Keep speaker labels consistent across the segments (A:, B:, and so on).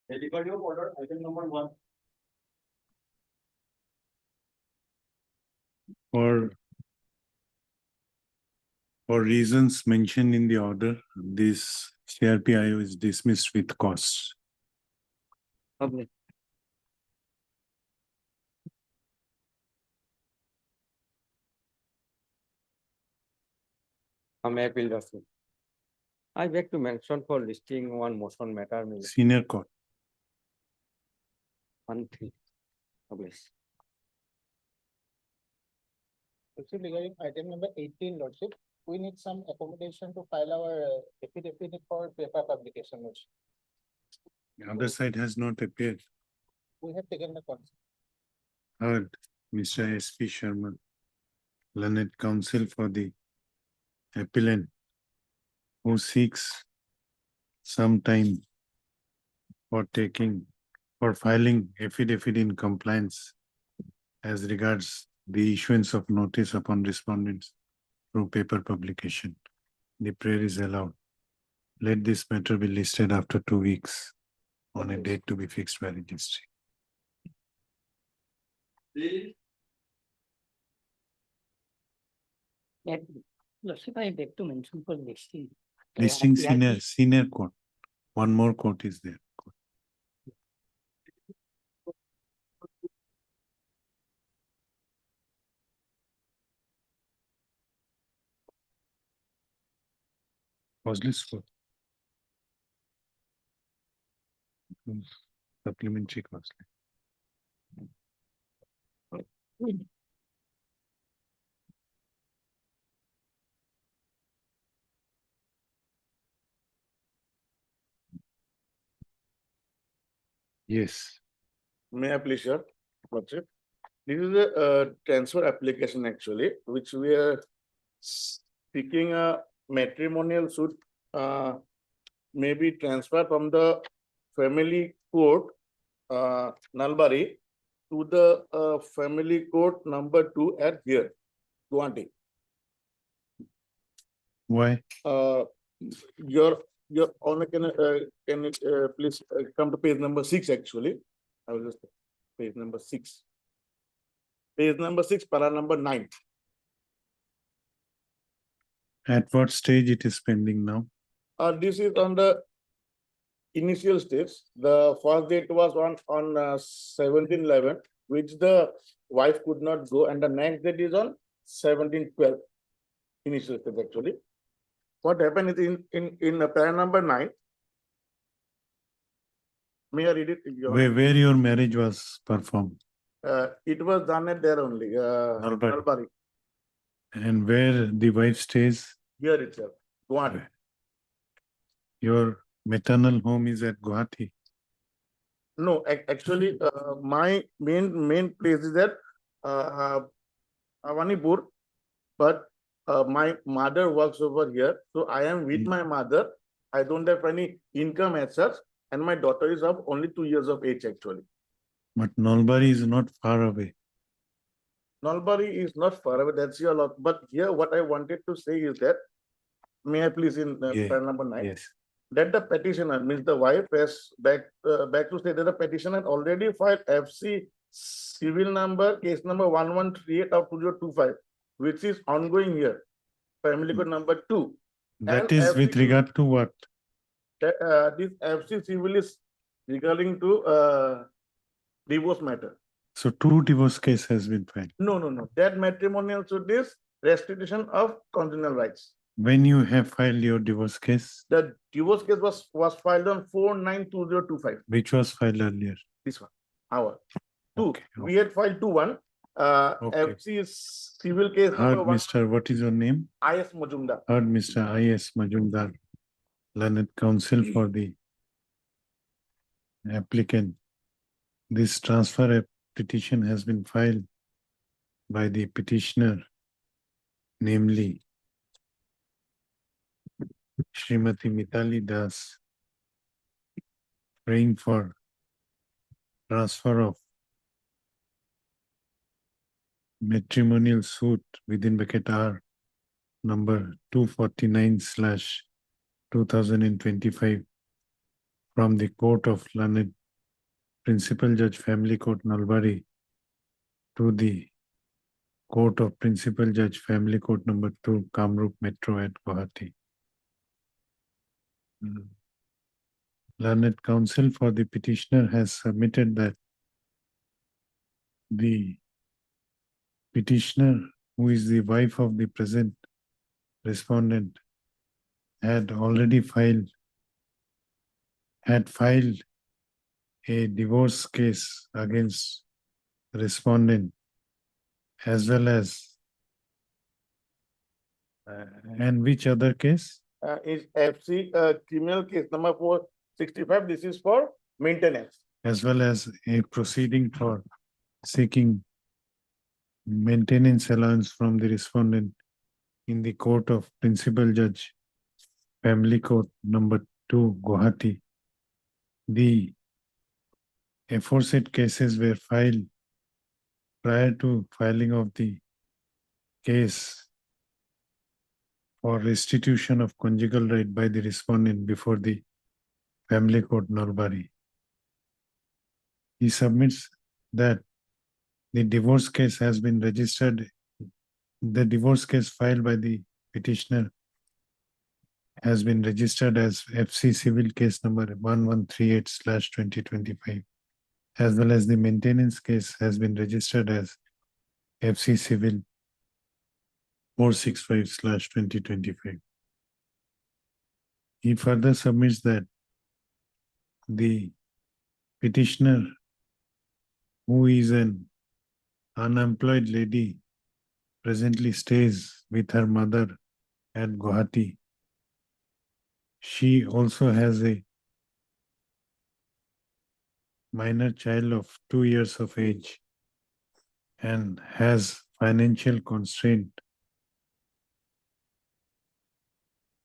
A: Everybody of order, item number 1.
B: For reasons mentioned in the order, this CRPIO is dismissed with costs.
C: Public. May appeal Rasul. I beg to mention for listing one motion matter.
B: Senior Court.
C: 1-3. Publish.
D: Also regarding item number 18, Lordship, we need some accommodation to file our affidavit for paper publication. Lordship.
B: The other side has not appeared.
D: We have taken the consent.
B: Heard Mr. S.P. Sharma, learned counsel for the appellant, who seeks some time for filing affidavit in compliance as regards the issuance of notice upon respondents through paper publication. The prayer is allowed. Let this matter be listed after 2 weeks on a date to be fixed by registry.
A: Please.
E: Lordship, I beg to mention for listing.
B: Listing
E: PRP.
B: senior court. One more court is there. Causeless court. Supplementary costly. Yes.
F: May I please, sir? Lordship? This is a transfer application actually, which we are seeking a matrimonial suit, maybe transfer from the family court, Nalbari, to the family court number 2 at here, Guwahati.
B: Why?
F: Your honor, can you please come to page number 6 actually? I will just page number 6. Page number 6, para number 9.
B: At what stage it is pending now?
F: This is on the initial stage. The first date was on 17/11, which the wife could not go, and the next date is on 17/12. Initial stage actually. What happened is in para number 9. May I read it?
B: Where your marriage was performed?
F: It was done at there only.
B: Nalbari.
F: Nalbari.
B: And where the wife stays?
F: Here itself. Guwahati.
B: Your maternal home is at Guwahati.
F: No, actually, my main place is at Avanipur, but my mother works over here, so I am with my mother. I don't have any income as such, and my daughter is of only 2 years of age actually.
B: But Nalbari is not far away.
F: Nalbari is not far away. That's your lot. But here, what I wanted to say is that, may I please in
B: Yeah.
F: number 9?
B: Yes.
F: That the petitioner, means the wife, has back to say that the petitioner already filed FC civil number, case number 1138 of 2025, which is ongoing here. Family code number 2.
B: That
F: And
B: is with
F: FC
B: regard to what?
F: This FC civil is regarding to divorce matter.
B: So 2 divorce case has been filed.
F: No. That matrimonial suit is restitution of conjugal rights.
B: When you have filed your divorce case,
F: The divorce case was filed on 4/9/2025.
B: which was filed earlier?
F: This one, our 2.
B: Okay,
F: We had filed 2-1.
B: Okay.
F: FC is civil case
B: Heard,
F: number 1.
B: Mr. What is your name?
F: IS Majumdar.
B: Heard, Mr. I.S. Majumdar, learned counsel for the applicant. This transfer petition has been filed by the petitioner, namely Srimati Mitali Das, praying for transfer of matrimonial suit within bracket R number 249/2025 from the Court of Learned Principal Judge Family Court Nalbari to the Court of Principal Judge Family Court number 2, Kamrup Metro at Guwahati. Learned counsel for the petitioner has submitted that the petitioner, who is the wife of the present respondent, had filed a divorce case against respondent, as well as and which other case?
F: Is FC criminal case number 465. This is for maintenance.
B: As well as a proceeding for seeking maintenance allowance from the respondent in the Court of Principal Judge Family Court number 2, Guwahati. The aforesaid cases were filed prior to filing of the case for restitution of conjugal right by the respondent before the Family Court Nalbari. He submits that the divorce case has been registered. The divorce case filed by the petitioner has been registered as FC civil case number 1138/2025, as well as the maintenance case has been registered as FC civil 465/2025. He further submits that the petitioner, who is an unemployed lady, presently stays with her mother at Guwahati. She also has a minor child of 2 years of age and has financial constraint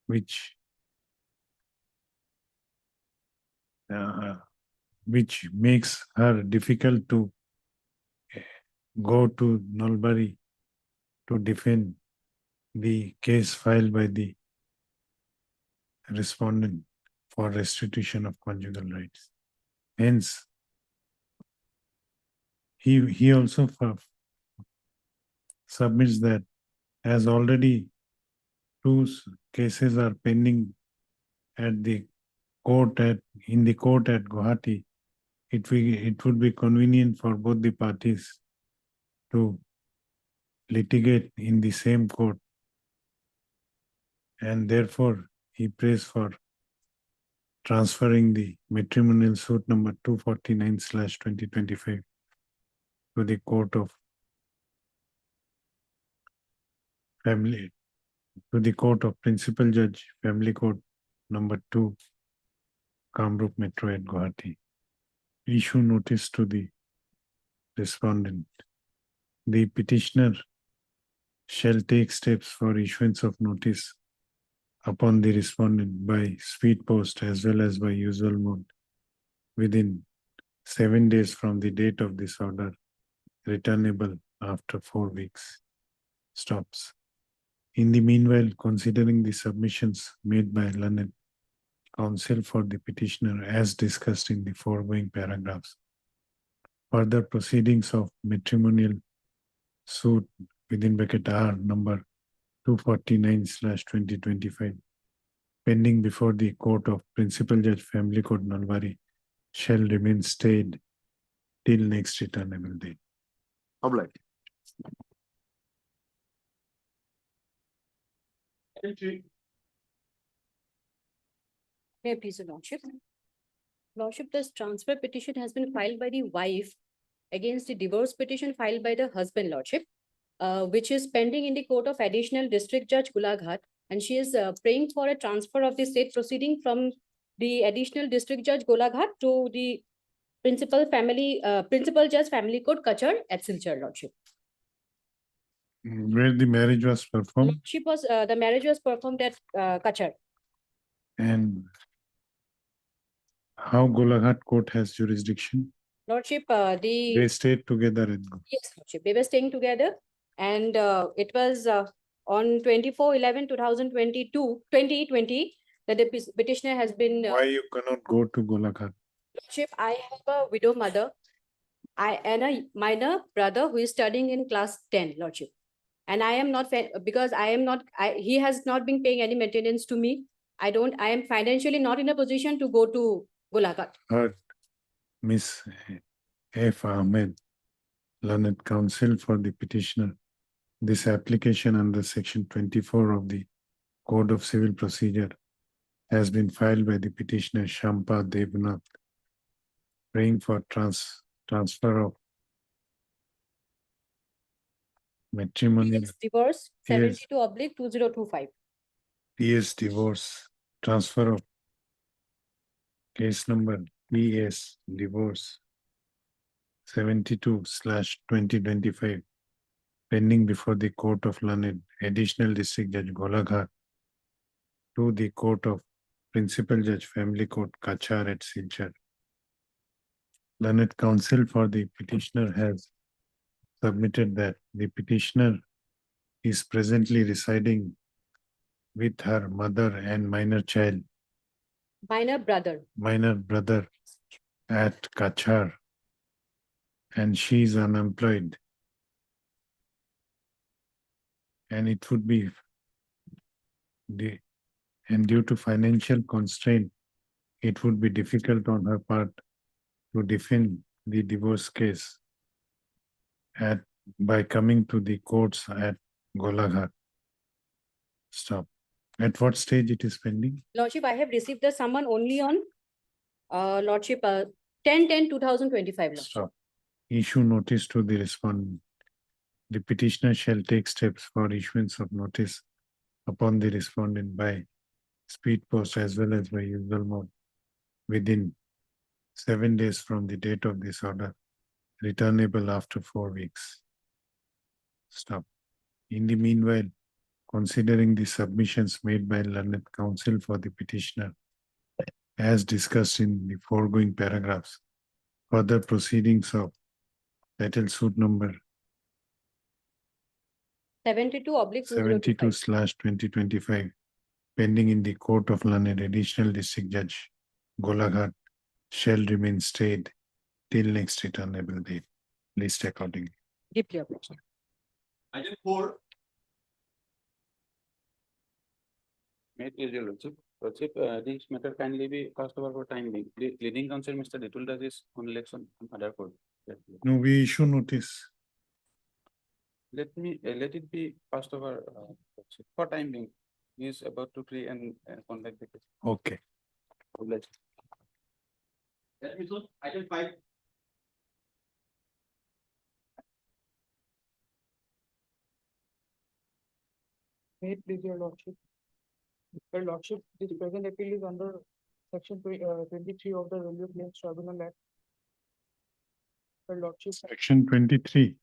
B: which makes her difficult to go to Nalbari to defend the case filed by the respondent for restitution of conjugal rights. Hence, he also submits that as already 2 cases are pending at the court in the court at Guwahati, it would be convenient for both the parties to litigate in the same court, and therefore he prays for transferring the matrimonial suit number 249/2025 to the Court of Family, to the Court of Principal Judge Family Court number 2, Kamrup Metro at Guwahati. Issue notice to the respondent. The petitioner shall take steps for issuance of notice upon the respondent by speed post as well as by usual mode within 7 days from the date of this order, returnable after 4 weeks. Stops. In the meanwhile, considering the submissions made by learned counsel for the petitioner as discussed in the foregoing paragraphs, further proceedings of matrimonial suit within bracket R number 249/2025 pending before the Court of Principal Judge Family Court Nalbari shall remain stayed till next returnable date.
F: Obliged.
E: May I please, Your Lordship? Lordship, this transfer petition has been filed by the wife against the divorce petition filed by the husband, Lordship, which is pending in the Court of Additional District Judge Golaghat, and she is praying for a transfer of the state proceeding from the Additional District Judge Golaghat to the Principal Judge Family Court Kachar at Silchar, Lordship.
B: Where the marriage was performed
E: The marriage was performed at Kachar.
B: and how Golaghat Court has jurisdiction?
E: Lordship,
B: They stayed together in
E: yes, Lordship, they were staying together, and it was on 24/11/2020 that the petitioner has been.
B: Why you cannot go to Golaghat?
E: Lordship, I have a widow mother. And a minor brother who is studying in class 10, Lordship. And I am not, because I am not, he has not been paying any maintenance to me. I am financially not in a position to go to Golaghat.
B: Heard Miss F. Ahmed, learned counsel for the petitioner. This application under section 24 of the Code of Civil Procedure has been filed by the petitioner Shampa Devnath, praying for transfer of matrimonial
E: PS divorce
B: Yes.
E: 72/2025.
B: PS divorce, transfer of case number PS divorce 72/2025 pending before the Court of Learned Additional District Judge Golaghat to the Court of Principal Judge Family Court Kachar at Silchar. Learned counsel for the petitioner has submitted that the petitioner is presently residing with her mother and minor child,
E: Minor brother.
B: minor brother at Kachar, and she is unemployed. And it would be and due to financial constraint, it would be difficult on her part to defend the divorce case by coming to the courts at Golaghat. Stop. At what stage it is pending?
E: Lordship, I have received the summon only on, Lordship, 10/10/2025. Lordship.
B: Stop. Issue notice to the respondent. The petitioner shall take steps for issuance of notice upon the respondent by speed post as well as by usual mode within 7 days from the date of this order, returnable after 4 weeks. Stop. In the meanwhile, considering the submissions made by learned counsel for the petitioner, as discussed in the foregoing paragraphs, further proceedings of title suit number
E: 72/2025.
B: 72/2025 pending in the Court of Learned Additional District Judge Golaghat shall remain stayed till next returnable date, list accordingly.
E: Deeply obliged.
A: Item 4,
G: May it please your lordship. Lordship, this matter kindly be passed over for time being. The leading counsel, Mr. Dituldas, is on election on other court.
B: No, we issue notice.
G: Let it be passed over lordship, for time being. He is about to free and contact the case.
B: Okay.
G: Obliged.
A: let me soon, item 5,
H: May it please your lordship. Your lordship, this present appeal is under section 23 of the Railway Claims Tribunal Act. Your lordship,
B: Section 23.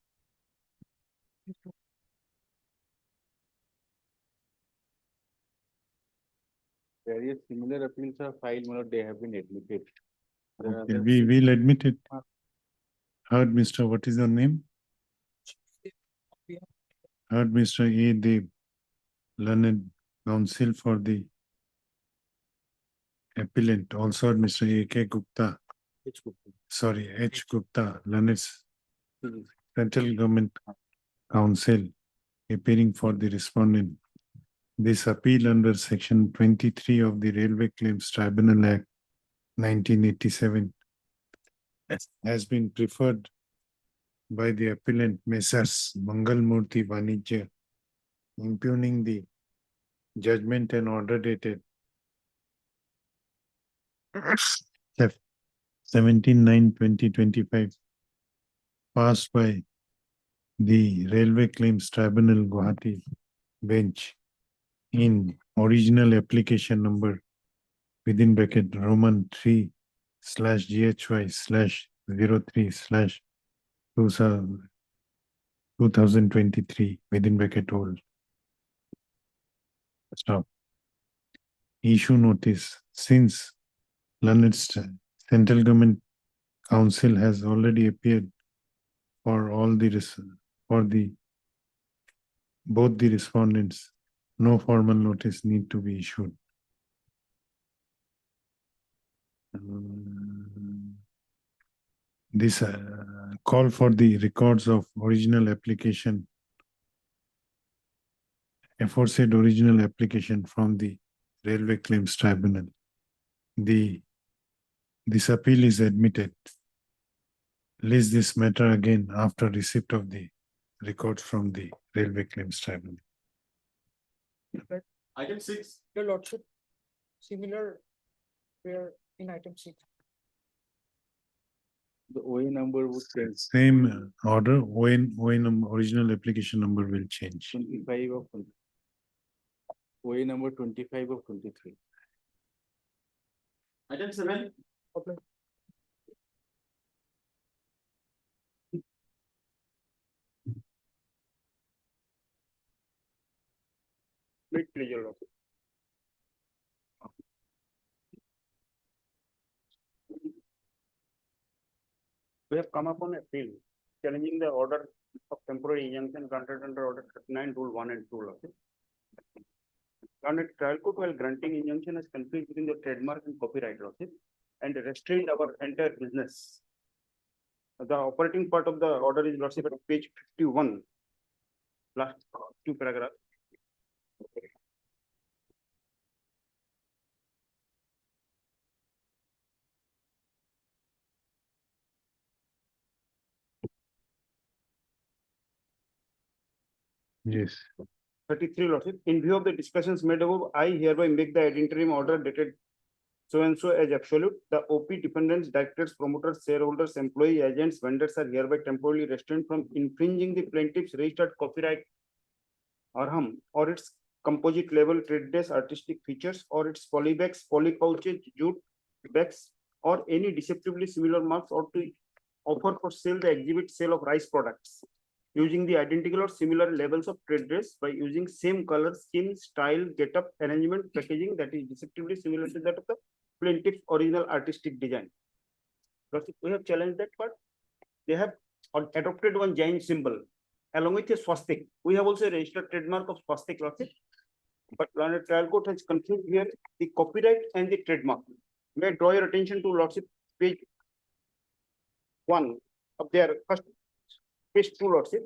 G: Various similar appeals are filed, my lord, they have been admitted.
B: Okay, we will admit it. Heard, Mr. What is your name? Heard, Mr. A. Dev, learned counsel for the appellant. Also heard Mr. A. K. Gupta, sorry, H. Gupta, learned central government counsel appearing for the respondent. This appeal under section 23 of the Railway Claims Tribunal Act 1987 has been preferred by the appellant Messrs. Mangal Murthy Vanijya, impugning the judgment and order dated 17/9/2025 passed by the Railway Claims Tribunal Guwahati bench in original application number within bracket Roman 3/GHY/03/2023 within bracket old. Stop. Issue notice since learned central government council has already appeared for all the both the respondents. No formal notice need to be issued. this call for the records of original application, aforesaid original application from the Railway Claims Tribunal. This appeal is admitted. List this matter again after receipt of the records from the Railway Claims Tribunal.
A: Item 6,
H: Your lordship, similar where in item 6.
F: The OA number would change.
B: Same order, when original application number will change.
F: 25 of 20. OA number 25 of 23.
A: item 7,
H: Okay.
F: Make pleasure of it. We have come upon a appeal challenging the order of temporary injunction granted under order 39 rule 1 and 2 of it. Granted trial court while granting injunction has conflict between the trademark and copyright laws and restrained our entire business. The operating part of the order is lordship at page 51. Last two paragraphs.
B: Yes.
F: 33 lordship, in view of the discussions made above, I hereby make the ad interim order dated so and so as absolute. The OP dependents, directors, promoters, shareholders, employee, agents, vendors are hereby temporarily restrained from infringing the plaintiff's registered copyright or its composite level trade dress, artistic features, or its polybags, polypouches, jute bags, or any deceptively similar marks, or to offer for sale the exhibit sale of rice products using the identical or similar levels of trade dress by using same color scheme, style, get-up, arrangement, packaging that is deceptively similar to that of the plaintiff's original artistic design. Because we have challenged that part. They have adopted one giant symbol along with a swastik. We have also a registered trademark of swastik lordship. But Learned Trial Court has confused here the copyright and the trademark. May I draw your attention to lordship page 1 of their first page 2 lordship.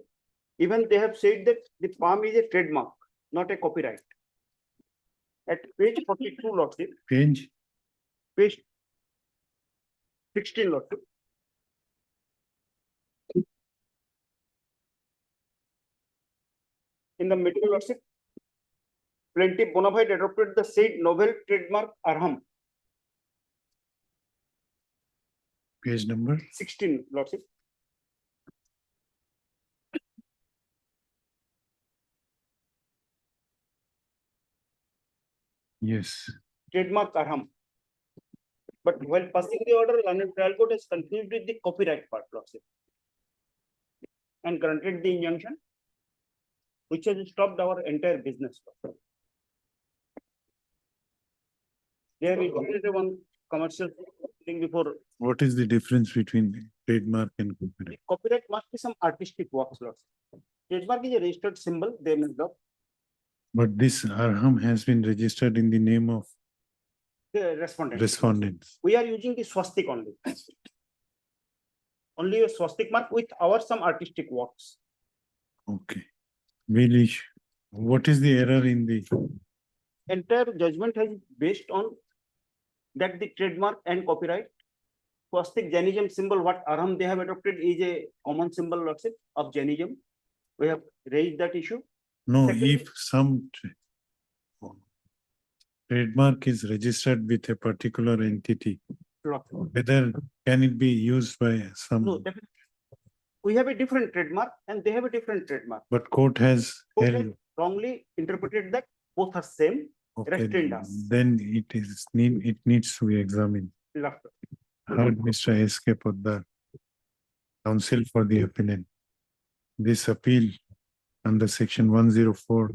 F: Even they have said that the palm is a trademark, not a copyright. At page 42 lordship,
B: Page,
F: page 16 lordship. In the middle lordship, plaintiff bona fide adopted the said novel trademark Arham.
B: page number,
F: 16 lordship.
B: yes.
F: Trademark Arham. But while passing the order, Learned Trial Court has confused with the copyright part lordship and granted the injunction, which has stopped our entire business. There is one commercial thing before.
B: What is the difference between trademark and copyright?
F: Copyright must be some artistic works lordship. Trademark is a registered symbol they made up.
B: But this Arham has been registered in the name of
F: The respondent.
B: respondents.
F: We are using the swastik only. Only a swastik mark with our some artistic works.
B: Okay. Really, what is the error in the,
F: Entire judgment has based on that the trademark and copyright. Swastik Jainism symbol, what Arham they have adopted is a common symbol lordship of Jainism. We have raised that issue.
B: no,
F: Secondly-
B: if some trademark is registered with a particular entity,
F: Lordship.
B: whether can it be used by
F: No,
B: some,
F: definitely. We have a different trademark and they have a different trademark.
B: but court has
F: Court
B: held,
F: has wrongly interpreted that both are same.
B: okay,
F: restrained us.
B: then it needs to be examined.
F: Lordship.
B: Heard Mr. S.K. Poddar, counsel for the appellant. This appeal under section 104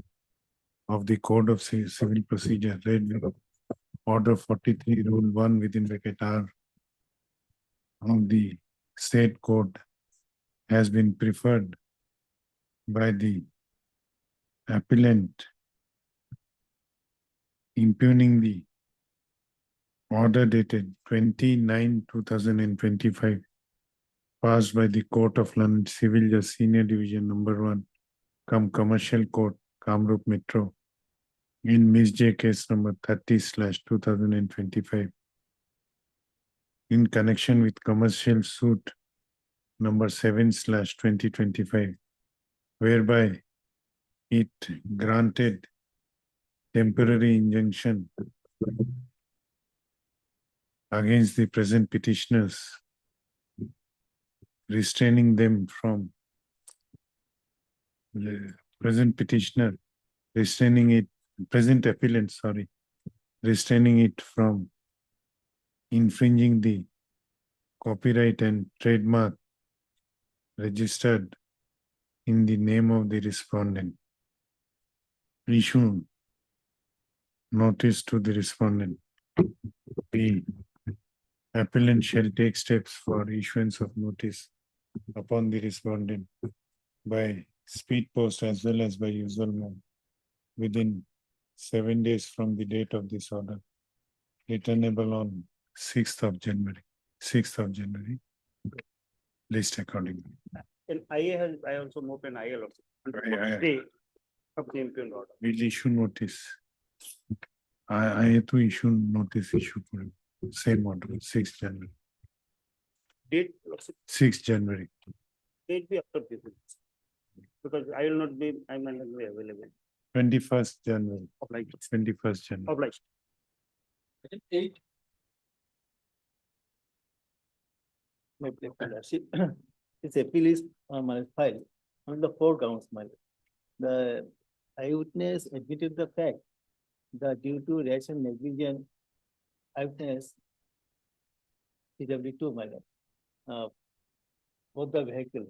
B: of the Code of Civil Procedure, read with order 43, rule 1 within bracket R of the state code has been preferred by the appellant, impugning the order dated 29/2025 passed by the Court of London Civil Justice Senior Division Number 1, come Commercial Court, Kamrup Metro, in Miss J case number 30/2025, in connection with commercial suit number 7/2025, whereby it granted temporary injunction against the present petitioners, restraining them from the present petitioner, present appellant, restraining it from infringing the copyright and trademark registered in the name of the respondent. Issue notice to the respondent. The appellant shall take steps for issuance of notice upon the respondent by speed post as well as by usual mode within 7 days from the date of this order, returnable on 6th of January. List accordingly.
I: And I also moved an IL also.
B: Yeah.
I: Day of the impugned order.
B: We'll issue notice. I had to issue notice issue for him. Same order, 6th January.
I: Date,
B: 6th January.
I: date be after this. Because I will not be, I might not be available.
B: 21st January.
I: Obliged.
B: 21st January.
I: Obliged.
A: Item 8,
D: My lordship, this appeal is my file on the 4 counts, my lord. The eyewitness admitted the fact that due to rash and negligent eyewitness, CW2, my lord, both the vehicle.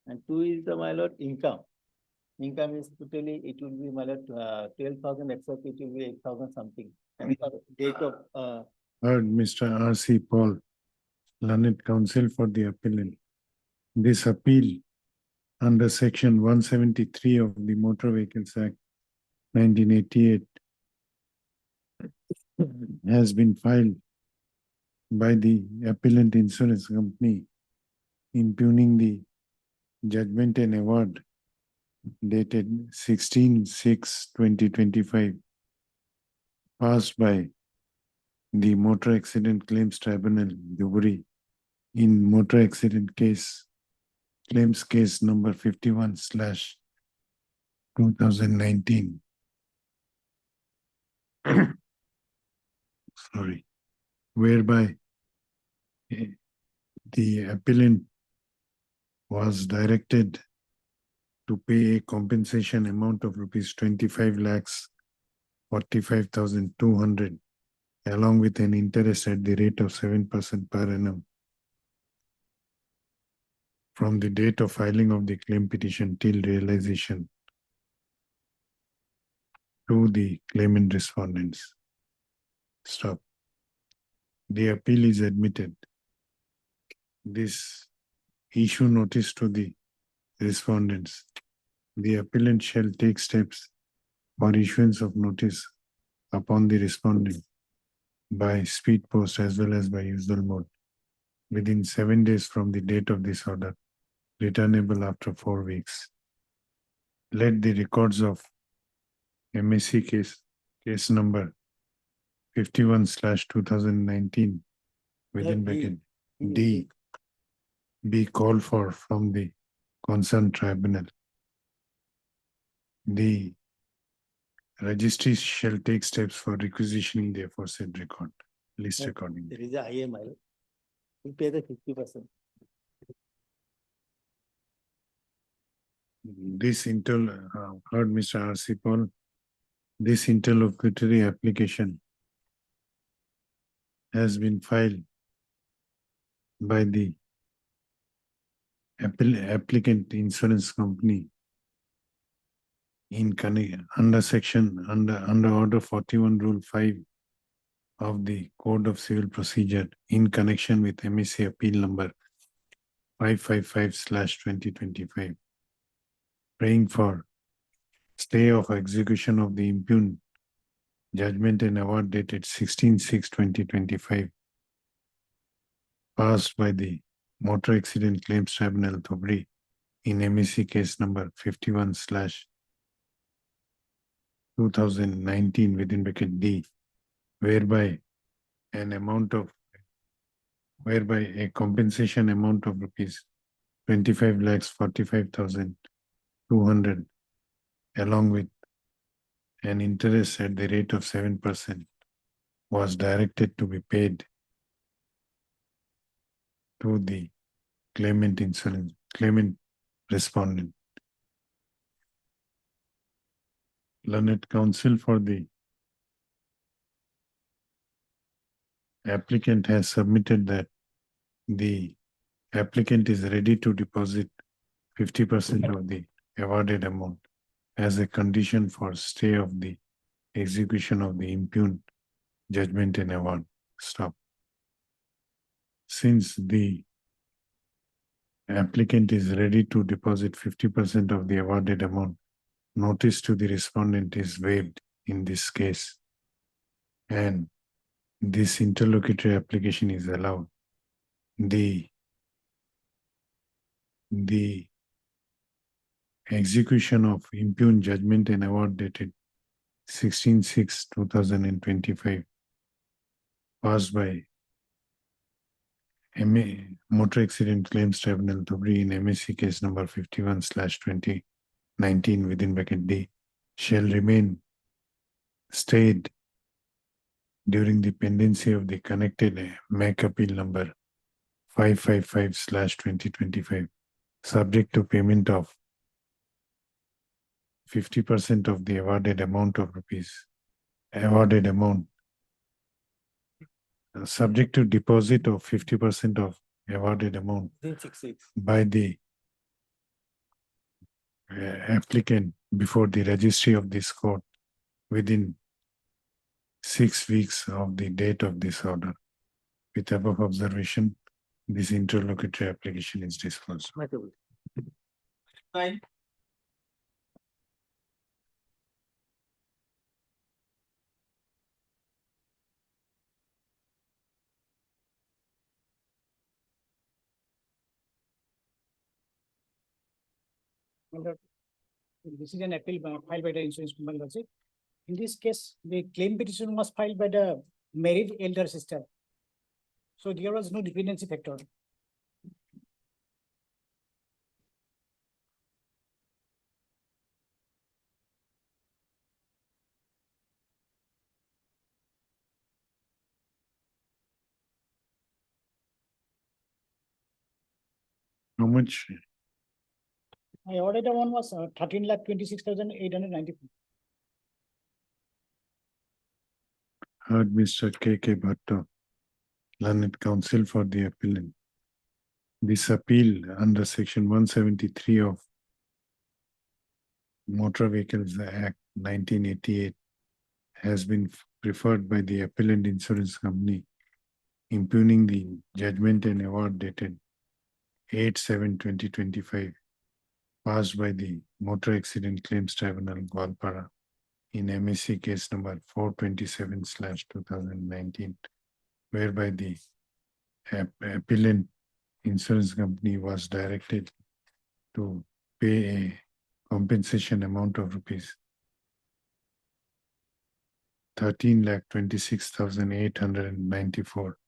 D: And 2 is the, my lord, income. Income is totally, it will be, my lord, 12,000 except it will be 8,000 something. And for date of,
B: Heard Mr. R.C. Paul, learned counsel for the appellant. This appeal under section 173 of the Motor Vehicles Act 1988 has been filed by the appellant insurance company impugning the judgment and award dated 16/6/2025 passed by the Motor Accident Claims Tribunal, Dhubri, in motor accident case, claims case number 51/2019. Sorry, whereby the appellant was directed to pay a compensation amount of rupees 25,45,200 along with an interest at the rate of 7% per annum from the date of filing of the claim petition till realization to the claimant respondents. Stop. The appeal is admitted. This issue notice to the respondents. The appellant shall take steps for issuance of notice upon the respondent by speed post as well as by usual mode within 7 days from the date of this order, returnable after 4 weeks. Let the records of MSC case number 51/2019 within bracket D be called for from the concerned tribunal. The registry shall take steps for requisitioning the aforesaid record, list
D: Sir,
B: accordingly.
D: there is a IMI, we pay the 50%.
B: This heard Mr. R.C. Paul, this interlocutory application has been filed by the applicant insurance company in under order 41 rule 5 of the Code of Civil Procedure in connection with MSC appeal number 555/2025. Praying for stay of execution of the impugned judgment and award dated 16/6/2025 passed by the Motor Accident Claims Tribunal, Dhubri, in MSC case number 51/2019 within bracket D, whereby a compensation amount of rupees 25,45,200 along with an interest at the rate of 7% was directed to be paid to the claimant respondent. Learned counsel for the applicant has submitted that the applicant is ready to deposit 50% of the awarded amount as a condition for stay of the execution of the impugned judgment and award. Stop. Since the applicant is ready to deposit 50% of the awarded amount, notice to the respondent is waived in this case, and this interlocutory application is allowed. The execution of impugned judgment and award dated 16/6/2025 passed by Motor Accident Claims Tribunal, Dhubri, in MSC case number 51/2019 within bracket D, shall remain stayed during the pendency of the connected MAC appeal number 555/2025, subject to payment of 50% of the awarded amount of rupees, subject to deposit of 50% of awarded amount by the applicant before the registry of this court within 6 weeks of the date of this order. With above observation, this interlocutory application is disclosed.
A: Nine.
H: This is an appeal filed by the insurance company also. In this case, the claim petition was filed by the married elder sister. So there was no dependency factor.
B: How much?
H: My ordered one was 13,26,894.
B: Heard Mr. K.K. Bhatto, learned counsel for the appellant. This appeal under section 173 of Motor Vehicles Act 1988 has been preferred by the appellant insurance company, impugning the judgment and award dated 8/7/2025 passed by the Motor Accident Claims Tribunal, Gwalpara, in MSC case number 427/2019, whereby the appellant insurance company was directed to pay a compensation amount of rupees 13,26,894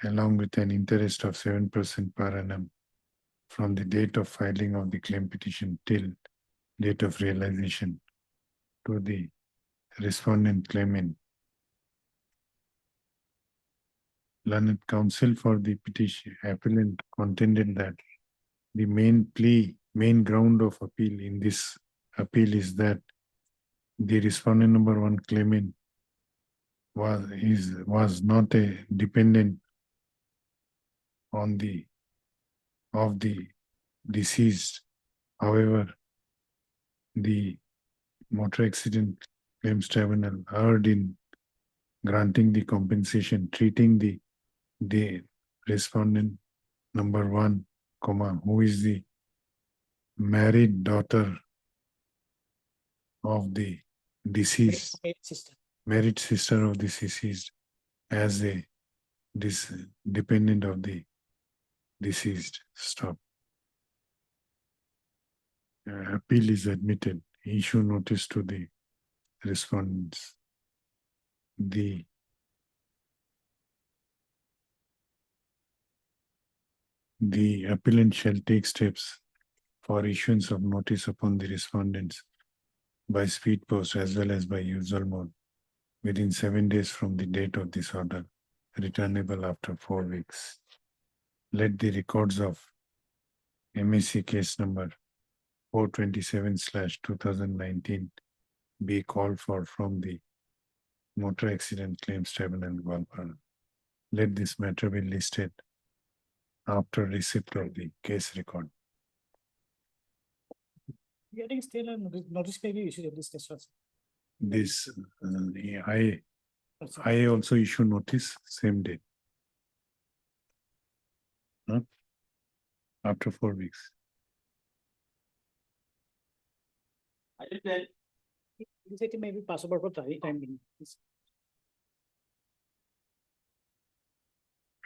B: along with an interest of 7% per annum from the date of filing of the claim petition till date of realization to the respondent claimant. Learned counsel for the petition appellant contended that the main ground of appeal in this appeal is that the respondent number 1 claimant was not a dependent of the deceased. However, the Motor Accident Claims Tribunal erred in granting the compensation, treating the respondent number 1, who is the married daughter of the deceased,
H: Married sister.
B: married sister of the deceased, as a this dependent of the deceased. Stop. Appeal is admitted. Issue notice to the respondents. The appellant shall take steps for issuance of notice upon the respondents by speed post as well as by usual mode within 7 days from the date of this order, returnable after 4 weeks. Let the records of MAC case number 427/2019 be called for from the Motor Accident Claims Tribunal, Gwalpara. Let this matter be listed after receipt of the case record.
H: Getting still and notice may be issued at this case also.
B: This, I also issue notice same date. Huh? After 4 weeks.
H: This may be possible for time being.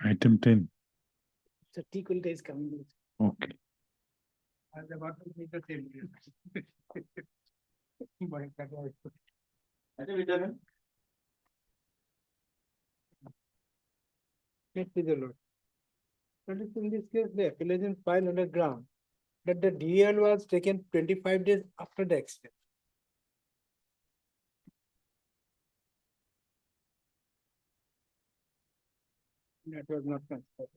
B: Item 10.
H: So T is coming.
B: Okay.
H: I was about to make the same. Next is the Lord. But in this case, the appellation filed on the ground that the DL was taken 25 days after the accident. That was not considered.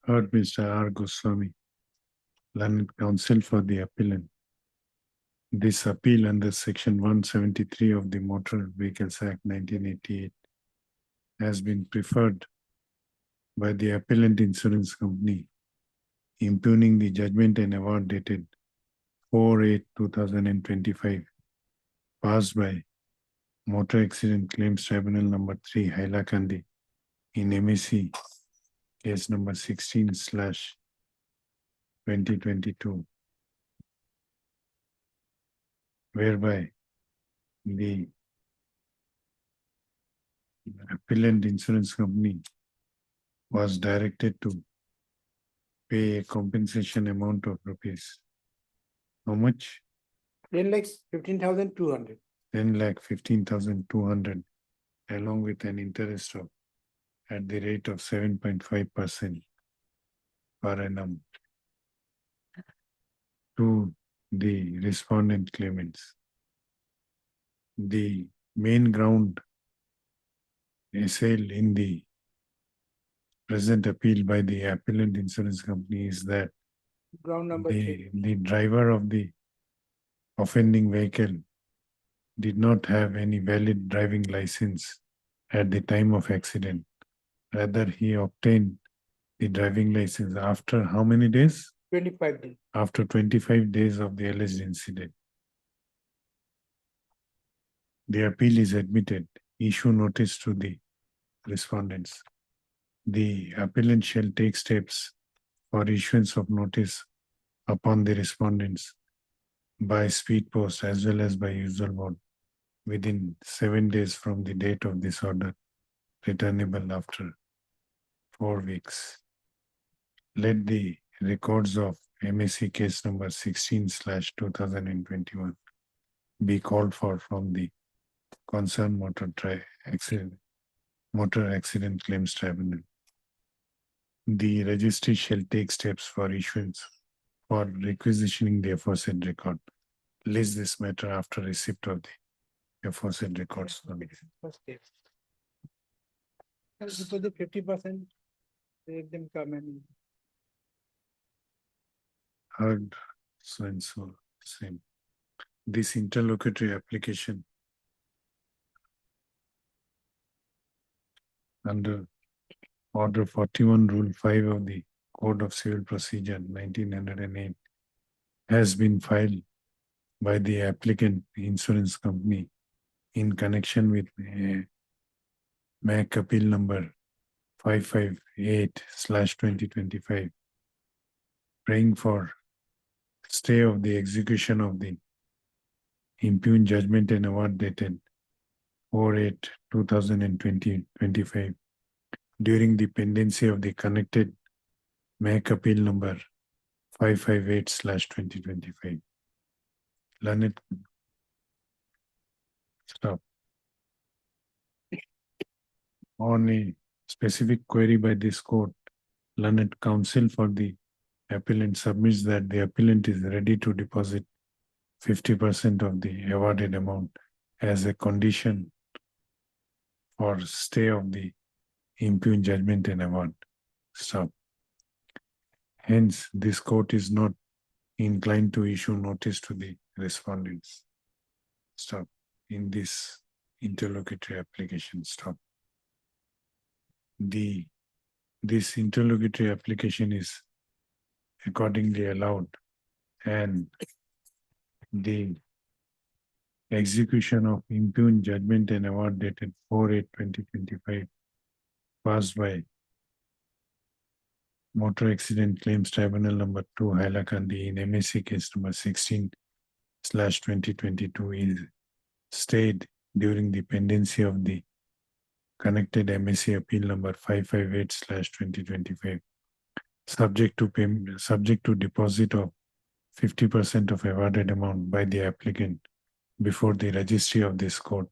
B: Heard Mr. R. Goswami, learned counsel for the appellant. This appeal under section 173 of the Motor Vehicles Act 1988 has been preferred by the appellant insurance company, impugning the judgment and award dated 4/8/2025, passed by Motor Accident Claims Tribunal number 3, Hailakandi, in MAC case number 16/2022, whereby the appellant insurance company was directed to pay a compensation amount of rupees. How much?
H: 10,15,200.
B: 10,15,200, along with an interest of at the rate of 7.5% per annum to the respondent claimants. The main ground assailed in the present appeal by the appellant insurance company is that
H: Ground number 3.
B: the driver of the offending vehicle did not have any valid driving license at the time of accident. Rather, he obtained the driving license after how many days?
H: 25 days.
B: After 25 days of the alleged incident. The appeal is admitted. Issue notice to the respondents. The appellant shall take steps for issuance of notice upon the respondents by speed post as well as by usual mode within 7 days from the date of this order, returnable after 4 weeks. Let the records of MAC case number 16/2021 be called for from the concerned Motor Accident Claims Tribunal. The registry shall take steps for issuance for requisitioning the aforesaid record. List this matter after receipt of the aforesaid records.
H: First step. Because the 50%, let them come and
B: Heard so and so same. This interlocutory application under Order 41 Rule 5 of the Code of Civil Procedure 1908 has been filed by the applicant insurance company in connection with MAC appeal number 558/2025, praying for stay of the execution of the impugned judgment and award dated 4/8/2025 during the pendency of the connected MAC appeal number 558/2025. Learned. Stop. On a specific query by this court, learned counsel for the appellant submits that the appellant is ready to deposit 50% of the awarded amount as a condition for stay of the impugned judgment and award. Stop. Hence, this court is not inclined to issue notice to the respondents. Stop. In this interlocutory application. Stop. This interlocutory application is accordingly allowed, and the execution of impugned judgment and award dated 4/8/2025 passed by Motor Accident Claims Tribunal number 2, Hailakandi in MAC case number 16/2022 is stayed during the pendency of the connected MAC appeal number 558/2025, subject to deposit of 50% of awarded amount by the applicant before the registry of this court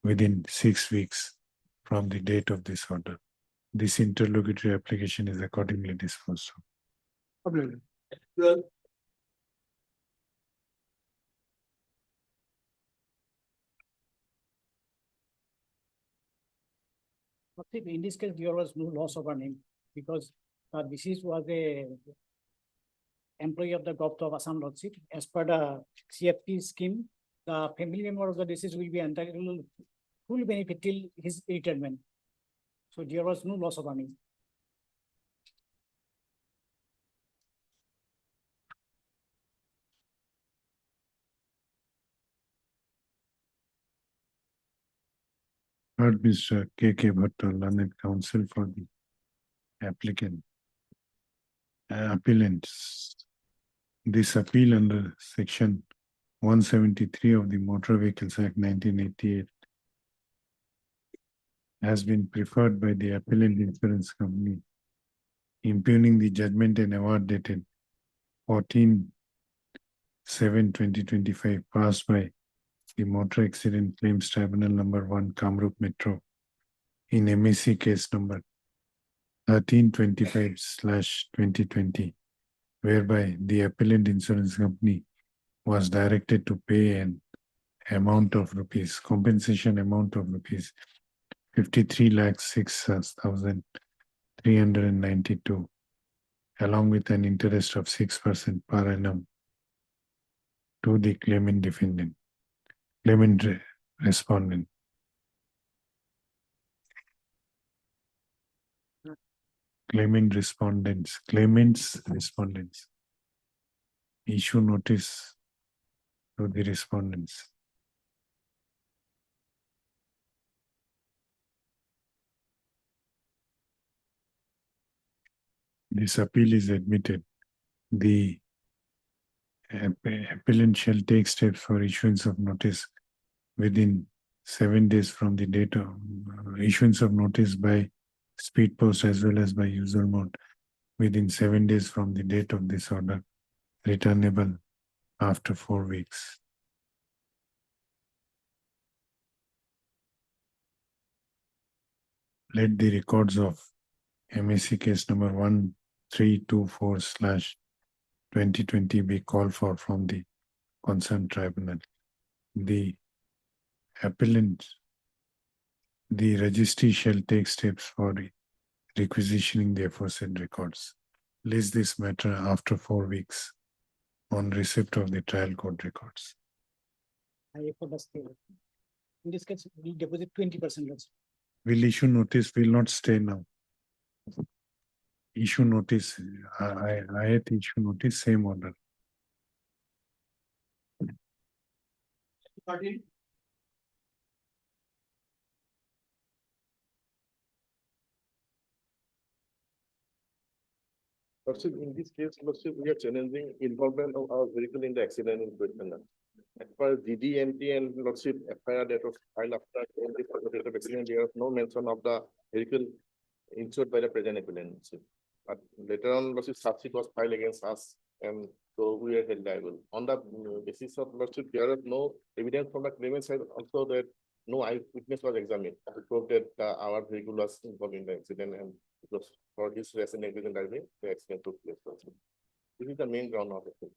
B: within 6 weeks from the date of this order. This interlocutory application is accordingly disposed of.
A: Well,
H: Lordship, in this case, there was no loss of earning because deceased was a employee of the Government of Assam Lordship. As per the CFP scheme, the family member of the deceased will be entitled full benefit till his retirement. So there was no loss of earning.
B: Heard Mr. K.K. Bhatto, learned counsel for the applicant. Appellants. This appeal under section 173 of the Motor Vehicles Act 1988 has been preferred by the appellant insurance company, impugning the judgment and award dated 14/7/2025 passed by the Motor Accident Claims Tribunal number 1, Kamrup Metro in MAC case number 1325/2020, whereby the appellant insurance company was directed to pay an amount of rupees, compensation amount of rupees 53,06,392, along with an interest of 6% per annum to the claimant respondent. Claimants respondents. Issue notice to the respondents. This appeal is admitted. The appellant shall take steps for issuance of notice within 7 days from the date of issuance of notice by speed post as well as by user mode within 7 days from the date of this order, returnable after 4 weeks. Let the records of MAC case number 1324/2020 be called for from the concerned tribunal. The appellant, the registry shall take steps for requisitioning the aforesaid records. List this matter after 4 weeks on receipt of the trial court records.
H: I for the stay. In this case, we deposit 20% loss.
B: Will issue notice, will not stay now. Issue notice, I had issue notice, same order.
A: 13.
F: Lordship, in this case, Lordship, we are challenging involvement of our vehicle in the accident in question. As far as GDNT and lordship FIR that was filed after the date of accident, there was no mention of the vehicle insured by the present appellant. But later on, lordship subsequent was filed against us, and so we are held liable. On the basis of lordship, there is no evidence from the claimant side also that no eyewitness was examined to prove that our vehicle was involved in the accident, and it was for this reason negligent driving, the accident took place. This is the main ground of the case.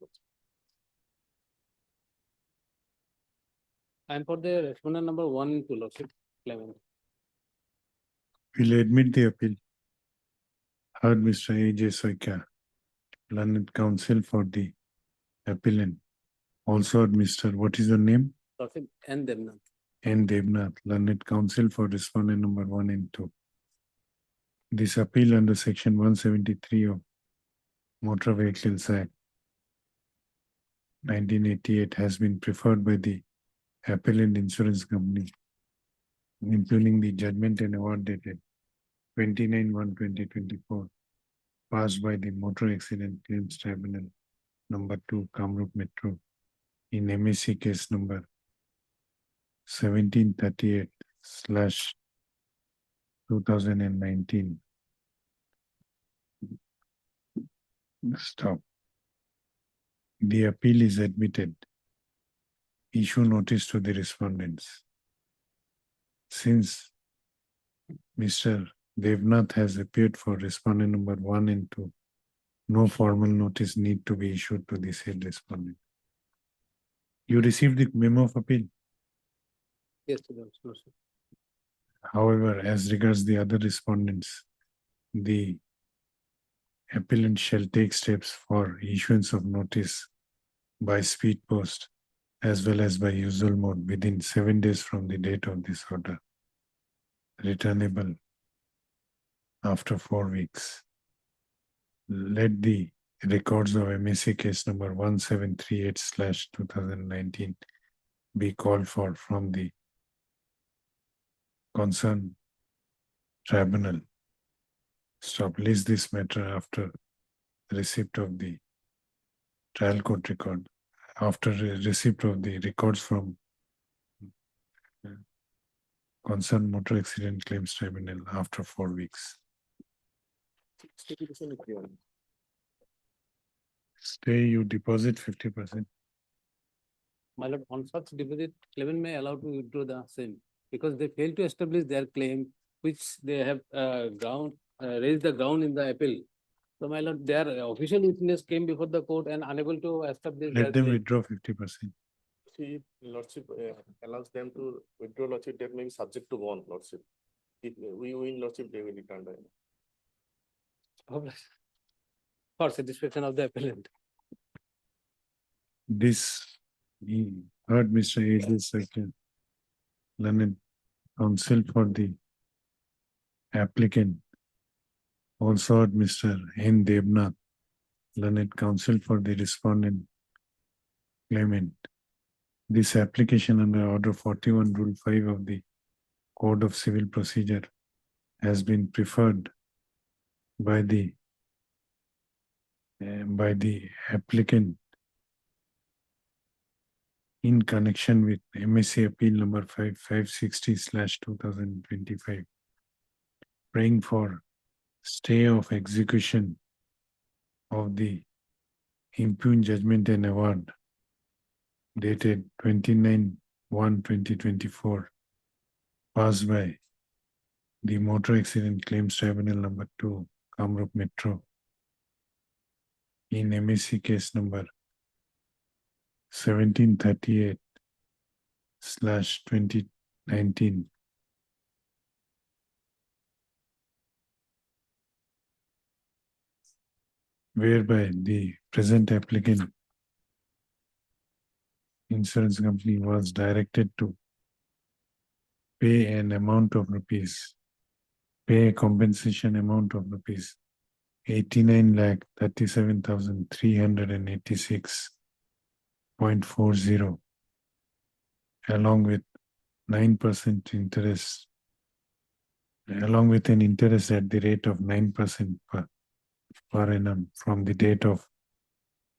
A: And for the respondent number 1 and 2, Lordship, Clement.
B: Will admit the appeal. Heard Mr. A.J. Soika, learned counsel for the appellant. Also heard Mr. What is the name?
A: Lordship, and Devnath.
B: N. Devnath, learned counsel for respondent number 1 and 2. This appeal under section 173 of Motor Vehicles Act 1988 has been preferred by the appellant insurance company, impugning the judgment and award dated 29/1/2024, passed by the Motor Accident Claims Tribunal number 2, Kamrup Metro, in MAC case number 1738/2019. Stop. The appeal is admitted. Issue notice to the respondents. Since Mr. Devnath has appeared for respondent number 1 and 2, no formal notice need to be issued to the said respondent. You received the memo of appeal.
A: Yes, Lordship.
B: However, as regards the other respondents, the appellant shall take steps for issuance of notice by speed post as well as by usual mode within 7 days from the date of this order, returnable after 4 weeks. Let the records of MAC case number 1738/2019 be called for from the concerned tribunal. Stop. List this matter after receipt of the trial court record, after receipt of the records from concerned Motor Accident Claims Tribunal after 4 weeks. Stay, you deposit 50%.
A: My lord, on such deposit, Clement may allow to withdraw the same because they fail to establish their claim, which they have raised the ground in the appeal. So, my lord, their official witness came before the court and unable to establish their
B: Let them
A: claim.
B: withdraw 50%.
F: If lordship allows them to withdraw lordship, that may be subject to bond lordship. If we win lordship, they will return the.
A: For satisfaction of the appellant.
B: This, he heard Mr. A.J. Second, learned counsel for the applicant. Also heard Mr. N. Devnath, learned counsel for the respondent claimant. This application under Order 41, Rule 5 of the Code of Civil Procedure has been preferred by the applicant in connection with MAC Appeal number 560/2025, praying for stay of execution of the impugned judgment and award dated 29/1/2024, passed by the Motor Accident Claims Tribunal number 2, Kamrup Metro, in MAC case number 1738/2019. Whereby the present applicant insurance company was directed to pay an amount of rupees, pay a compensation amount of rupees 89,37,386.40, along with 9% interest, along with an interest at the rate of 9% per annum from the date of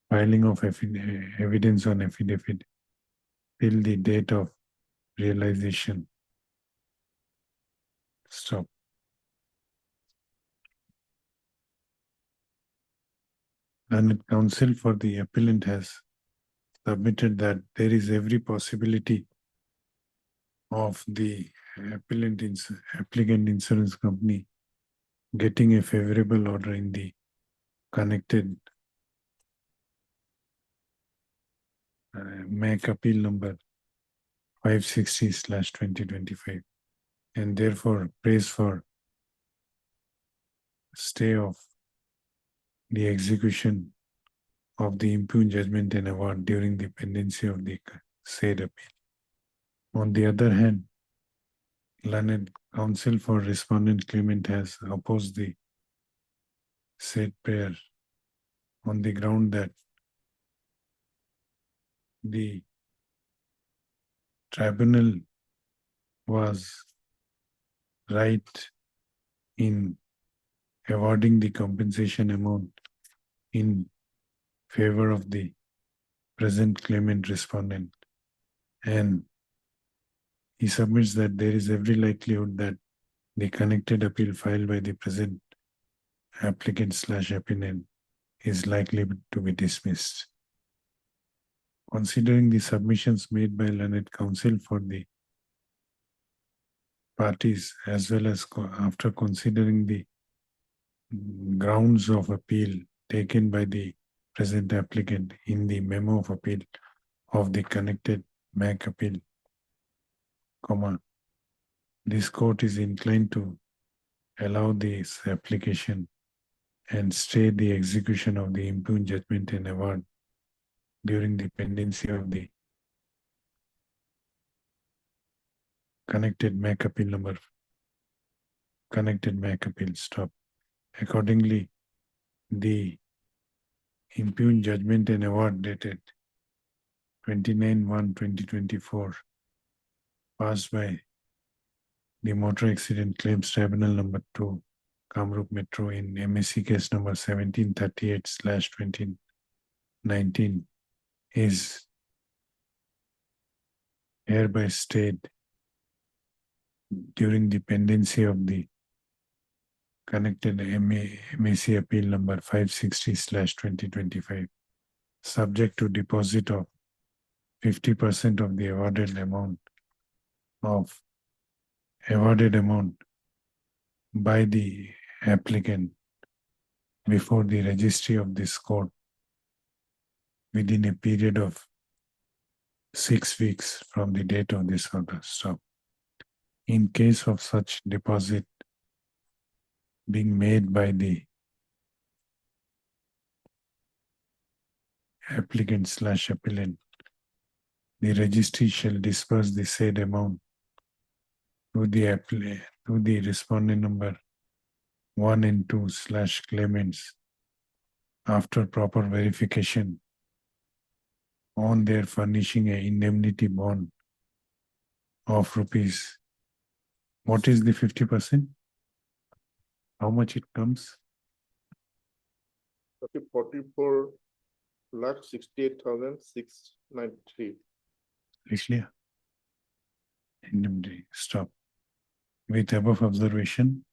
B: filing of evidence on affidavit till the date of realization. Stop. Learned counsel for the appellant has submitted that there is every possibility of the applicant insurance company getting a favorable order in the connected MAC appeal number 560/2025, and therefore prays for stay of the execution of the impugned judgment and award during the pendency of the said appeal. On the other hand, learned counsel for respondent claimant has opposed the said prayer on the ground that the tribunal was right in awarding the compensation amount in favor of the present claimant respondent, and he submits that there is every likelihood that the connected appeal filed by the present applicant/appellant is likely to be dismissed. Considering the submissions made by learned counsel for the parties, as well as after considering the grounds of appeal taken by the present applicant in the memo of appeal of the connected MAC appeal, this court is inclined to allow this application and stay the execution of the impugned judgment and award during the pendency of the connected MAC appeal stop. Accordingly, the impugned judgment and award dated 29/1/2024 passed by the Motor Accident Claims Tribunal number 2, Kamrup Metro in MAC case number 1738/2019 is hereby stayed during the pendency of the connected MAC appeal number 560/2025, subject to deposit of 50% of the awarded amount by the applicant before the registry of this court within a period of 6 weeks from the date of this order. Stop. In case of such deposit being made by the applicant/appellant, the registry shall disperse the said amount to the respondent number 1 and 2/claimants after proper verification on their furnishing an indemnity bond of rupees. What is the 50%? How much it comes?
F: 44,68,693.
B: Clear? Indemnity. Stop. With above observation,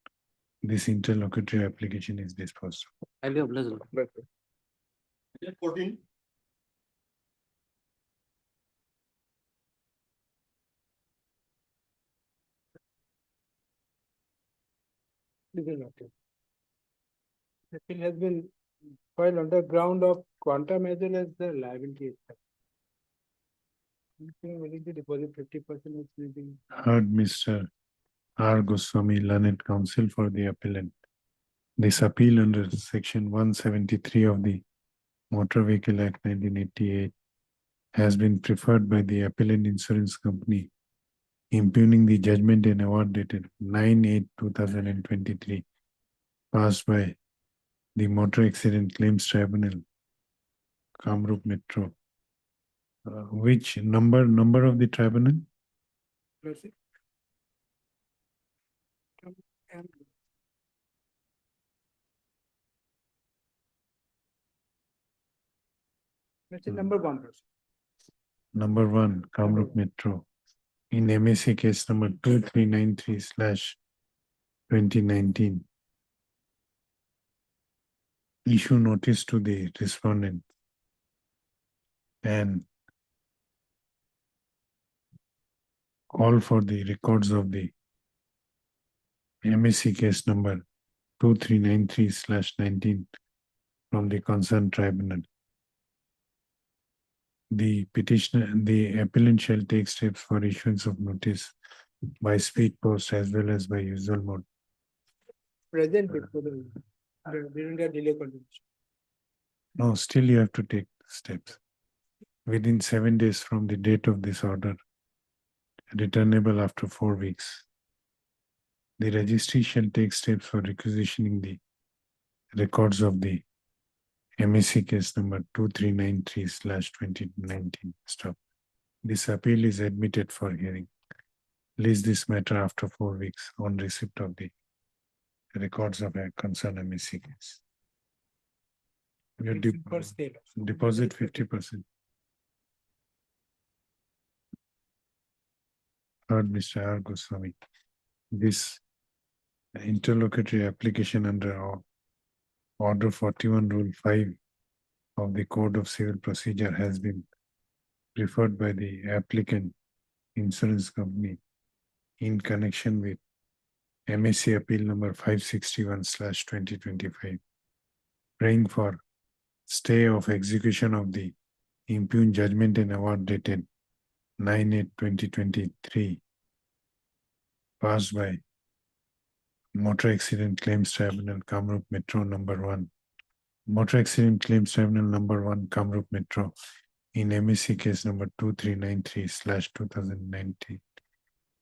B: this interlocutory application is disposed of.
A: Highly obliged.
F: Right. 14.
J: Appeal has been filed on the ground of quantum as well as the liability itself. Willing to deposit 50% is maybe.
B: Heard Mr. R. Goswami, learned counsel for the appellant. This appeal under section 173 of the Motor Vehicle Act 1988 has been preferred by the appellant insurance company, impugning the judgment and award dated 9/8/2023, passed by the Motor Accident Claims Tribunal, Kamrup Metro. Which number of the tribunal?
J: Let's say number 1 person.
B: number 1, Kamrup Metro, in MSC case number 2393/2019, issue notice to the respondent and call for the records of the MSC case number 2393/19 from the concerned tribunal. The appellant shall take steps for issuance of notice by speed post as well as by usual mode.
J: Present it for the, during the delay continuation.
B: No, still you have to take steps. Within 7 days from the date of this order, returnable after 4 weeks. The registry shall take steps for requisitioning the records of the MSC case number 2393/2019. Stop. This appeal is admitted for hearing. List this matter after 4 weeks on receipt of the records of a concerned MSC case. Your
J: Per state.
B: deposit 50%. Heard Mr. R. Goswami. This interlocutory application under Order 41 Rule 5 of the Code of Civil Procedure has been referred by the applicant insurance company in connection with MSC Appeal number 561/2025, praying for stay of execution of the impugned judgment and award dated 9/8/2023, passed by Motor Accident Claims Tribunal, Kamrup Metro number 1. Motor Accident Claims Tribunal number 1, Kamrup Metro, in MSC case number 2393/2019,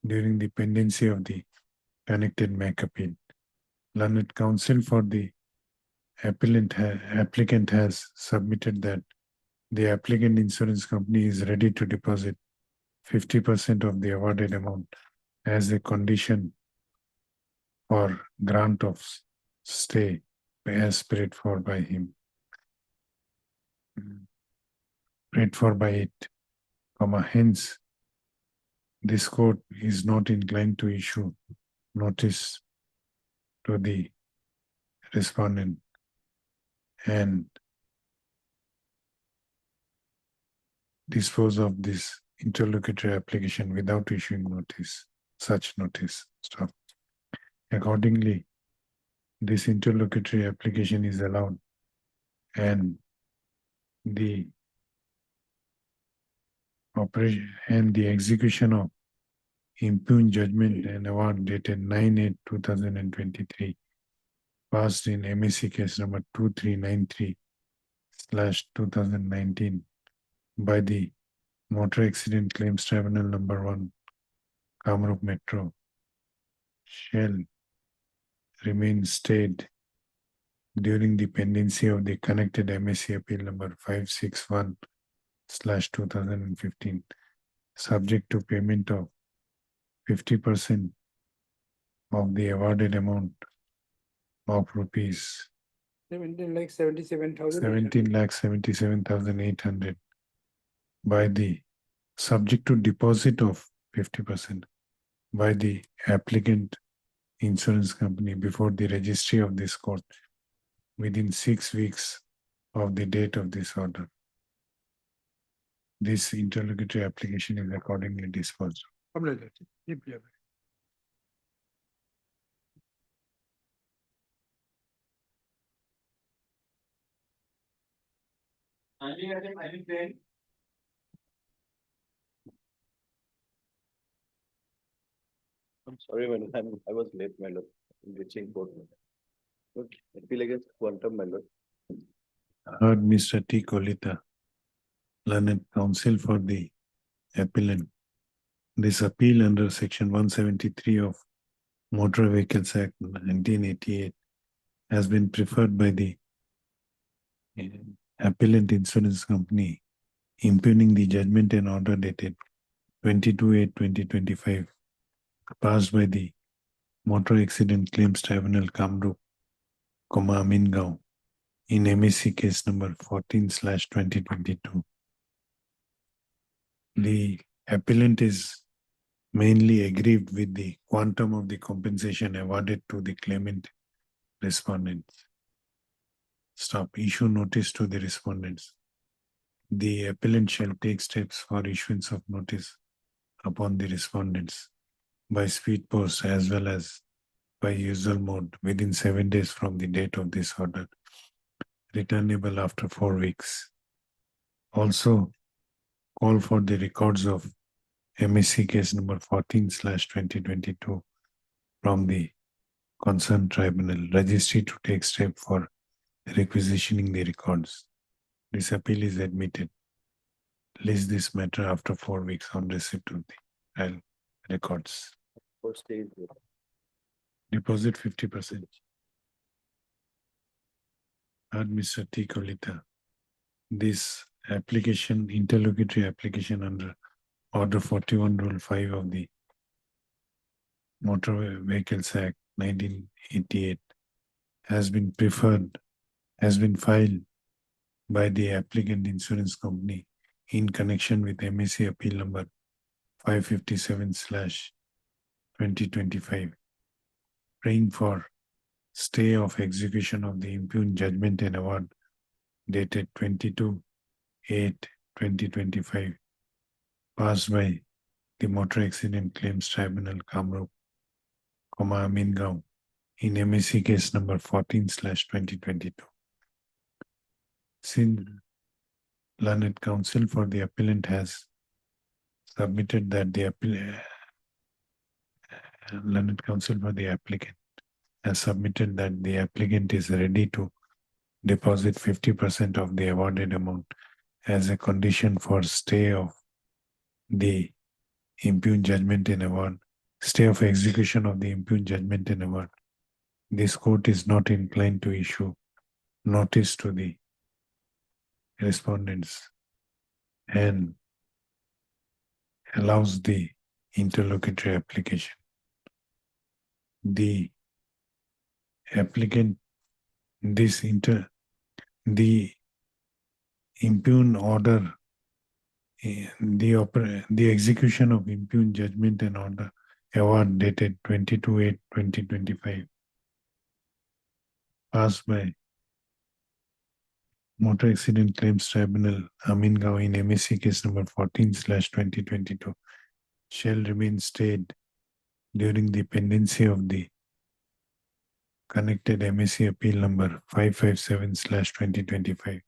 B: during the pendency of the connected MAC appeal. Learned counsel for the applicant has submitted that the applicant insurance company is ready to deposit 50% of the awarded amount as a condition for grant of stay as prayed for by him. Prayed for by it, hence this court is not inclined to issue notice to the respondent and dispose of this interlocutory application without issuing notice, such notice. Stop. Accordingly, this interlocutory application is allowed and the operation and the execution of impugned judgment and award dated 9/8/2023, passed in MSC case number 2393/2019 by the Motor Accident Claims Tribunal number 1, Kamrup Metro, shall remain stayed during the pendency of the connected MSC appeal number 561/2015, subject to payment of 50% of the awarded amount of rupees 17,77,800 by the subject to deposit of 50% by the applicant insurance company before the registry of this court within 6 weeks of the date of this order. This interlocutory application is accordingly disposed.
K: I'm sorry, madam, I was late, my lord, in reaching court. But appeal against Quantum, my lord.
B: Heard Mr. T. Kolita, learned counsel for the appellant. This appeal under section 173 of Motor Vehicles Act 1988 has been preferred by the appellant insurance company, impugning the judgment and order dated 22/8/2025, passed by the Motor Accident Claims Tribunal, Kamrup, Amingaon, in MSC case number 14/2022. The appellant is mainly aggrieved with the quantum of the compensation awarded to the claimant respondents. Stop. Issue notice to the respondents. The appellant shall take steps for issuance of notice upon the respondents by speed post as well as by usual mode within 7 days from the date of this order, returnable after 4 weeks. Also, call for the records of MSC case number 14/2022 from the concerned tribunal registry to take step for requisitioning the records. This appeal is admitted. List this matter after 4 weeks on receipt of the trial records.
K: For stage.
B: Deposit 50%. Heard Mr. T. Kolita. This application, interlocutory application under Order 41 Rule 5 of the Motor Vehicles Act 1988 has been filed by the applicant insurance company in connection with MSC appeal number 557/2025, praying for stay of execution of the impugned judgment and award dated 22/8/2025, passed by the Motor Accident Claims Tribunal, Kamrup, Amingaon, in MSC case number 14/2022. Since learned counsel for the appellant has submitted that the learned counsel for the applicant has submitted that the applicant is ready to deposit 50% of the awarded amount as a condition for stay of the impugned judgment and award, stay of execution of the impugned judgment and award. This court is not inclined to issue notice to the respondents and allows the interlocutory application. The applicant, the impugned order, the execution of impugned judgment and order award dated 22/8/2025, passed by Motor Accident Claims Tribunal, Amingaon, in MSC case number 14/2022, shall remain stayed during the pendency of the connected MSC appeal number 557/2025,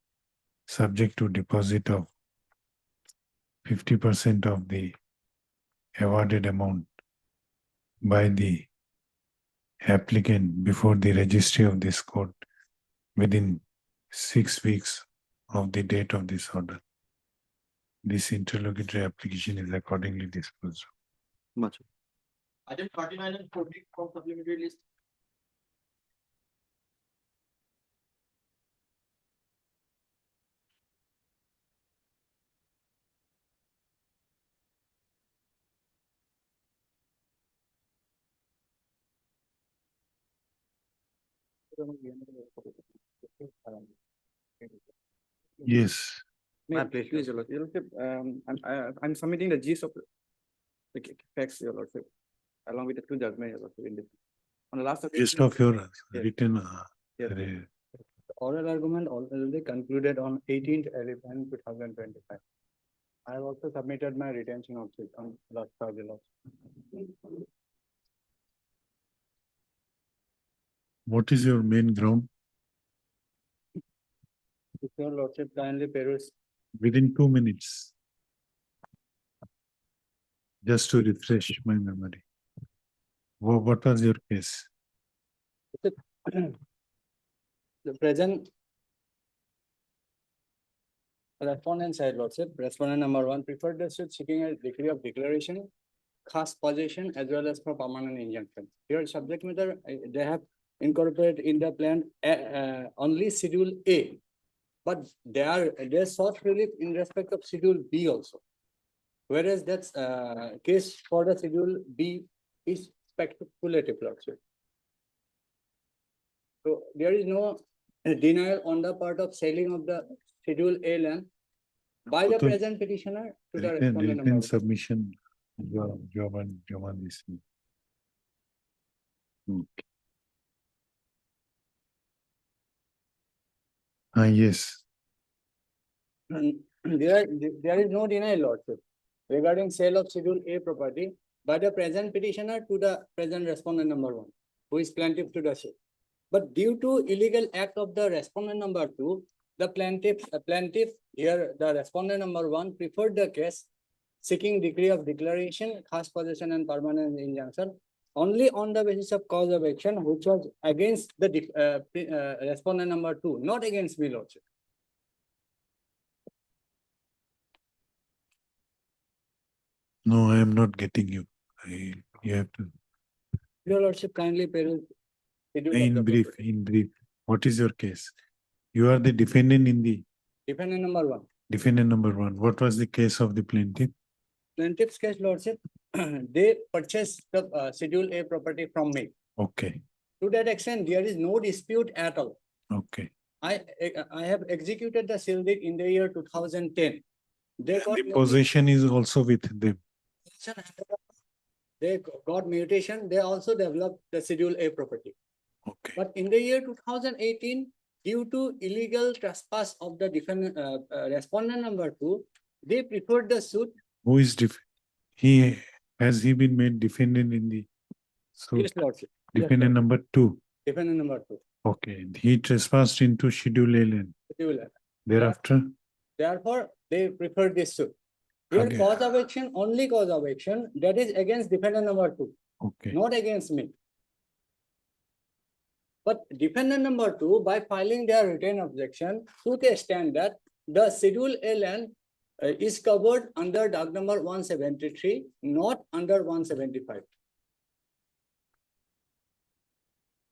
B: subject to deposit of 50% of the awarded amount by the applicant before the registry of this court within 6 weeks of the date of this order. This interlocutory application is accordingly disposed of.
K: Much.
C: Item 49 and 40 from supplementary list.
B: Yes,
C: Please, Your Lordship, I'm submitting the gist of the facts, Your Lordship, along with the two judgments, Your Lordship, in this. On the last.
B: gist of your
C: Yes.
B: written
C: Yes.
B: re-
C: Oral argument already concluded on 18/11/2025. I have also submitted my retention of it on last Friday.
B: what is your main ground?
C: If Your Lordship kindly peruse.
B: Within 2 minutes. Just to refresh my memory. What was your case?
C: The present respondent side, Lordship, respondent number 1 preferred the suit seeking a degree of declaration, cast possession as well as for permanent injunction. Here subject matter, they have incorporated in the plan only Schedule A. But they sought relief in respect of Schedule B also. Whereas that's case for the Schedule B is speculative, Lordship. So there is no denial on the part of selling of the Schedule A land by the
B: Total
C: present petitioner to the
B: Written,
C: respondent
B: written
C: number one.
B: submission, Jawan this. Yes,
C: There is no denial, Lordship, regarding sale of Schedule A property by the present petitioner to the present respondent number one, who is plaintiff to the suit. But due to illegal act of the respondent number two, the plaintiff here, the respondent number one preferred the case seeking degree of declaration, khas possession and permanent injunction only on the basis of cause of action, which was against the respondent number two, not against me, Lordship.
B: no, I am not getting you. You have to,
C: Your Lordship kindly peruse schedule of the
B: in brief,
C: property.
B: what is your case? You are the defendant in the
C: Defendant number one.
B: defendant number one. What was the case of the plaintiff?
C: Plaintiff's case, Lordship, they purchased the Schedule A property from me.
B: Okay,
C: To that extent, there is no dispute at all.
B: okay.
C: I have executed the sale deed in the year 2010. They got
B: The possession is also with them.
C: They got mutation. They also developed the Schedule A property.
B: Okay,
C: But in the year 2018, due to illegal trespass of the defendant, respondent number two, they preferred the suit.
B: who is has he been made defendant in the, so
C: Yes, Lordship. Yes,
B: defendant
C: Lord.
B: number two?
C: Defendant number two.
B: Okay, he trespassed into Schedule A land.
C: Schedule A.
B: Thereafter,
C: Therefore, they preferred this suit. Here,
B: Okay.
C: cause of action, only cause of action, that is against defendant number two,
B: okay,
C: not against me. But defendant number two, by filing their written objection, took a stand that the Schedule A land is covered under doc number 173, not under 175.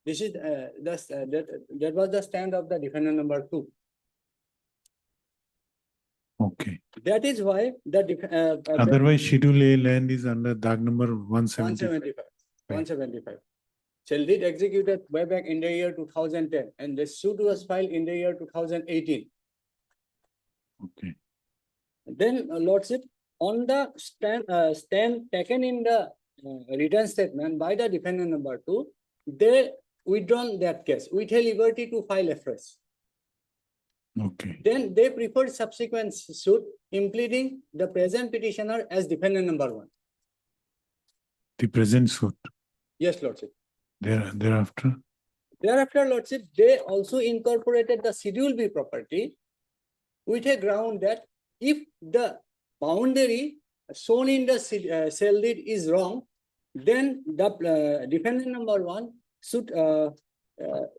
C: This is that was the stand of the defendant number two.
B: okay.
C: That is why the
B: Otherwise, Schedule A land is under DAG number 175.
C: 175. 175. Shall deed executed way back in the year 2010, and the suit was filed in the year 2018.
B: Okay,
C: Then, Lordship, on the stand taken in the written statement by the defendant number two, they withdrawn that case with a liberty to file afresh.
B: okay,
C: Then they preferred subsequent suit, impleading the present petitioner as defendant number one.
B: the present suit
C: Yes, Lordship.
B: thereafter.
C: Thereafter, Lordship, they also incorporated the Schedule B property with a ground that if the boundary shown in the sale deed is wrong, then the defendant number one should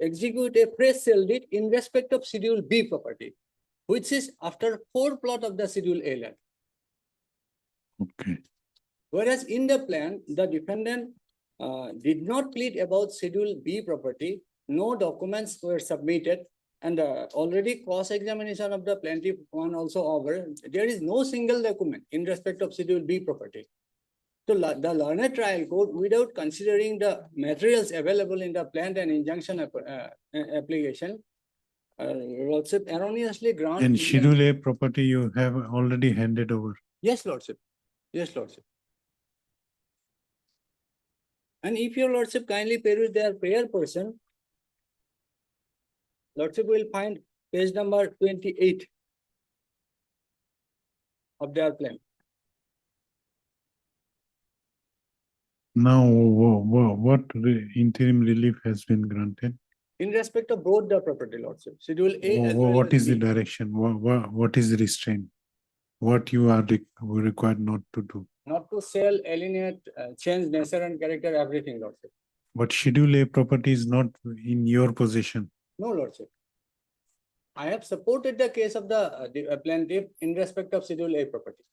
C: execute a fresh sale deed in respect of Schedule B property, which is after 4 plot of the Schedule A land.
B: Okay,
C: Whereas in the plan, the defendant did not plead about Schedule B property, no documents were submitted, and already cross-examination of the plaintiff one also over. There is no single document in respect of Schedule B property. So the learned trial court, without considering the materials available in the plan and injunction application, Lordship erroneously granted.
B: and Schedule A property you have already handed over.
C: Yes, Lordship. Yes, Lordship. And if your Lordship kindly peruse their prayer portion, Lordship will find page number 28 of their plan.
B: Now, what interim relief has been granted?
C: In respect of both the property, Lordship, Schedule A as well
B: What
C: as
B: is the
C: B.
B: direction? What is the restraint? What you are required not to do?
C: Not to sell, alienate, change nature and character, everything, Lordship.
B: But Schedule A property is not in your possession.
C: No, Lordship. I have supported the case of the plaintiff in respect of Schedule A property.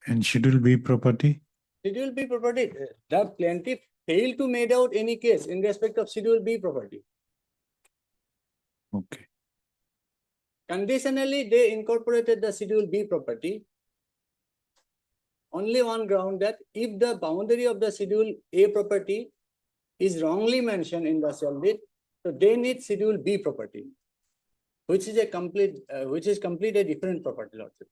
B: And Schedule B property?
C: Schedule B property, the plaintiff failed to made out any case in respect of Schedule B property.
B: Okay,
C: Conditionally, they incorporated the Schedule B property only on ground that if the boundary of the Schedule A property is wrongly mentioned in the sale deed, so they need Schedule B property. which is a complete a different property, Lordship.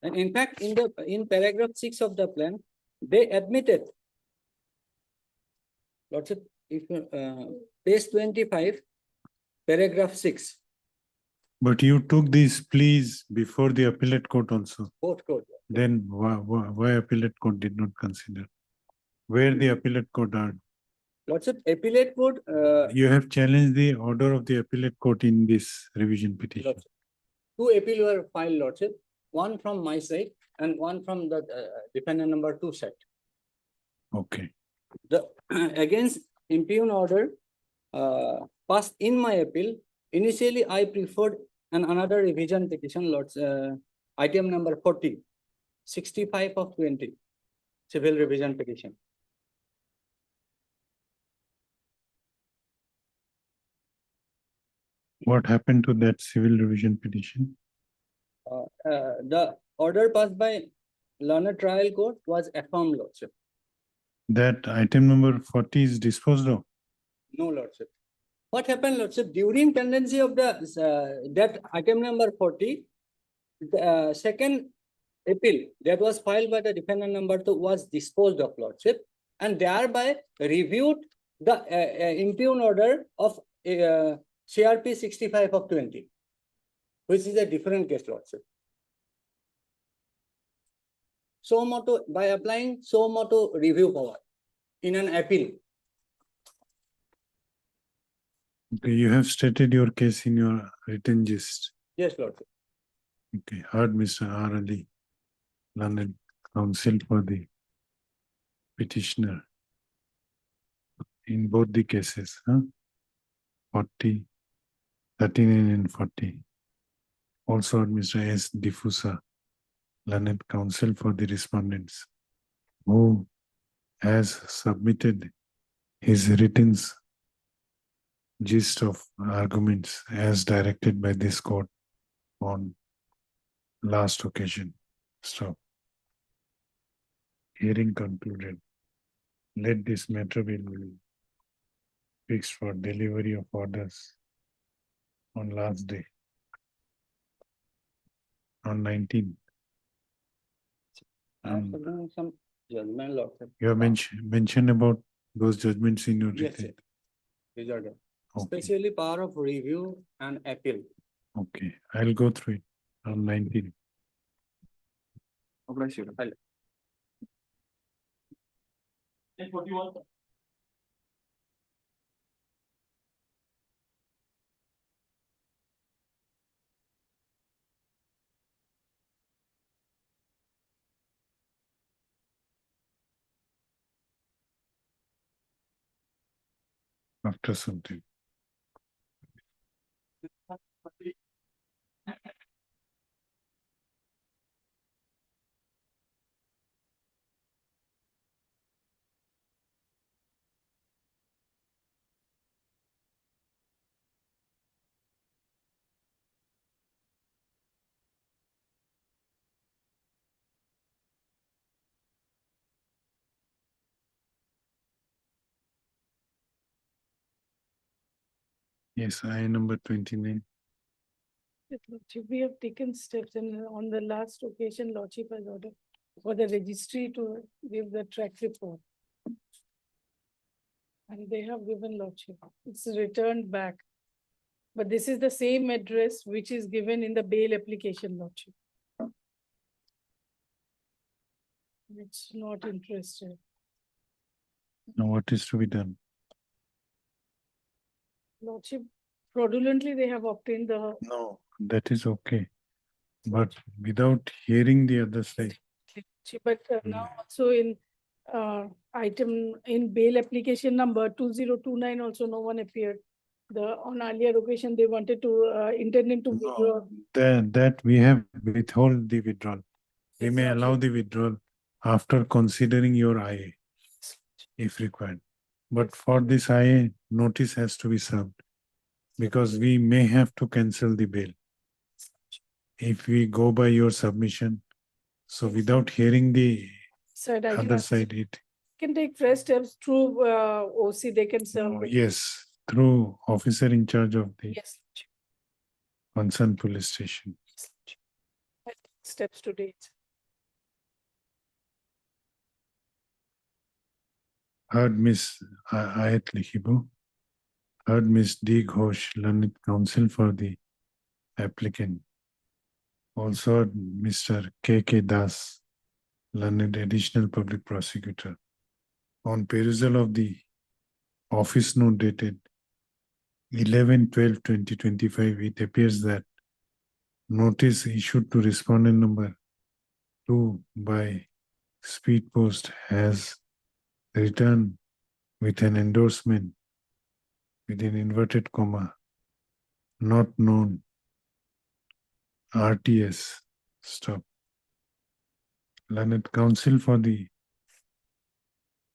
C: And in fact, in paragraph 6 of the plan, they admitted, Lordship, if page 25, paragraph 6,
B: But you took these pleas before the appellate court also.
C: both court.
B: Then why appellate court did not consider? Where the appellate court are?
C: Lordship, appellate court,
B: You have challenged the order of the appellate court in this revision petition.
C: Lordship, two appeal were filed, Lordship, one from my side and one from the defendant number 2 side.
B: Okay,
C: The against impugned order passed in my appeal. Initially, I preferred another revision petition, Lords, item number 40, 65 of 20, civil revision petition.
B: what happened to that civil revision petition?
C: The order passed by learned trial court was affirmed, Lordship.
B: That item number 40 is disposed of.
C: No, Lordship. What happened, Lordship, during pendency of the that item number 40, the second appeal that was filed by the defendant number 2 was disposed of, Lordship, and thereby reviewed the impugned order of CRP 65 of 20, which is a different case, Lordship. So motu, by applying so motu review power in an appeal.
B: Okay, you have stated your case in your written gist.
C: Yes, Lordship.
B: Okay, heard Mr. R. Ali, learned counsel for the petitioner in both the cases, 40, 39 and 40. Also heard Mr. S. Diffusa, learned counsel for the respondents, who has submitted his written gist of arguments as directed by this court on last occasion. Stop. Hearing concluded. Let this matter be fixed for delivery of orders on last day, on 19th.
C: Some judgment, Lordship.
B: You have mentioned about those judgments in your
C: Yes,
B: written.
C: yes. These are the-
B: Okay.
C: especially power of review and appeal.
B: Okay, I'll go through it on 19th. After something. Yes, I number 29.
L: Lordship, we have taken steps and on the last occasion, Lordship has ordered for the registry to give the track report. And they have given, Lordship, it's returned back. But this is the same address which is given in the bail application, Lordship. It's not interested.
B: Now what is to be done?
L: Lordship, fraudulently they have obtained the,
B: No, that is okay. But without hearing the other side,
L: but now also in item in bail application number 2029 also no one appeared. On earlier occasion, they wanted to intending to withdraw.
B: that we have withhold the withdrawal. We
L: Yes,
B: may
L: Lordship.
B: allow the withdrawal after considering your IA if required. But for this IA, notice has to be served because we may have to cancel the bail if we go by your submission. So without hearing the
L: Said I
B: other
L: cannot-
B: side,
L: can take fresh steps through OC, they can serve.
B: Oh, yes, through officer in charge of the
L: Yes.
B: concerned police station.
L: Steps to date.
B: Heard Miss Ayat Lihibu. Heard Miss D. Ghosh, learned counsel for the applicant. Also heard Mr. K. K. Das, learned additional public prosecutor. On perusal of the office note dated 11/12/2025, it appears that notice issued to respondent number 2 by Speed Post has returned with an endorsement within inverted comma, not known, RTS, stop. Learned counsel for the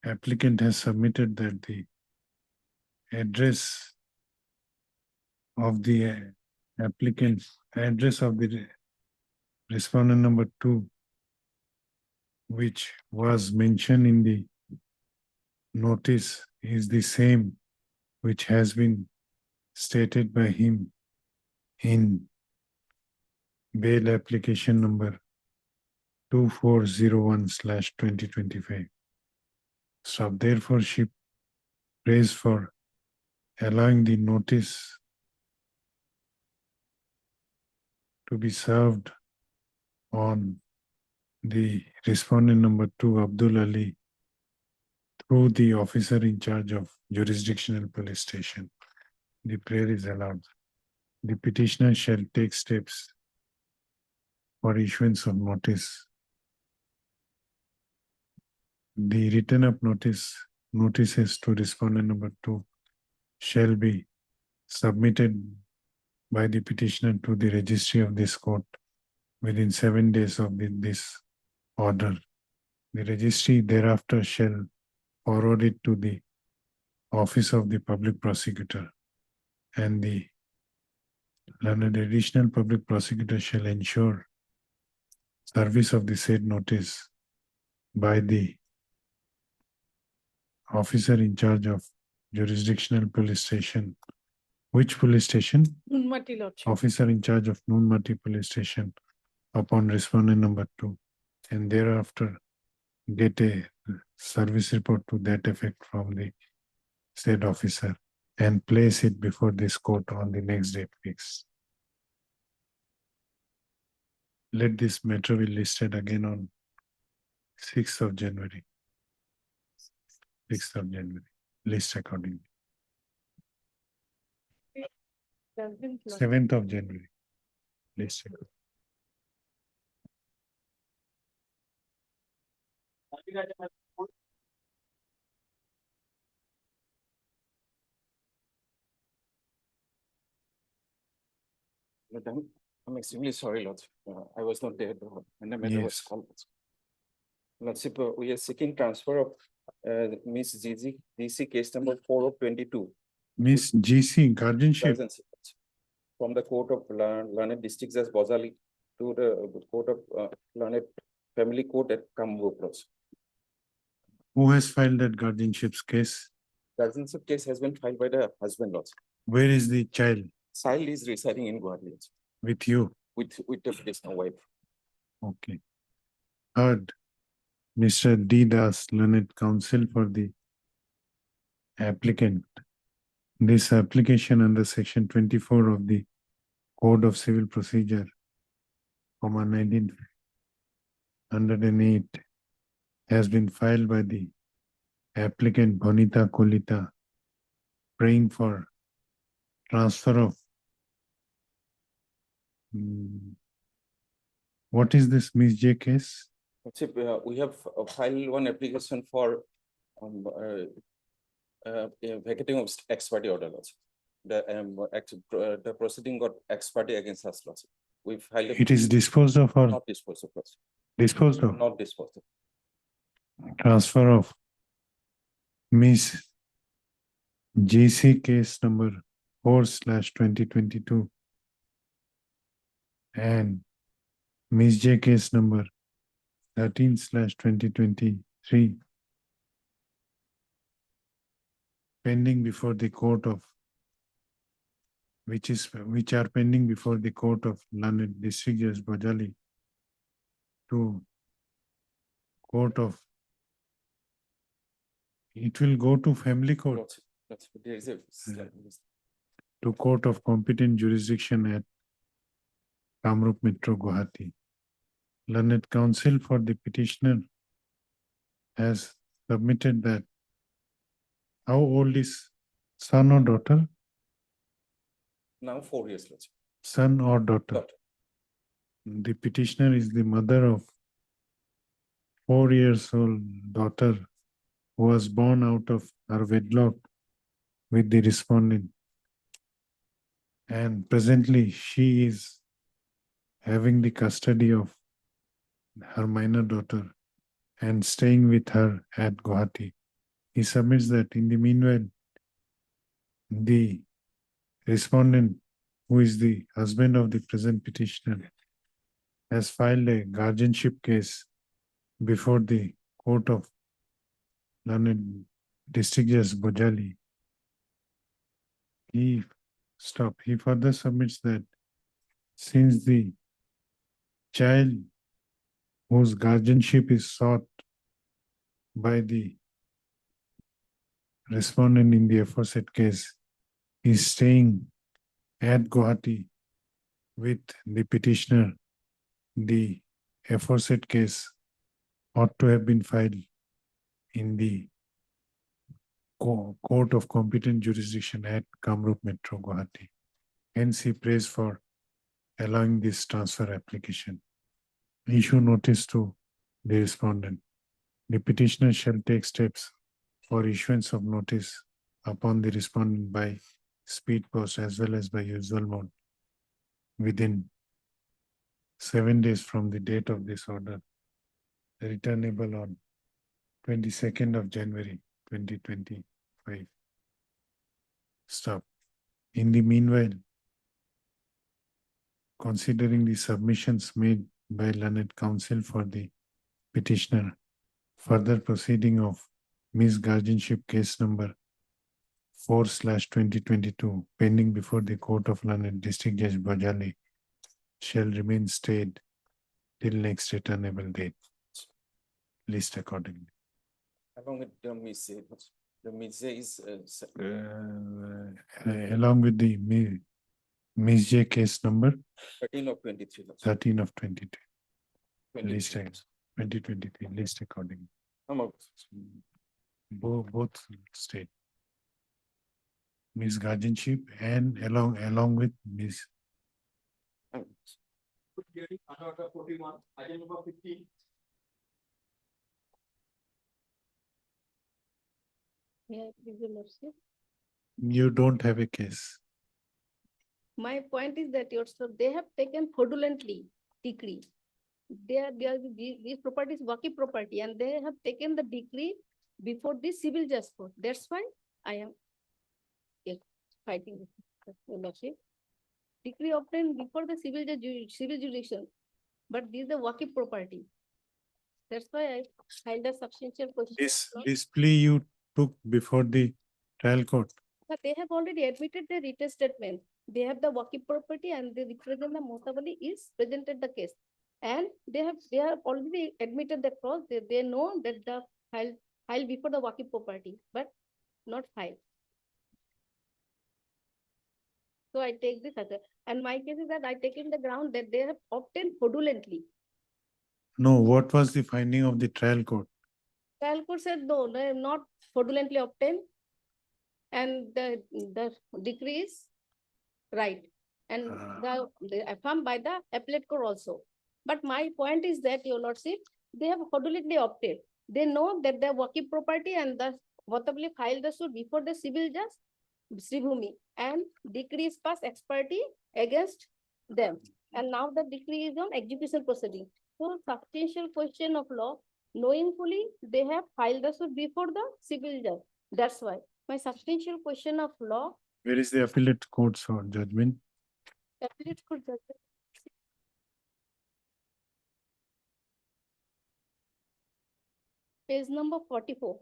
B: applicant has submitted that the address of the applicant, address of the respondent number 2, which was mentioned in the notice, is the same which has been stated by him in bail application number 2401/2025. So therefore, she prays for allowing the notice to be served on the respondent number 2, Abdul Ali, through the officer in charge of jurisdictional police station. The prayer is allowed. The petitioner shall take steps for issuance of notice. The written up notices to respondent number 2 shall be submitted by the petitioner to the registry of this court within 7 days of this order. The registry thereafter shall forward it to the office of the public prosecutor, and the learned additional public prosecutor shall ensure service of the said notice by the officer in charge of jurisdictional police station. Which police station?
L: Nunmati Lordship.
B: Officer in charge of Nunmati police station upon respondent number 2, and thereafter get a service report to that effect from the said officer and place it before this court on the next date fixed. Let this matter be listed again on 6th of January. 6th of January, list accordingly. 7th of January, list accordingly.
G: Madam, I'm extremely sorry, Lord. I was not there when the matter was
B: Yes.
G: called. Lordship, we are seeking transfer of Miss Zizi, DC case number 4/22.
B: Miss GC, guardianship.
G: Guardianship, from the court of Learned District Judge Bozali to the court of Learned Family Court at Kambu Cross.
B: Who has filed that guardianship's case?
G: Guardianship case has been filed by the husband, Lord.
B: Where is the child?
G: Child is residing in Guwahati
B: With you?
G: with the petitioner wife.
B: Okay. Heard. Mr. D. Das, learned counsel for the applicant. This application under section 24 of the Code of Civil Procedure, 1908, has been filed by the applicant Bonita Kolita, praying for transfer of what is this Miss J case?
G: Lordship, we have filed one application for vacating of ex parte order, Lordship. The proceeding got ex parte against us, Lordship. We filed.
B: It is disposed of or
G: Not disposed of, Lordship.
B: disposed of?
G: Not disposed of.
B: Transfer of Miss GC case number 4/2022 and Miss J case number 13/2023 pending before the court of which are pending before the court of learned District Judge Bajali to court of, it will go to family court,
K: There is a.
B: to court of competent jurisdiction at Kamrup Metro, Guwahati. Learned counsel for the petitioner has submitted that. How old is son or daughter?
K: Now 4 years, Lordship.
B: Son or daughter?
K: Daughter.
B: The petitioner is the mother of 4 years old daughter who was born out of her wedlock with the respondent. And presently she is having the custody of her minor daughter and staying with her at Guwahati. He submits that in the meanwhile, the respondent, who is the husband of the present petitioner, has filed a guardianship case before the court of learned District Judge Bojali. He further submits that since the child whose guardianship is sought by the respondent in the aforesaid case is staying at Guwahati with the petitioner, the aforesaid case ought to have been filed in the court of competent jurisdiction at Kamrup Metro, Guwahati. Hence, he prays for allowing this transfer application. Issue notice to the respondent. The petitioner shall take steps for issuance of notice upon the respondent by speed post as well as by usual mode within 7 days from the date of this order, returnable on 22nd of January 2025. Stop. In the meanwhile, considering the submissions made by learned counsel for the petitioner, further proceeding of Ms. Guardianship case number 4/2022 pending before the Court of Learned District Judge Bajali shall remain stayed till next returnable date. List accordingly.
K: Along with the Ms. The Ms. is,
B: Along with the Ms. J case number
K: 13 of 23. Lordship.
B: 13 of 22.
K: 23.
B: List 2023 list accordingly.
K: Among.
B: Both state. Ms. Guardianship and along with Ms.
L: Yeah, Your Lordship.
B: You don't have a case.
L: My point is that they have taken fraudulently decree. These properties, Waqif property, and they have taken the decree before the civil judge court. That's why I am fighting with Your Lordship. Decree obtained before the civil jurisdiction, but this is the Waqif property. That's why I filed a substantial question.
B: This plea you took before the trial court.
L: But they have already admitted the written statement. They have the Waqif property and they represent the Motabali is presented the case. And they have already admitted the clause. They know that the file before the Waqif property, but not filed. So I take this as a, and my case is that I take in the ground that they have obtained fraudulently.
B: No, what was the finding of the trial court?
L: Trial court said, no, they have not fraudulently obtained. And the decree is right. And they affirmed by the appellate court also. But my point is that, Your Lordship, they have fraudulently opted. They know that the Waqif property and the Motabali filed the suit before the civil judge, Sri Bhumi, and decree is passed ex parte against them. And now the decree is on execution proceeding. So substantial question of law, knowing fully they have filed the suit before the civil judge. That's why my substantial question of law.
B: Where is the appellate court's judgment?
L: Appellate court judgment. Page number 44.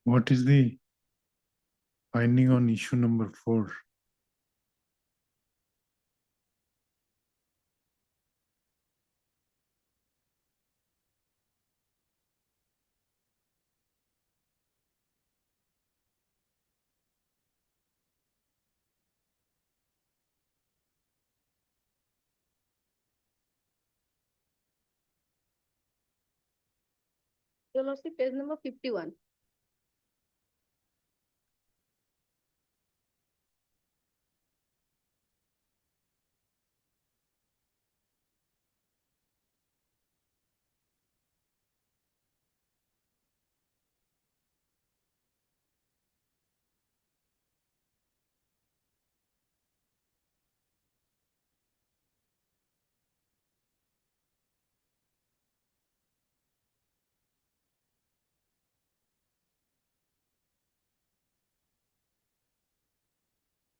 B: What is the finding on issue number 4?
E: Your Lordship, page number 51.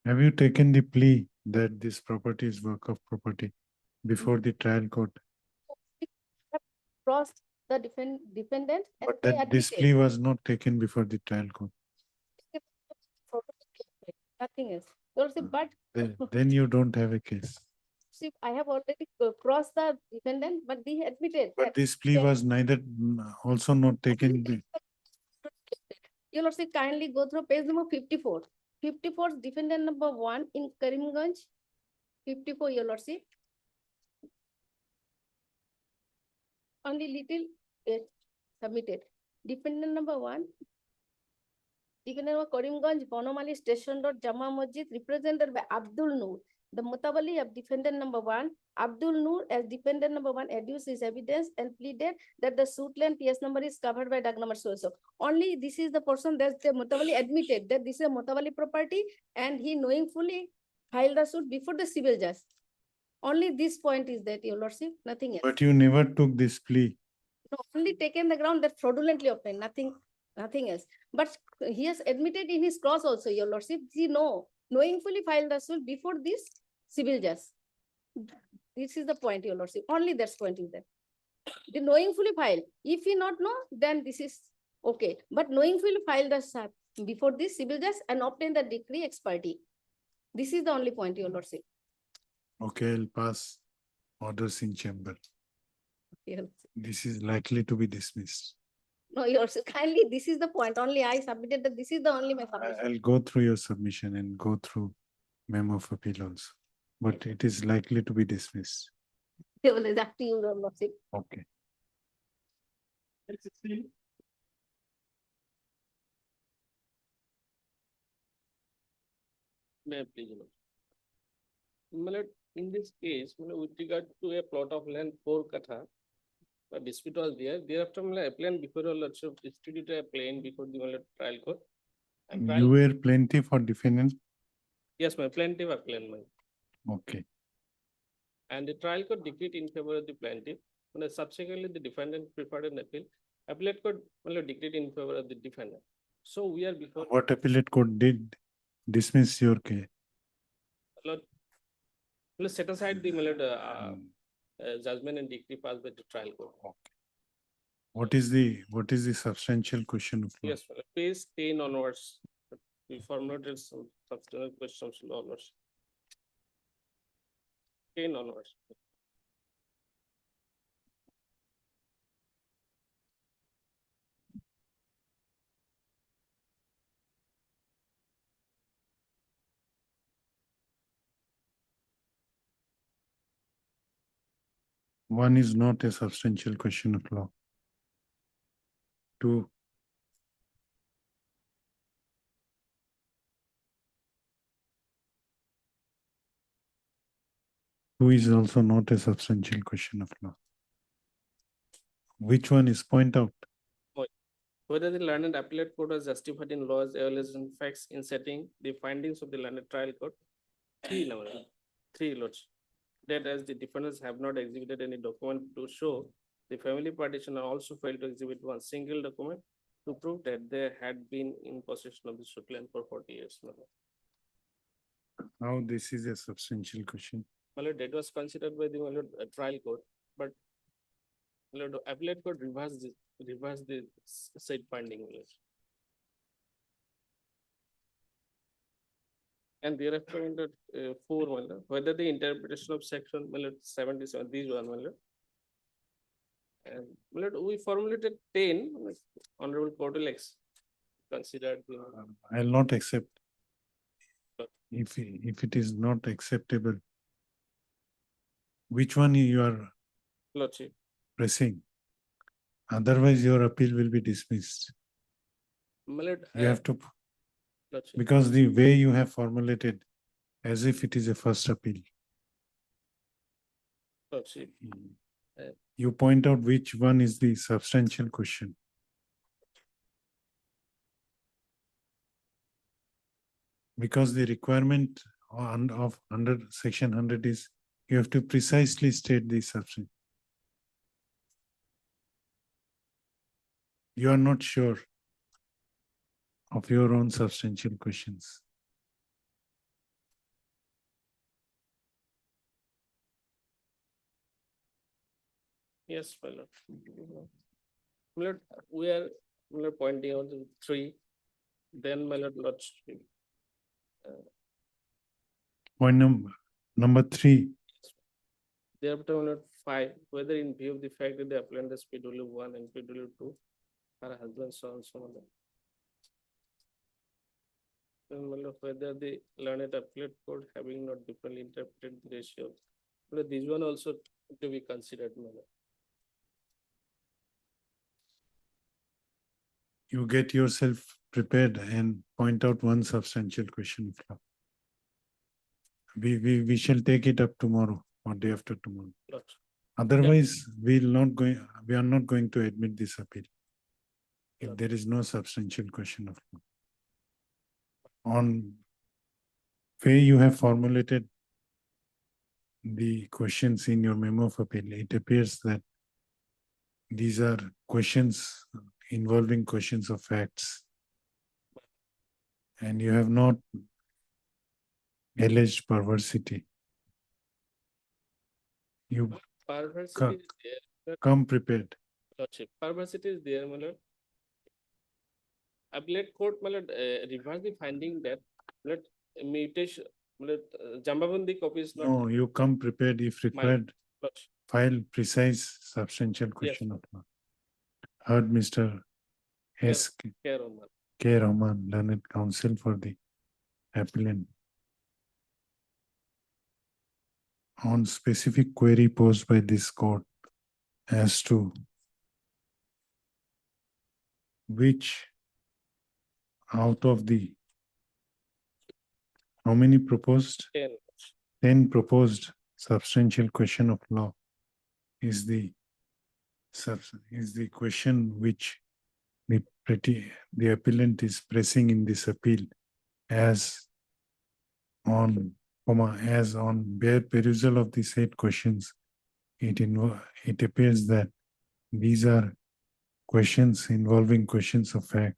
B: Have you taken the plea that this property is work of property before the trial court?
E: Crossed the defendant and
B: But
E: they
B: that this
E: admitted.
B: plea was not taken before the trial court.
E: Nothing else. Your Lordship, but
B: Then you don't have a case.
E: see, I have already crossed the defendant, but they admitted.
B: But
E: that
B: this plea
E: they-
B: was neither, also not taken.
E: Your Lordship, kindly go through page number 54. 54 defendant number 1 in Karimganj. 54, Your Lordship. Only little submitted. Defendant number 1. Defendant number Karimganj, Bonomali Station Road, Jama Masjid, represented by Abdul Noor. The Mutabali of defendant number 1, Abdul Noor as defendant number 1 adduced his evidence and pleaded that the suit land PS number is covered by DAG number so. Only this is the person that the Mutabali admitted that this is a Mutabali property and he knowingly filed the suit before the civil judge. Only this point is that, Your Lordship, nothing else.
B: But you never took this plea.
E: No, only taken the ground that fraudulently obtained, nothing else. But he has admitted in his cross also, Your Lordship, he knowingly filed the suit before this civil judge. This is the point, Your Lordship. Only that point is there. The knowingly file. If he not know, then this is okay. But knowingly file the suit before this civil judge and obtain the decree ex parte. This is the only point, Your Lordship.
B: Okay, I'll pass orders in chamber.
E: Your Lordship.
B: This is likely to be dismissed.
E: No, Your Lordship, kindly, this is the point. Only I submitted that this is the only my submission.
B: I'll go through your submission and go through memo of appeal also. But it is likely to be dismissed.
E: It is up to you, Your Lordship.
B: Okay.
M: May I please, Lord? My lord, in this case, my lord, with regard to a plot of land 4 katha, a dispute was there. Thereafter, my lord, appellant before your lordship distributed a plain before the my lord trial court. And
B: You
M: trial,
B: were plenty for defendant.
M: yes, my plaintiff appellant, my.
B: Okay.
M: And the trial court decreed in favor of the plaintiff. My lord, subsequently, the defendant preferred an appeal. Appellate court, my lord, decreed in favor of the defendant. So we are before,
B: What appellate court did dismiss your case?
M: my lord, let's set aside the my lord, judgment and decree passed by the trial court.
B: What is the substantial question of law?
M: Yes, my lord. Page 10 onwards. We formulated some substantial questions onwards. 10 onwards.
B: One is not a substantial question of law. Two, two is also not a substantial question of law. Which one is point out?
M: Whether the learned appellate court was justified in laws, as in facts in setting the findings of the learned trial court. Three lords. That as the defendants have not exhibited any document to show, the family partitioner also failed to exhibit one single document to prove that they had been in possession of the suit land for 40 years. My lord.
B: Now this is a substantial question.
M: My lord, that was considered by the my lord, trial court, but my lord, appellate court reversed the said finding. My lord. And thereafter, my lord, four, my lord, whether the interpretation of section, my lord, 77, these one, my lord. And my lord, we formulated 10, like, Honorable Court will consider the.
B: I'll not accept. If it is not acceptable, which one you are
M: Lordship.
B: pressing? Otherwise, your appeal will be dismissed.
M: My lord,
B: You have to,
M: Lordship.
B: because the way you have formulated as if it is a first appeal.
M: Lordship.
B: You point out which one is the substantial question. Because the requirement of under section 100 is you have to precisely state the substance. You are not sure of your own substantial questions.
M: Yes, my lord. My lord, we are, my lord, pointing out the three, then my lord, Lordship.
B: Point number 3,
M: Thereafter, my lord, five, whether in view of the fact that the applicant is PW1 and PW2 are husband, so and so on. And my lord, whether the learned appellate court having not differently interpreted the ratio. My lord, this one also to be considered, my lord.
B: you get yourself prepared and point out one substantial question of law. We shall take it up tomorrow or day after tomorrow.
M: Lordship.
B: Otherwise, we are not going to admit this appeal. If there is no substantial question of law. On way you have formulated the questions in your memo of appeal, it appears that these are questions involving questions of facts. And you have not alleged perversity. You
M: Perversity is there,
B: come prepared.
M: Lordship. Perversity is there, my lord. Appellate court, my lord, reverse the finding that, my lord, mutation, my lord, Jambabandi copy is not.
B: No, you come prepared if required.
M: Lordship.
B: File precise substantial question of law. Heard Mr. S.
M: Care on that.
B: K. Rahman, learned counsel for the appellant. On specific query posed by this court as to which out of the how many proposed?
M: 10.
B: 10 proposed substantial question of law is the question which the appellant is pressing in this appeal as on bare perusal of the said questions, it appears that these are questions involving questions of fact,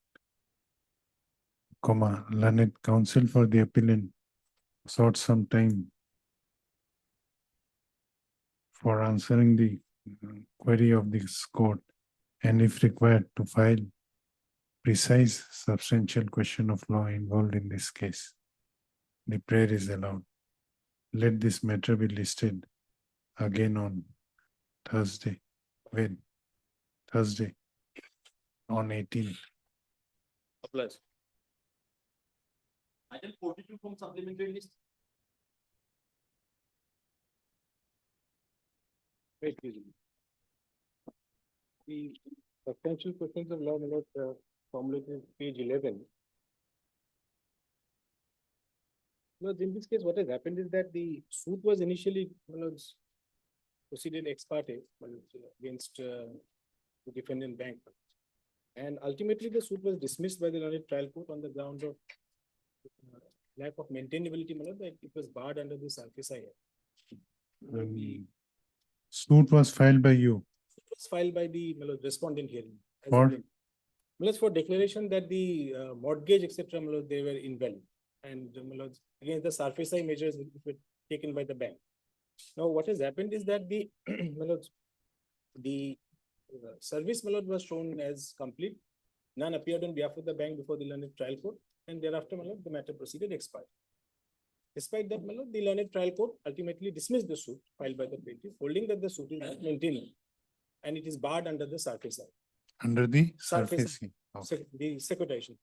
B: learned counsel for the appellant sought some time for answering the query of this court, and if required to file precise substantial question of law involved in this case. The prayer is allowed. Let this matter be listed again on Thursday. When? Thursday on 18th.
M: Obliged.
K: Item 42 from supplementary list.
J: Wait, please. The substantial questions of law, my lord, formulated page 11. No, in this case, what has happened is that the suit was initially, proceeded ex parte against the defendant bank. And ultimately, the suit was dismissed by the learned trial court on the grounds of lack of maintainability, that it was barred under this RFSI.
B: Suit was filed by you.
J: It was filed by the respondent hearing.
B: For?
J: For declaration that the mortgage, etc., they were invalid. And against the SARFAESI measures which were taken by the bank. Now, what has happened is that the service was shown as complete. None appeared on behalf of the bank before the learned trial court, and thereafter the matter proceeded expired. Despite that, my lord, the learned trial court ultimately dismissed the suit filed by the plaintiff, holding that the suit is not maintained and it is barred under the Surface Act.
B: Under the
J: Surface-
B: surfacing. Okay.
J: The securitization.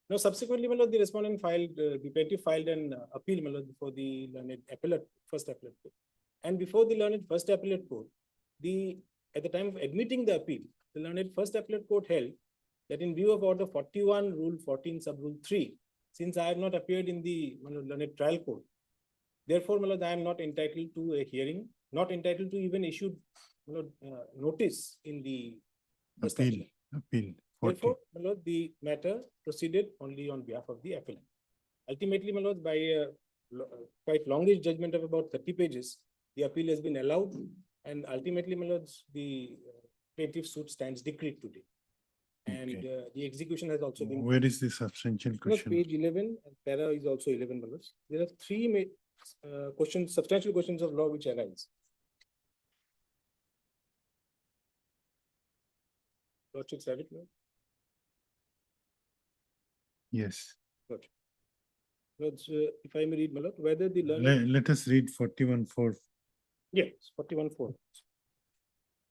J: Now subsequently, my lord, the respondent filed, the plaintiff filed an appeal, my lord, before the learned appellate, first appellate court. And before the learned first appellate court, at the time of admitting the appeal, the learned first appellate court held that in view of order 41, rule 14, sub rule 3, since I have not appeared in the my lord, learned trial court, therefore, my lord, I am not entitled to a hearing, not entitled to even issue my lord, notice in the first
B: Appeal,
J: appellate.
B: appeal. 40.
J: Therefore, my lord, the matter proceeded only on behalf of the appellant. Ultimately, my lord, by a quite longish judgment of about 30 pages, the appeal has been allowed, and ultimately, my lords, the plaintiff suit stands decreed today. And
B: Okay.
J: the execution has also been.
B: Where is the substantial
J: Look,
B: question?
J: page 11, and para is also 11, my lords. There are three questions, substantial questions of law which arise. Lordships have it, no?
B: Yes.
J: Lords, if I may read, my lord, whether the learned.
B: Let us read 41-4.
J: Yes, 41-4.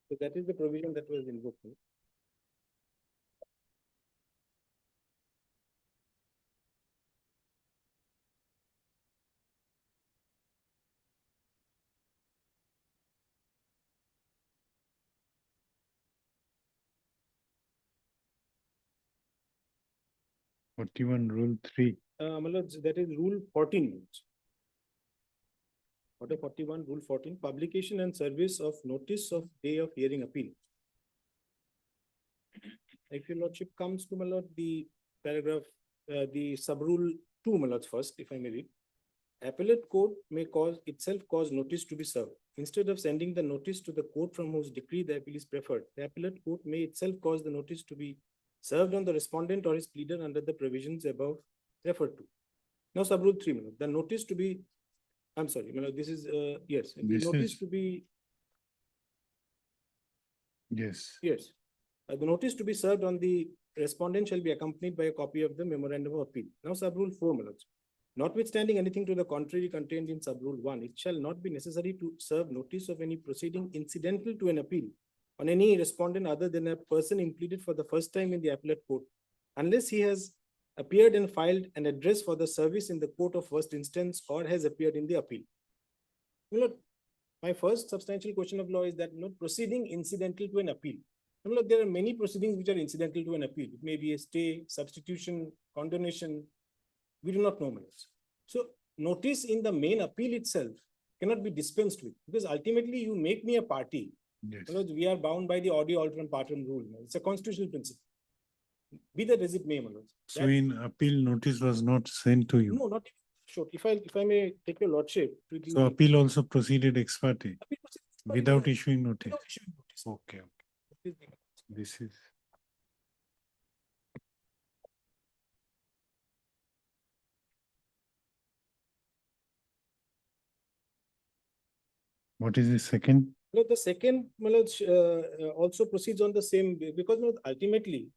J: So that is the provision that was invoked. no?
B: Rule 3.
J: My lords, that is rule 14. Order 41, rule 14, publication and service of notice of day of hearing appeal. If your lordship comes to, my lord, the paragraph, the sub rule 2, my lords, first, if I may read. Appellate court may cause notice to be served. Instead of sending the notice to the court from whose decree the appeal is preferred, the appellate court may itself cause the notice to be served on the respondent or his pleader under the provisions above referred to. Now, sub rule 3, my lord, the notice to be, I'm sorry, my lord, this is, yes, the
B: This
J: notice
B: is-
J: to be,
B: Yes.
J: yes. The notice to be served on the respondent shall be accompanied by a copy of the memorandum of appeal. Now, sub rule 4, my lords. Notwithstanding anything to the contrary contained in sub rule 1, it shall not be necessary to serve notice of any proceeding incidental to an appeal on any respondent other than a person impleaded for the first time in the appellate court, unless he has appeared and filed an address for the service in the court of first instance or has appeared in the appeal. You know, my first substantial question of law is that, proceeding incidental to an appeal. You know, there are many proceedings which are incidental to an appeal. It may be a stay, substitution, condonation. We do not know much. So notice in the main appeal itself cannot be dispensed with, because ultimately you make me a party.
B: Yes.
J: You know, we are bound by the audio alterum partem rule. It's a constitutional principle. Be that as it may, my lords.
B: So in appeal notice was not sent to you.
J: No, not sure. If I may take your lordship to the.
B: So appeal also proceeded ex parte
J: Appeal proceedings-
B: without issuing notice.
J: Without issuing notice.
B: Okay, this is. What is the second?
J: No, the second, my lords, also proceeds on the same way, because my lord, ultimately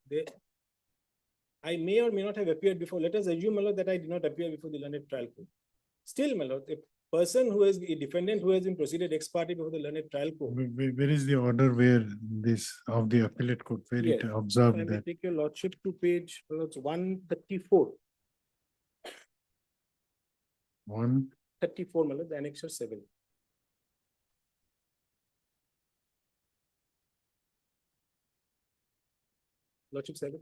J: I may or may not have appeared before. Let us assume, my lord, that I did not appear before the learned trial court. Still, my lord, a person who has a defendant who has been proceeded ex parte before the learned trial court.
B: Where is the order where this of the appellate court, where it
J: Yes. If I
B: observed
J: may
B: that?
J: take your lordship to page, my lords, 134. 34, my lord, the annexure 7. Lordship 7.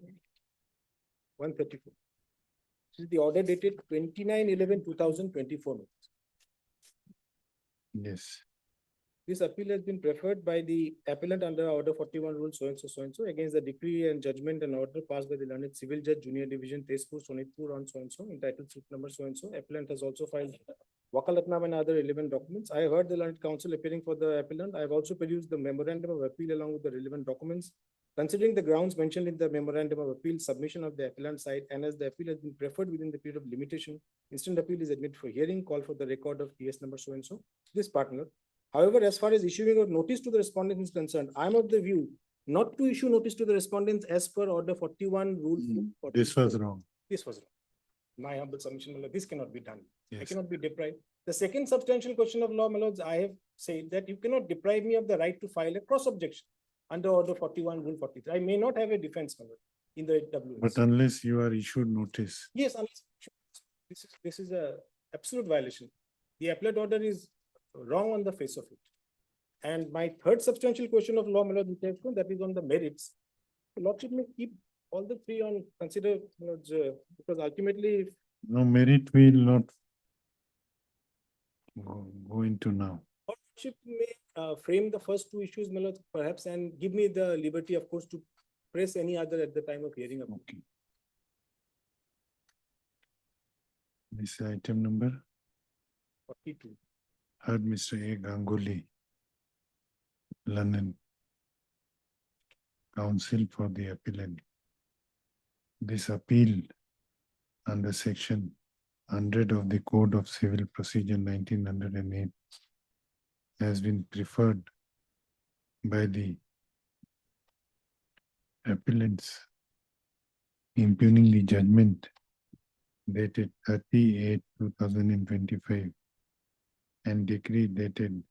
J: 134. This is the order dated 29/11/2024.
B: Yes.
J: This appeal has been preferred by the appellant under order 41 rule so and so against the decree and judgment and order passed by the learned civil judge junior division Tezpur Sonitpur on so entitled suit number so. Appellant has also filed Wakalatnam and other relevant documents. I have heard the learned counsel appearing for the appellant. I have also produced the memorandum of appeal along with the relevant documents. Considering the grounds mentioned in the memorandum of appeal, submission of the appellant side, and as the appeal has been preferred within the period of limitation, instant appeal is admitted for hearing, call for the record of PS number so. This partner. However, as far as issuing of notice to the respondent is concerned, I am of the view not to issue notice to the respondents as per order 41 rule.
B: This was
J: 44.
B: wrong.
J: This was wrong. my humble submission, my lord, this cannot be done. I
B: Yes.
J: cannot be deprived. The second substantial question of law, my lords, I have said that you cannot deprive me of the right to file a cross objection under order 41, rule 43. I may not have a defense, my lord, in the WS.
B: But unless you are issued notice,
J: Yes, unless, this is a absolute violation. The appellate order is wrong on the face of it. And my third substantial question of law, my lord, which I have shown, that is on the merits. The lordship may keep all the three on consider, my lords, because ultimately, if
B: no merit will not go into now.
J: lordship may frame the first two issues, my lord, perhaps, and give me the liberty, of course, to press any other at the time of hearing.
B: Okay. This is item number,
J: 42.
B: heard Mr. A. Ganguly, London, counsel for the appellant. This appeal under section 100 of the Code of Civil Procedure 1908 has been preferred by the appellants, impugning the judgment dated 30/8/2025 and decree dated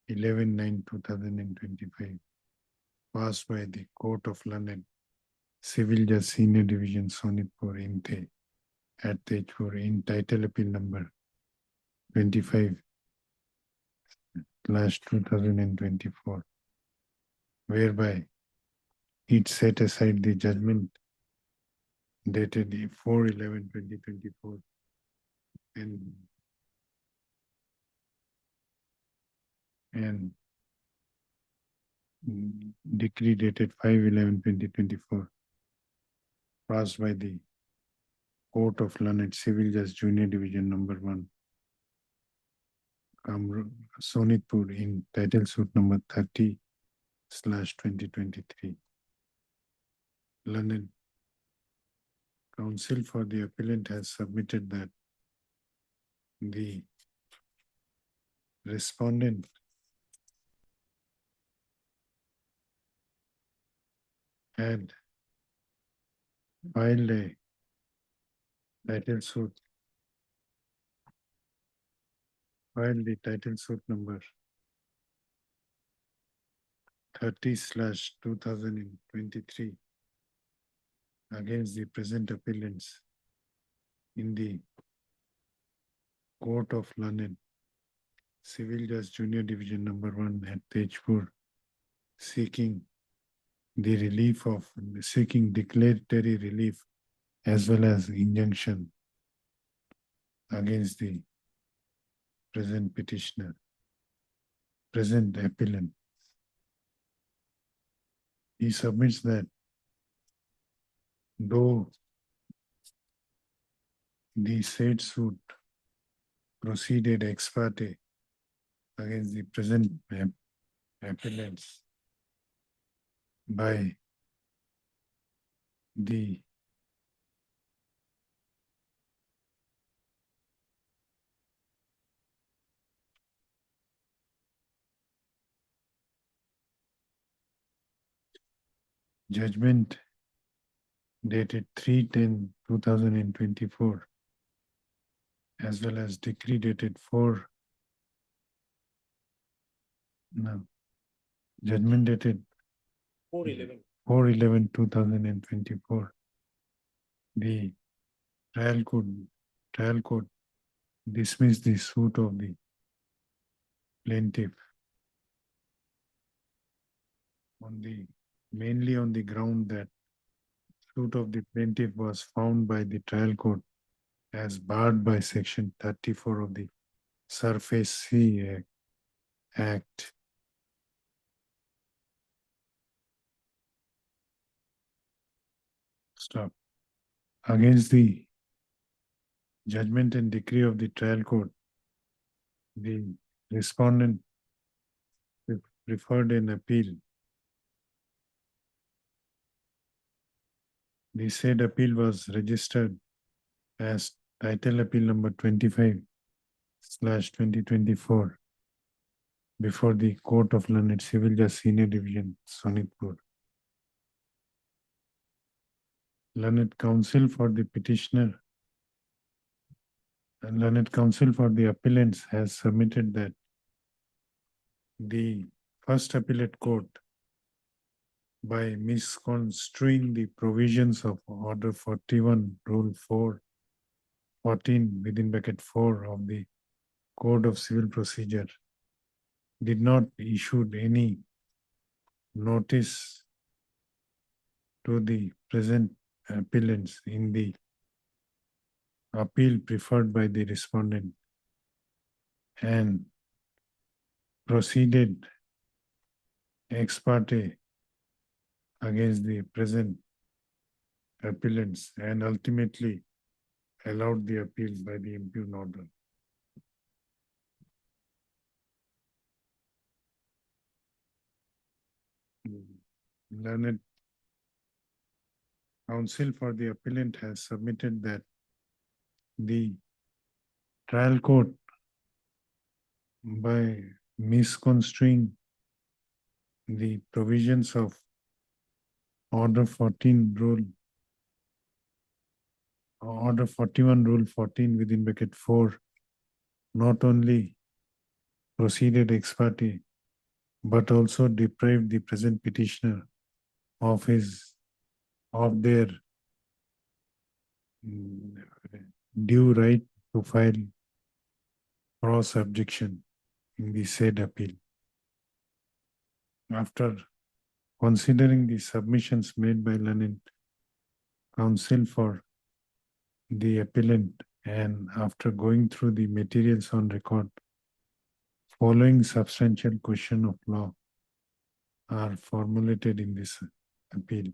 B: 11/9/2025 passed by the Court of London, Civil Judge Senior Division, Sonitpur, Inte, at Tejpur, in title appeal number 25/2024, whereby it set aside the judgment dated 4/11/2024 and decree dated 5/11/2024 passed by the Court of London, Civil Judge Junior Division number 1, Sonitpur, in title suit number 30/2023. London counsel for the appellant has submitted that the respondent had filed a title suit, filed the title suit number 30/2023 against the present appellants in the Court of London, Civil Judge Junior Division number 1 at Tejpur, seeking declaratory relief as well as injunction against the present petitioner, present appellant. He submits that though the said suit proceeded ex parte against the present appellants by the judgment dated 3/10/2024 as well as decree dated judgment dated 4/11/2024. The trial court dismissed the suit of the plaintiff mainly on the ground that suit of the plaintiff was found by the trial court as barred by section 34 of the Surface Sea Act. Stop. Against the judgment and decree of the trial court, the respondent preferred an appeal. The said appeal was registered as title appeal number 25/2024 before the Court of London, Civil Judge Senior Division, Sonitpur. Learned counsel for the petitioner learned counsel for the appellants has submitted that the first appellate court, by misconstruing the provisions of Order 41, Rule 414 within bracket 4 of the Code of Civil Procedure, did not issue any notice to the present appellants in the appeal preferred by the respondent, and proceeded ex parte against the present appellants, and ultimately allowed the appeal by the impugned order. Learned counsel for the appellant has submitted that the trial court, by misconstruing the provisions of Order 14 Rule, Order 41 Rule 14 within bracket 4, not only proceeded ex parte, but also deprived the present petitioner of their due right to file cross objection in the said appeal. After considering the submissions made by learned counsel for the appellant, and after going through the materials on record, following substantial question of law are formulated in this appeal.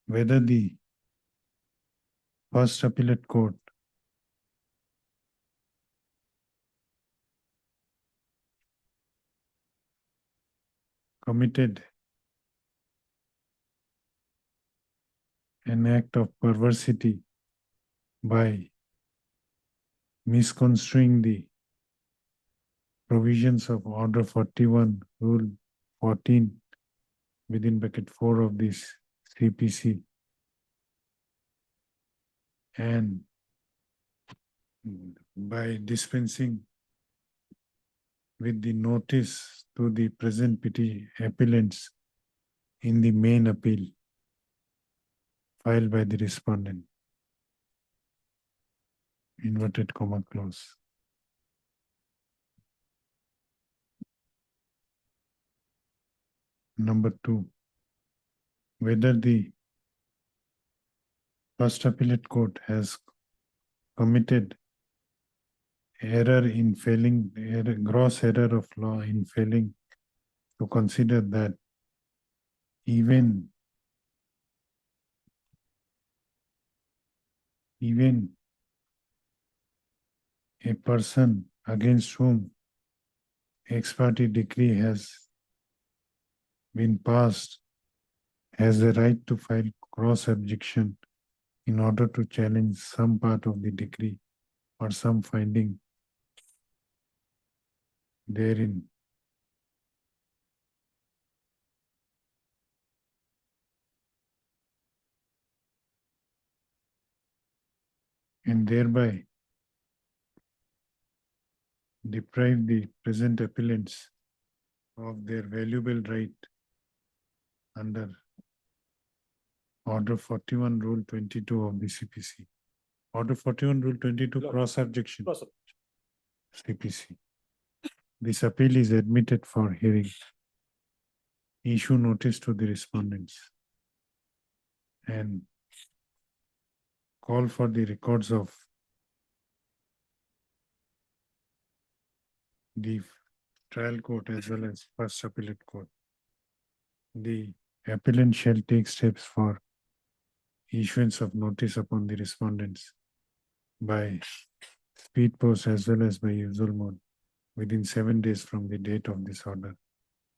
B: Whether the first appellate court committed an act of perversity by misconstruing the provisions of Order 41, Rule 14 within bracket 4 of this CPC, and by dispensing with the notice to the present appellants in the main appeal filed by the respondent. Inverted comma close. Number 2, whether the first appellate court has committed error in failing, gross error of law in failing to consider that even a person against whom ex parte decree has been passed has the right to file cross objection in order to challenge some part of the decree or some finding therein. And thereby deprive the present appellants of their valuable right under Order 41 Rule 22 of the CPC. Order 41 Rule 22 cross objection. CPC. This appeal is admitted for hearing. Issue notice to the respondents and call for the records of the trial court as well as first appellate court. The appellant shall take steps for issuance of notice upon the respondents by speed post as well as by usual mode within 7 days from the date of this order,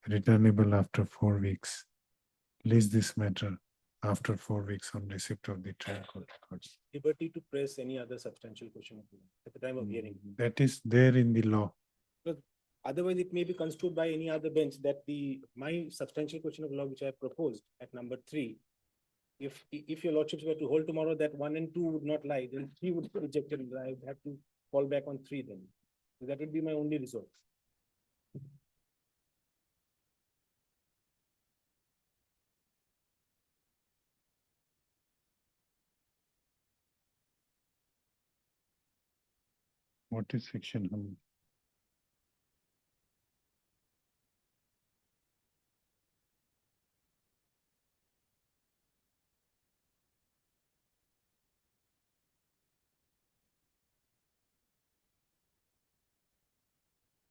B: returnable after 4 weeks. List this matter after 4 weeks on receipt of the trial court records.
J: Liberty to press any other substantial question of law at the time of hearing.
B: That is there in the law.
J: Otherwise, it may be construed by any other bench that my substantial question of law which I proposed at number 3 if your lordships were to hold tomorrow that 1 and 2 would not lie, then 3 would be rejected, and I would have to fall back on 3 then. So that would be my only resort.
B: What is section 100?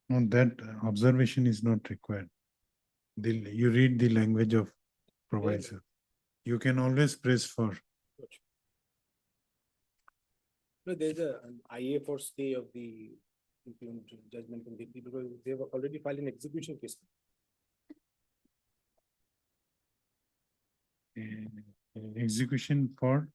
B: No, that observation is not required. You read the language of provisor. You can always press for.
J: No, there's an IA for stay of the impugned judgment from decree because they have already filed an execution case.
B: Execution for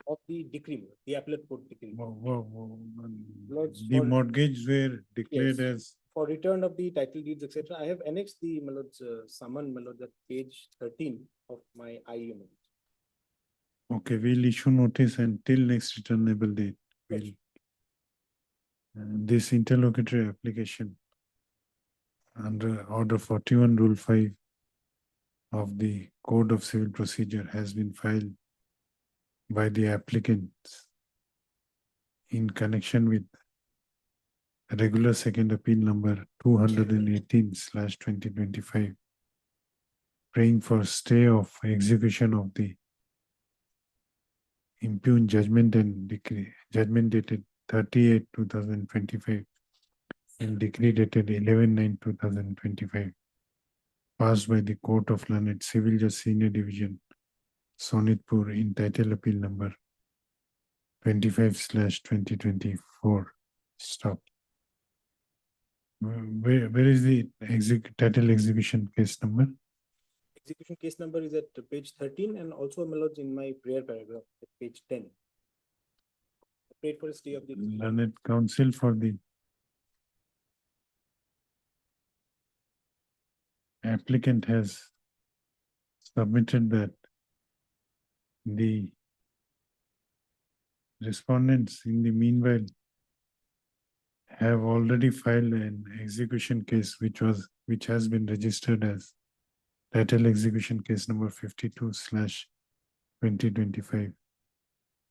J: Of the decree, the appellate court decree. Lords,
B: the
J: for-
B: mortgage were declared
J: Yes.
B: as,
J: For return of the title deeds, etc., I have annexed the Malod's summon, Malod, at page 13 of my IA.
B: okay, we'll issue notice until next returnable date. We'll this interlocutory application under order 41 rule 5 of the Code of Civil Procedure has been filed by the applicants in connection with regular second appeal number 218/2025, praying for stay of execution of the impugned judgment and decree, judgment dated 38/2025 and decree dated 11/9/2025, passed by the Court of Learned Civil Judge Senior Division, Sonitpur, in title appeal number 25/2024. Stop. Where is the title execution case number?
J: Execution case number is at page 13 and also Malod's in my prayer paragraph at page 10. Prayed for a stay of the.
B: Learned counsel for the applicant has submitted that the respondents in the meanwhile have already filed an execution case which has been registered as title execution case number 52/2025,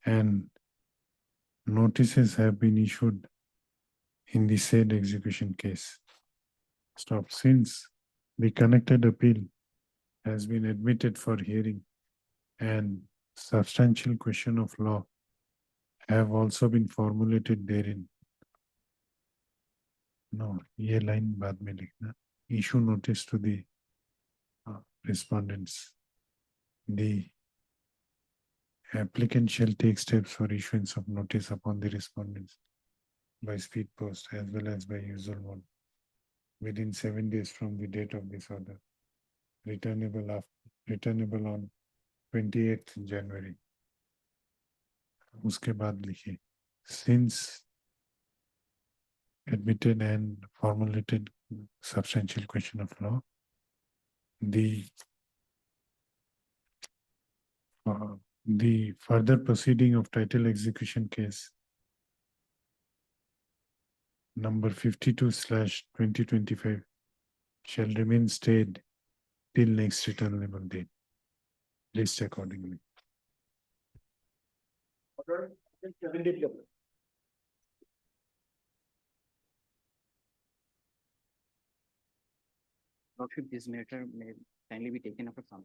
B: and notices have been issued in the said execution case. Stop. Since the connected appeal has been admitted for hearing and substantial question of law have also been formulated therein. No, ये line बाद में लिखना. Issue notice to the respondents. The applicant shall take steps for issuance of notice upon the respondents by speed post as well as by usual mode within 7 days from the date of this order, returnable on 28th January. उसके बाद लिखिए, since admitted and formulated substantial question of law, the further proceeding of title execution case number 52/2025 shall remain stayed till next returnable date. List accordingly.
J: Order 7
C: Lordship, this matter may kindly be taken up for some.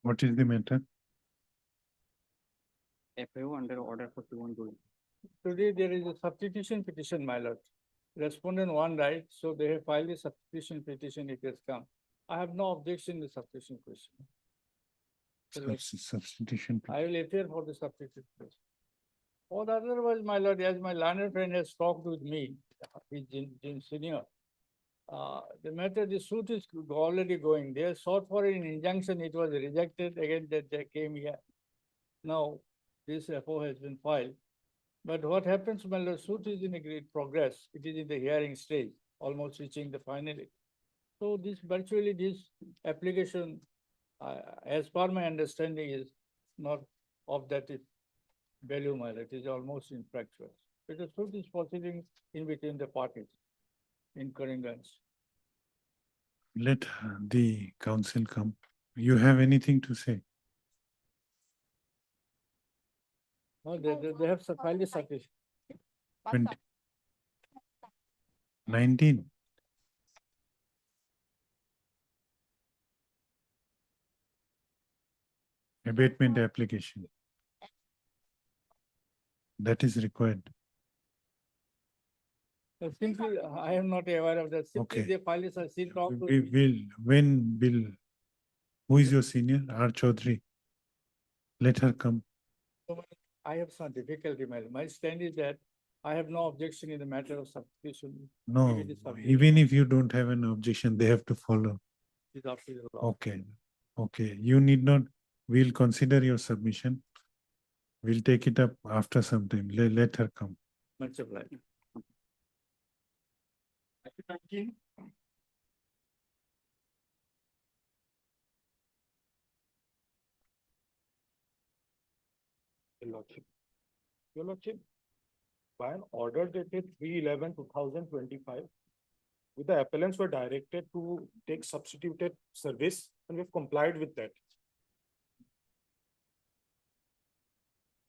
B: What is the matter?
C: FAO under order for 212.
N: Today there is a substitution petition, my lord. Respondent one right, so they have filed a substitution petition, it has come. I have no objection to substitution question.
B: Substitution.
N: I will appear for the substitution question. Or otherwise, my lord, as my learned friend has talked with me, with Jim Senior. The matter, the suit is already going. They sought for an injunction, it was rejected, again that they came here. Now, this FO has been filed. But what happens when the suit is in a great progress? It is in the hearing stage, almost reaching the final. So this virtually this application, as per my understanding, is not of that is value, my lord. It is almost infractuous. Because suit is proceeding in between the parties in concurrence.
B: Let the council come. You have anything to say?
N: No, they have filed a sufficient.
B: 20. 19. Abatement application. That is required.
N: Simply, I am not aware of that. Simply
B: Okay.
N: they file a seal talk to
B: We
N: me.
B: will, when will, who is your senior? R. Chaudhary. Let her come.
N: I have some difficulty, my stand is that I have no objection in the matter of substitution.
B: No,
N: If it is substituted,
B: even if you don't have an objection, they have to follow.
N: it's up to the law.
B: Okay, okay, you need not, we'll consider your submission. We'll take it up after some time. Let her come.
N: Much obliged.
J: Your lordship, by an order dated 3/11/2025, with the appellants were directed to take substituted service and we've complied with that.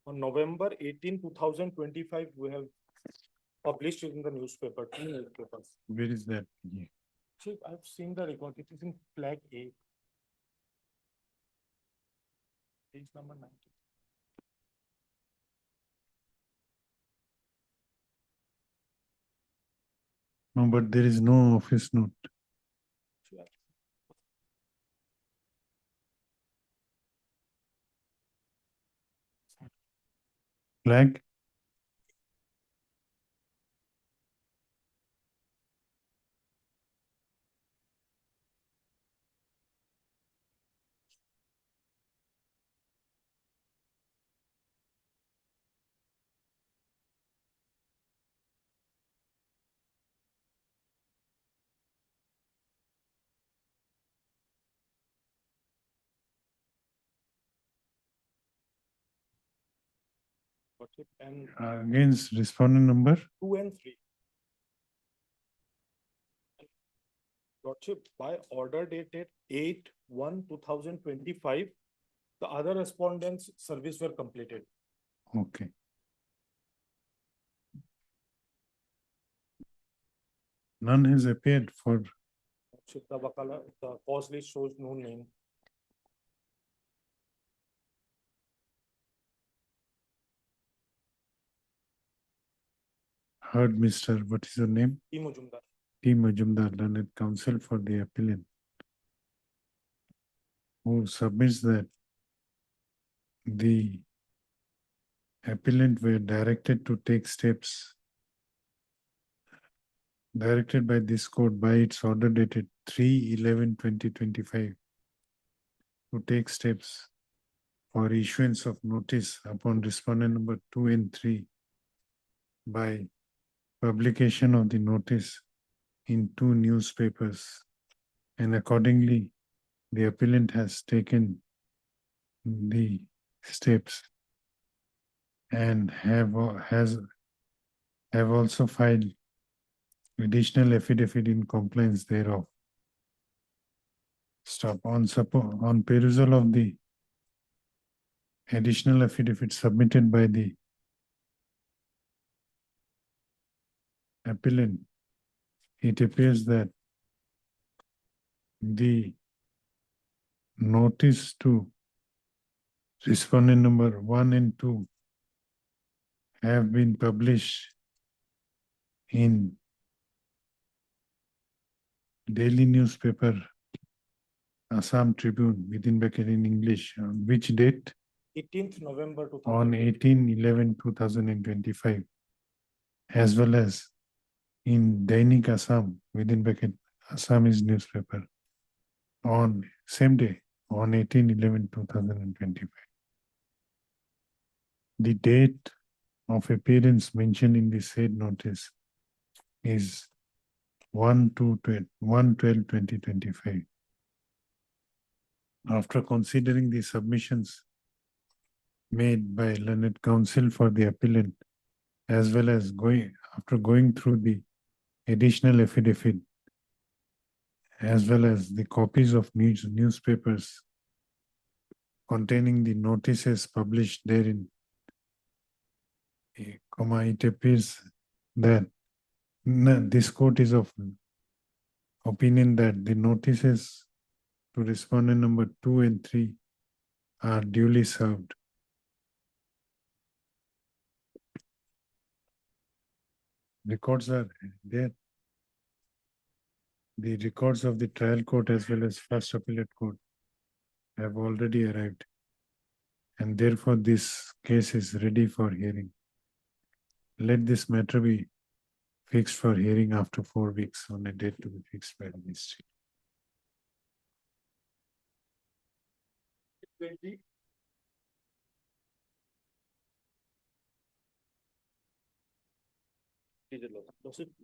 J: On November 18, 2025, we have published it in the newspaper, two newspapers.
B: Where is that? Yeah.
J: Chief, I've seen the record, it is in flag A. Page number 90.
B: No, but there is no office note. Flag?
J: Lordship, and
B: Against respondent number?
J: 2 and 3. Lordship, by order dated 8/1/2025, the other respondents' service were completed.
B: Okay. None has appeared for,
J: Lordship, the cause list shows no name.
B: heard Mr. What is your name?
J: E. Majumdar.
B: T. Majumdar, learned counsel for the appellant, who submits that the appellant were directed to take steps directed by this court by its order dated 3/11/2025 to take steps for issuance of notice upon respondent number 2 and 3 by publication of the notice in 2 newspapers, and accordingly the appellant has taken the steps and have also filed additional affidavit in compliance thereof. Stop on perusal of the additional affidavit submitted by the appellant, it appears that the notice to respondent number 1 and 2 have been published in daily newspaper Assam Tribune within bracket in English. On which date?
J: 18th November
B: On
J: 2025.
B: 18/11/2025, as well as in Dainik Assam within bracket Assamese newspaper on same day on 18/11/2025. The date of appearance mentioned in the said notice is 1/12/2025. After considering the submissions made by learned counsel for the appellant, as well as after going through the additional affidavit, as well as the copies of newspapers containing the notices published therein, it appears that this court is of opinion that the notices to respondent number 2 and 3 are duly served. Records are there. The records of the trial court as well as first appellate court have already arrived. And therefore this case is ready for hearing. Let this matter be fixed for hearing after 4 weeks on a date to be fixed by the ministry.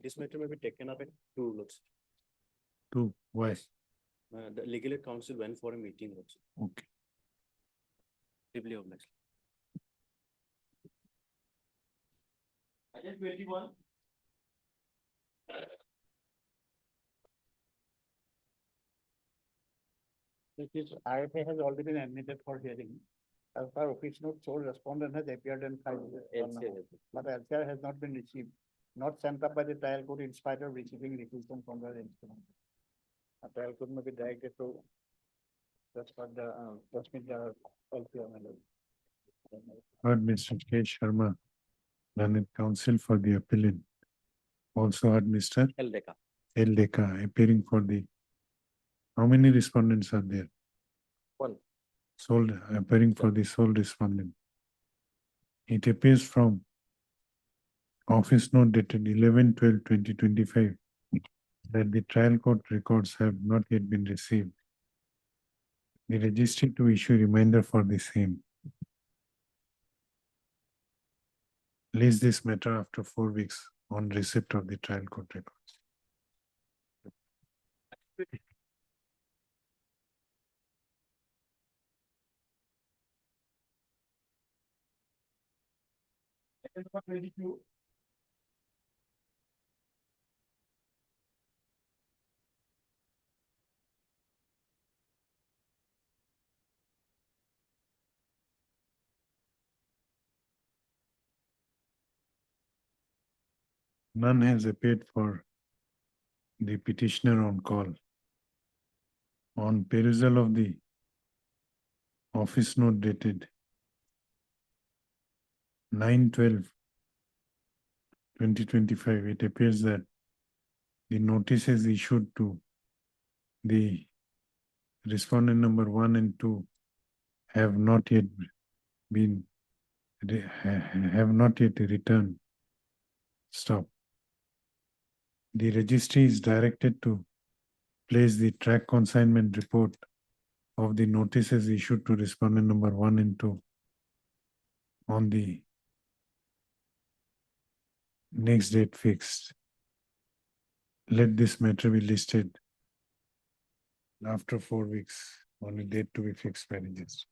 K: This matter may be taken up at 2 lots.
B: 2, why?
K: The legal aid council went for a meeting also.
B: Okay.
K: Deeply organized. Item 21.
C: This is IFA has already been admitted for hearing. As per office note, sole respondent has appeared and filed. But LCR has not been received, not sent up by the trial court in spite of receiving requisition from the instrument. A trial court may be directed to transmit the LCR manual.
B: Heard Mr. K. Sharma, learned counsel for the appellant. Also heard Mr.
K: L. Deka.
B: L. Deka appearing for the, how many respondents are there?
K: 1.
B: Sole, appearing for the sole respondent. It appears from office note dated 11/12/2025 that the trial court records have not yet been received. The registry to issue reminder for the same. List this matter after 4 weeks on receipt of the trial court records.
C: Item number 22.
B: None has appeared for the petitioner on call. On perusal of the office note dated 9/12/2025, it appears that the notices issued to the respondent number 1 and 2 have not yet been, have not yet returned. Stop. The registry is directed to place the track consignment report of the notices issued to respondent number 1 and 2 on the next date fixed. Let this matter be listed after 4 weeks on a date to be fixed by registry.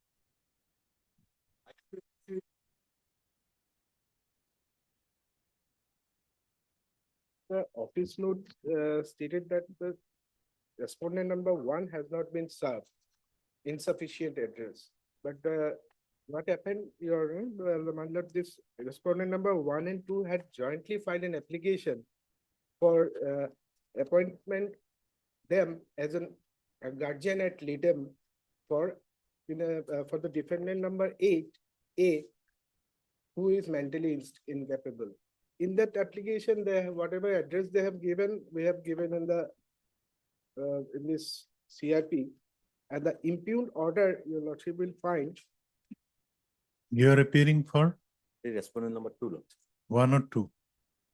J: The office note stated that the respondent number 1 has not been served, insufficient address. But what happened, Your Honor, this respondent number 1 and 2 had jointly filed an application for appointment them as a guardian at litem for the defendant number 8A, who is mentally incapable. In that application, they have whatever address they have given, we have given in the in this CRP, and the impugned order, Your Lordship will find.
B: You are appearing for
K: The respondent number 2 lots.
B: 1 or 2?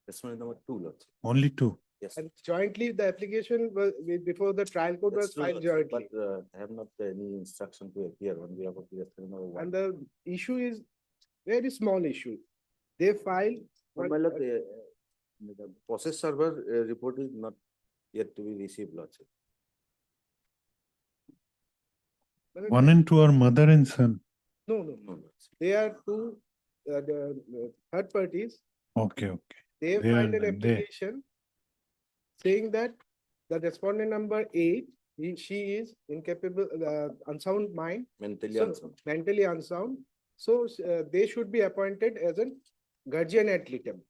K: Respondent number 2 lots.
B: Only 2.
K: Yes.
J: And jointly, the application was before the trial court was
K: That's true,
J: filed
K: Lordship,
J: jointly.
K: but I have not any instruction to appear on behalf of the respondent number 1.
J: And the issue is very small issue. They filed.
K: But my lord, the process server report is not yet to be received, Lordship.
B: 1 and 2 are mother and son.
J: No. They are two, the third parties.
B: Okay, okay.
J: They
B: They are
J: filed an
B: there.
J: application saying that the respondent number 8, she is incapable, unsound mind.
K: Mentally
J: So,
K: unsound.
J: mentally unsound. So they should be appointed as a guardian ad litem.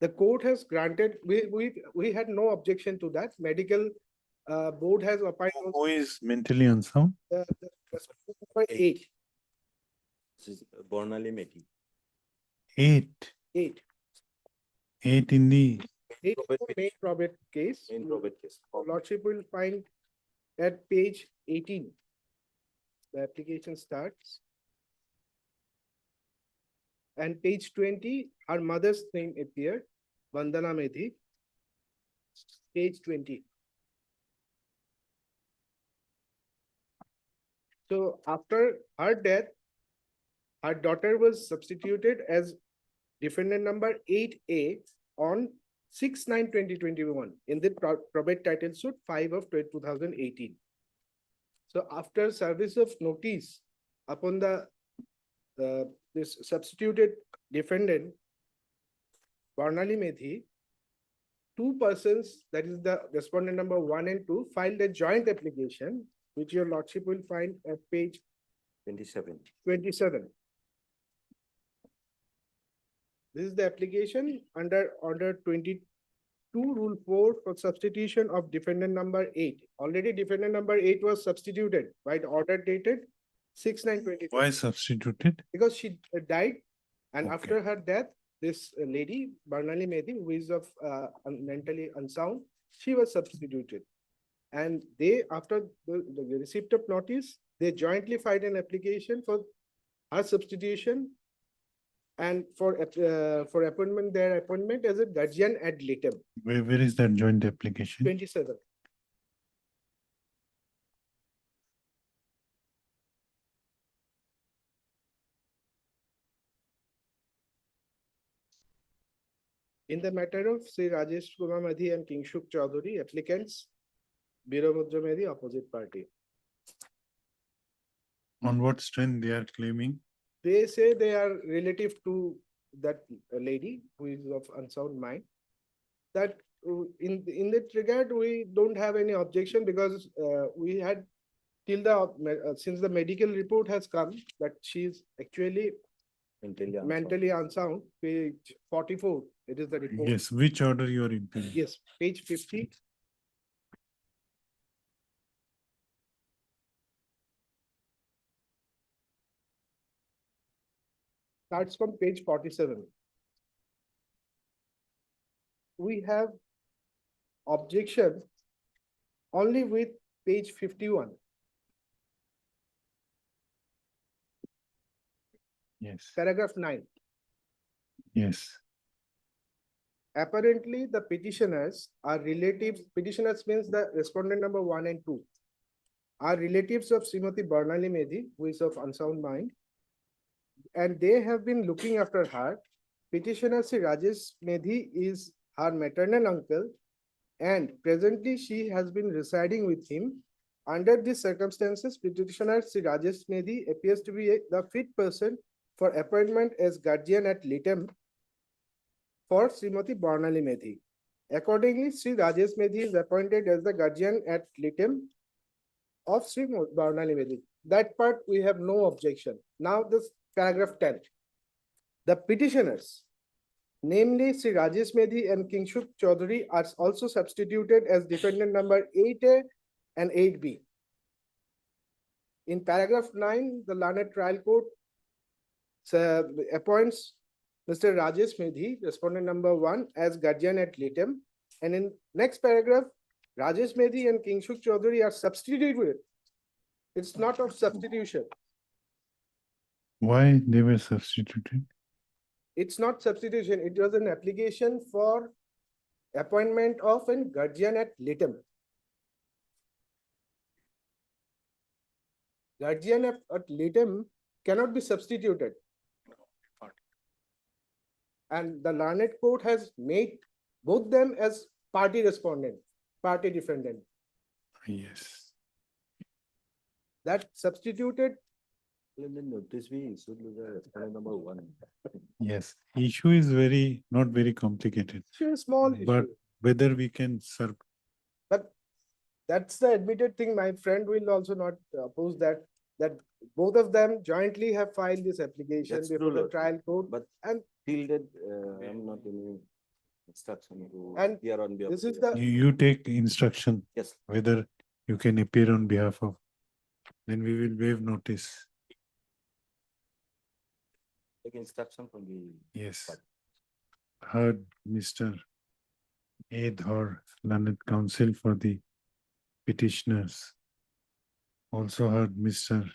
J: The court has granted, we had no objection to that. Medical board has appointed
B: Who is mentally unsound?
J: the respondent number 8.
K: This is Bornali Meki.
B: 8.
J: 8.
B: 8 in the,
J: 8 is
K: Probate
J: the main probate case.
K: Main probate case.
J: Lordship will find at page 18. The application starts. And page 20, her mother's name appeared, Vandana Medhi. Page 20. So after her death, her daughter was substituted as defendant number 8A on 6/9/2021 in the probate title suit 5 of 2018. So after service of notice upon the this substituted defendant, Barnali Medhi, two persons, that is the respondent number 1 and 2, filed a joint application, which your lordship will find at page
K: 27.
J: 27. This is the application under order 22 rule 4 for substitution of defendant number 8. Already defendant number 8 was substituted by the order dated 6/9/2020.
B: why substituted?
J: Because she died, and
B: Okay.
J: after her death, this lady, Barnali Medhi, who is of mentally unsound, she was substituted. And they, after the receipt of notice, they jointly filed an application for her substitution and for appointment, their appointment as a guardian ad litem,
B: Where is that joint application?
J: 27. In the matter of Sri Rajesh Kumar Madhi and Kingshuk Chaudhary, applicants, Birabhadra Medhi, opposite party.
B: On what strength they are claiming?
J: They say they are relative to that lady who is of unsound mind. That in that regard, we don't have any objection because we had till the since the medical report has come that she is actually mentally unsound. Page 44, it is the report.
B: Yes, which order you are implying?
J: Yes, page 50. Starts from page 47. We have objection only with page 51.
B: Yes,
J: Paragraph 9.
B: yes.
J: Apparently, the petitioners are relatives, petitioners means the respondent number 1 and 2 are relatives of Srimati Barnali Medhi, who is of unsound mind. And they have been looking after her. Petitioner Sri Rajesh Medhi is her maternal uncle, and presently she has been residing with him. Under these circumstances, petitioner Sri Rajesh Medhi appears to be the fit person for appointment as guardian ad litem for Srimati Barnali Medhi. Accordingly, Sri Rajesh Medhi is appointed as the guardian ad litem of Sri Barnali Medhi. That part we have no objection. Now this paragraph 10. The petitioners, namely Sri Rajesh Medhi and Kingshuk Chaudhary, are also substituted as defendant number 8A and 8B. In paragraph 9, the learned trial court appoints Mr. Rajesh Medhi, respondent number 1, as guardian ad litem. And in next paragraph, Rajesh Medhi and Kingshuk Chaudhary are substituted. It's not of substitution.
B: Why they were substituted?
J: It's not substitution. It was an application for appointment of a guardian ad litem. Guardian ad litem cannot be substituted. And the learned court has made both them as party respondent, party defendant.
B: Yes.
J: That substituted
K: In the notice we issued with the respondent number one.
B: Yes, issue is not very complicated,
J: Sure, small
B: but
J: issue.
B: whether we can serve,
J: But that's the admitted thing. My friend will also not oppose that, that both of them jointly have filed this application
K: That's
J: before
K: true,
J: the
K: Lord.
J: trial court.
K: But
J: And
K: till that, I'm not any instruction to
J: And
K: appear on behalf.
J: this
K: of
J: is
K: the-
J: the,
B: you take instruction
K: Yes,
B: whether you can appear on behalf of, then we will waive notice.
K: take instruction from the.
B: Yes. Heard Mr. A. Dhar, learned counsel for the petitioners. Also heard Mr.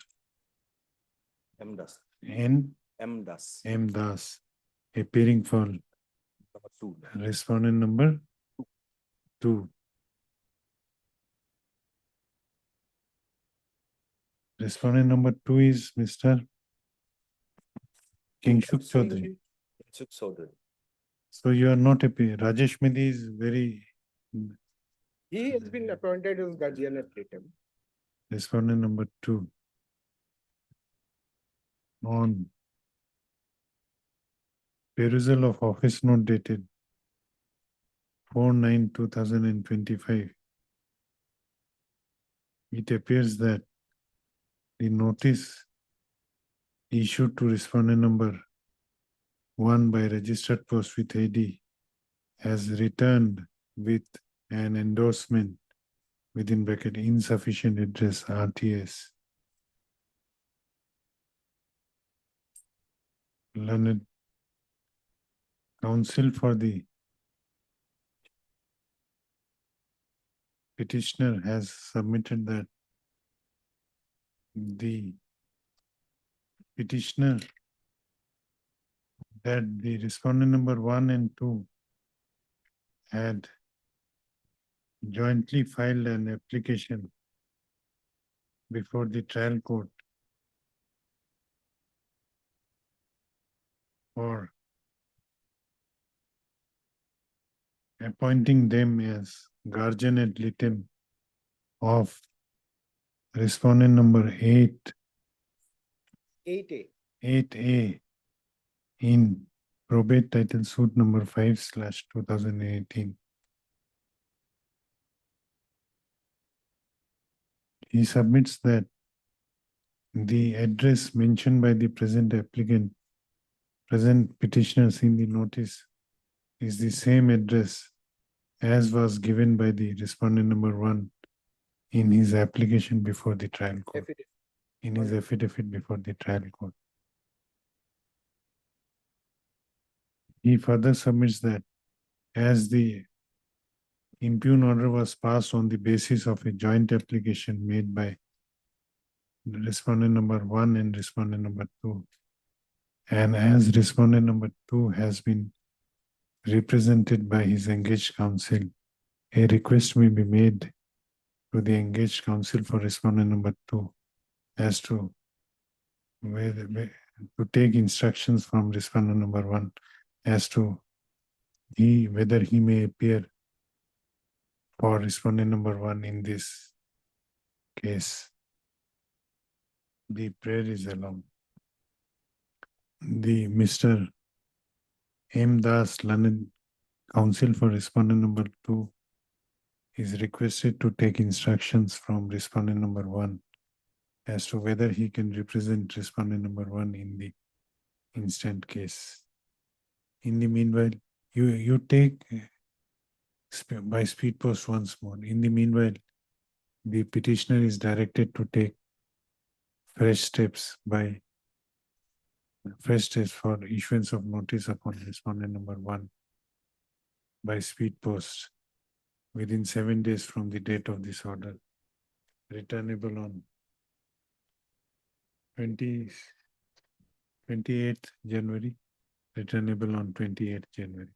K: M Das,
B: N.
K: M Das.
B: M. Das, appearing for
K: Number two.
B: respondent number 2. Respondent number 2 is Mr. Kingshuk Chaudhary.
K: Suk Chaudhary.
B: So you are not happy. Rajesh Mehdi is very,
J: he has been appointed as guardian ad litem.
B: respondent number 2. On perusal of office note dated 4/9/2025, it appears that the notice issued to respondent number 1 by registered post with ID has returned with an endorsement within bracket insufficient address RTS. Learned counsel for the petitioner has submitted that the petitioner that the respondent number 1 and 2 had jointly filed an application before the trial court for appointing them as guardian ad litem of respondent number 8,
J: 8A.
B: 8A in probate title suit number 5/2018. He submits that the address mentioned by the present applicant, present petitioners in the notice is the same address as was given by the respondent number 1 in his application before the trial court,
J: Affidavit.
B: in his affidavit before the trial court. He further submits that as the impugn order was passed on the basis of a joint application made by respondent number 1 and respondent number 2, and as respondent number 2 has been represented by his engaged counsel, a request may be made to the engaged counsel for respondent number 2 as to to take instructions from respondent number 1 as to whether he may appear for respondent number 1 in this case. The prayer is along. The Mr. M. Das, learned counsel for respondent number 2, is requested to take instructions from respondent number 1 as to whether he can represent respondent number 1 in the instant case. In the meanwhile, you take by speed post once more. In the meanwhile, the petitioner is directed to take fresh steps for issuance of notice upon respondent number 1 by speed post within 7 days from the date of this order, returnable on 28th January, returnable on 28th January,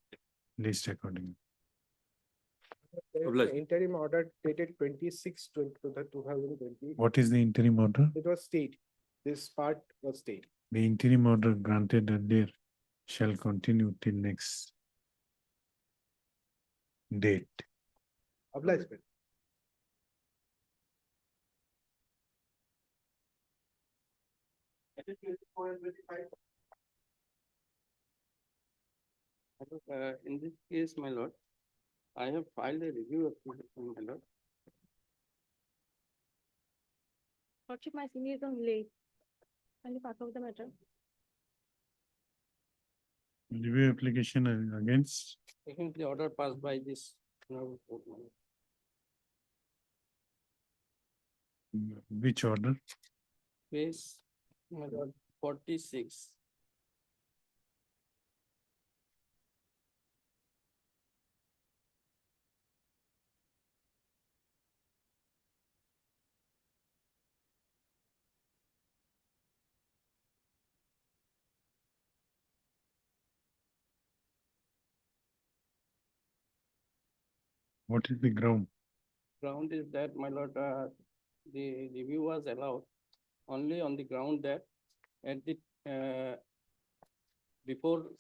B: list accordingly.
J: There is
K: Obliged.
J: an interim order dated 26/2020.
B: What is the interim order?
J: It was stayed. This part was stayed.
B: The interim order granted earlier shall continue till next date.
J: Obliged.
M: In this case, my lord, I have filed a review application, my lord.
E: Lordship, my senior is on late. Kindly pass out the matter.
B: Review application against,
M: Against the order passed by this honorable court, my lord.
B: which order?
M: Case, my lord, 46.
B: What is the ground?
M: Ground is that, my lord, the review was allowed only on the ground that at the, before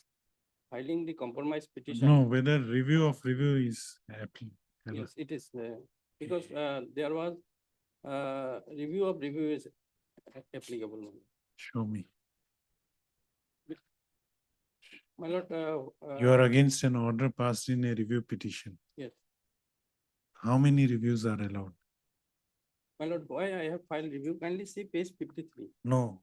M: filing the compromise petition.
B: No, whether review of review is applicable.
M: Yes, it is, because, there was, review of review is applicable. my lord.
B: Show me.
M: My lord,
B: You are against an order passed in a review petition.
M: yes,
B: How many reviews are allowed?
M: my lord, why I have filed review, kindly see page 53.
B: No,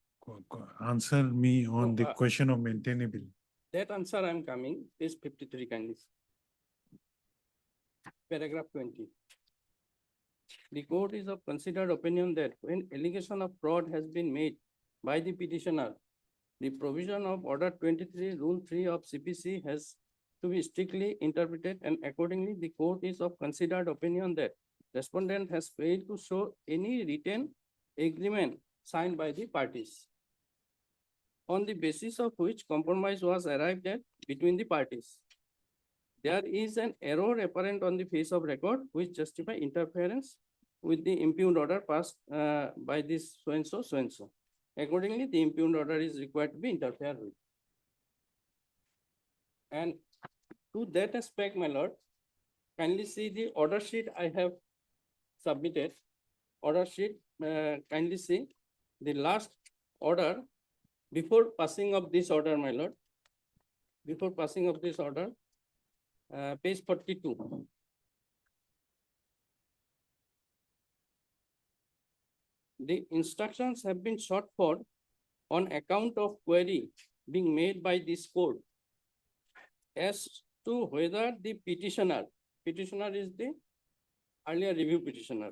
B: answer me on
M: No,
B: the question of maintainability.
M: That answer I am coming, page 53 kindly. Paragraph 20. The court is of considered opinion that when allegation of fraud has been made by the petitioner, the provision of order 23, rule 3 of CPC has to be strictly interpreted, and accordingly the court is of considered opinion that respondent has failed to show any written agreement signed by the parties, on the basis of which compromise was arrived at between the parties. There is an error apparent on the face of record which justify interference with the impugned order passed by this so and so, so and so. Accordingly, the impugned order is required to be interfered with. And to that aspect, my lord, kindly see the order sheet I have submitted. Order sheet, kindly see the last order before passing of this order, my lord. Before passing of this order, page 42. The instructions have been sought for on account of query being made by this court as to whether the petitioner is the earlier review petitioner,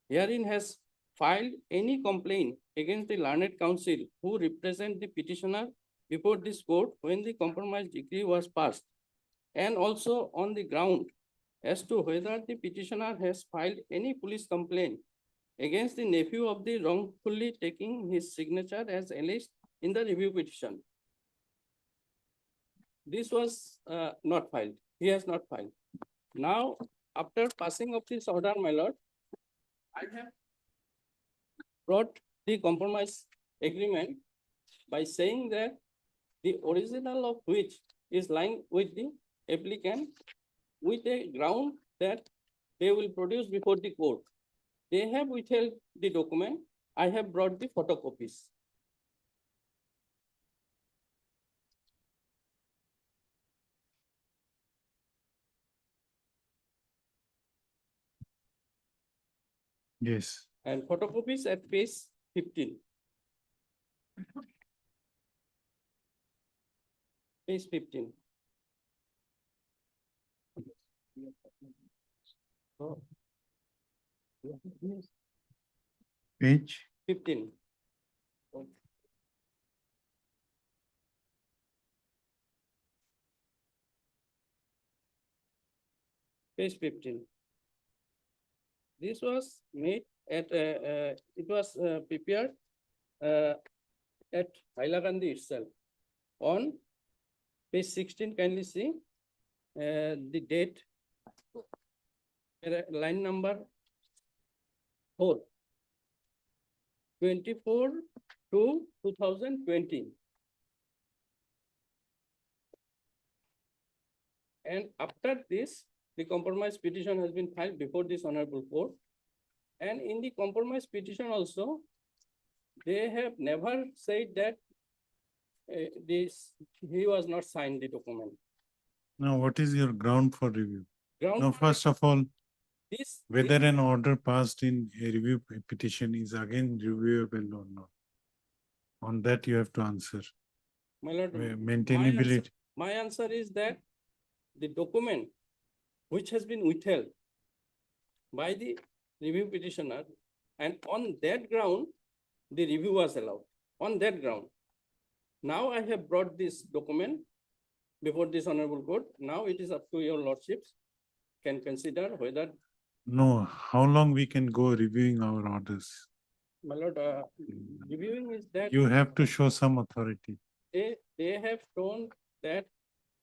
M: herein has filed any complaint against the learned counsel who represent the petitioner before this court when the compromise decree was passed, and also on the ground as to whether the petitioner has filed any police complaint against the nephew of the wrongfully taking his signature as alleged in the review petition. This was not filed. He has not filed. Now, after passing of this order, my lord, I have brought the compromise agreement by saying that the original of which is lying with the applicant with a ground that they will produce before the court. They have withheld the document. I have brought the photocopies.
B: Yes.
M: And photocopies at page 15. Page 15. Oh.
B: Page
M: 15. Page 15. This was made at, it was prepared at Hailakandi itself. On page 16, kindly see the date, line number 4, 24/2/2020. And after this, the compromise petition has been filed before this honorable court. And in the compromise petition also, they have never said that he was not signed the document.
B: Now, what is your ground for review?
M: Ground
B: Now,
M: for
B: first of all,
M: this,
B: whether an order passed in a review petition is again reviewable or not. On that you have to answer.
M: my lord,
B: Maintainability,
M: my answer is that the document which has been withheld by the review petitioner, and on that ground, the review was allowed, on that ground. Now I have brought this document before this honorable court. Now it is up to your lordships can consider whether,
B: no, how long we can go reviewing our orders?
M: my lord, reviewing is that
B: You have to show some authority.
M: they have shown that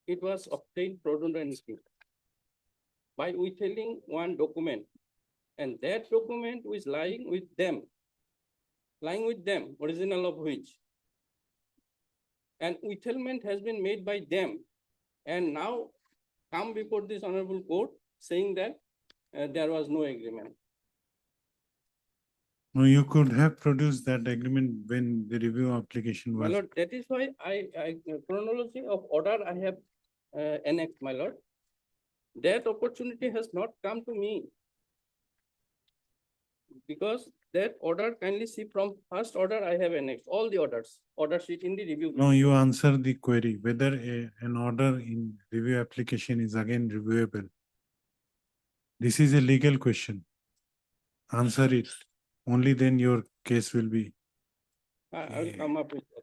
M: it was obtained fraudulently by withholding one document, and that document was lying with them, original of which. And withholdment has been made by them, and now come before this honorable court saying that there was no agreement.
B: No, you could have produced that agreement when the review application
M: My
B: was.
M: lord, that is why chronology of order I have annexed, my lord. That opportunity has not come to me. Because that order, kindly see from first order I have annexed, all the orders, order sheet in the review.
B: No, you answer the query, whether an order in review application is again reviewable. This is a legal question. Answer it. Only then your case will be.
M: I will come up with that.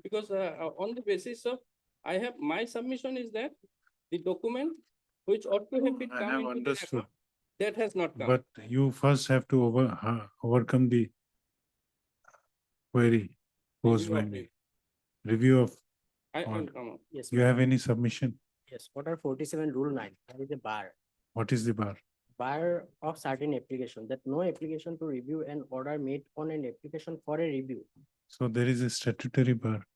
M: Because on the basis of, my submission is that the document which ought to have been
B: I
M: come
B: have
M: into the
B: understood.
M: record, that has not come.
B: But you first have to overcome the query posed
M: Review
B: by
M: of
B: me.
M: it.
B: Review of,
M: I will
B: order.
M: come up.
C: Yes,
B: You have any submission?
C: yes, order 47 rule 9, that is a bar.
B: What is the bar?
C: Bar of certain application, that no application to review an order made on an application for a review.
B: So there is a statutory bar.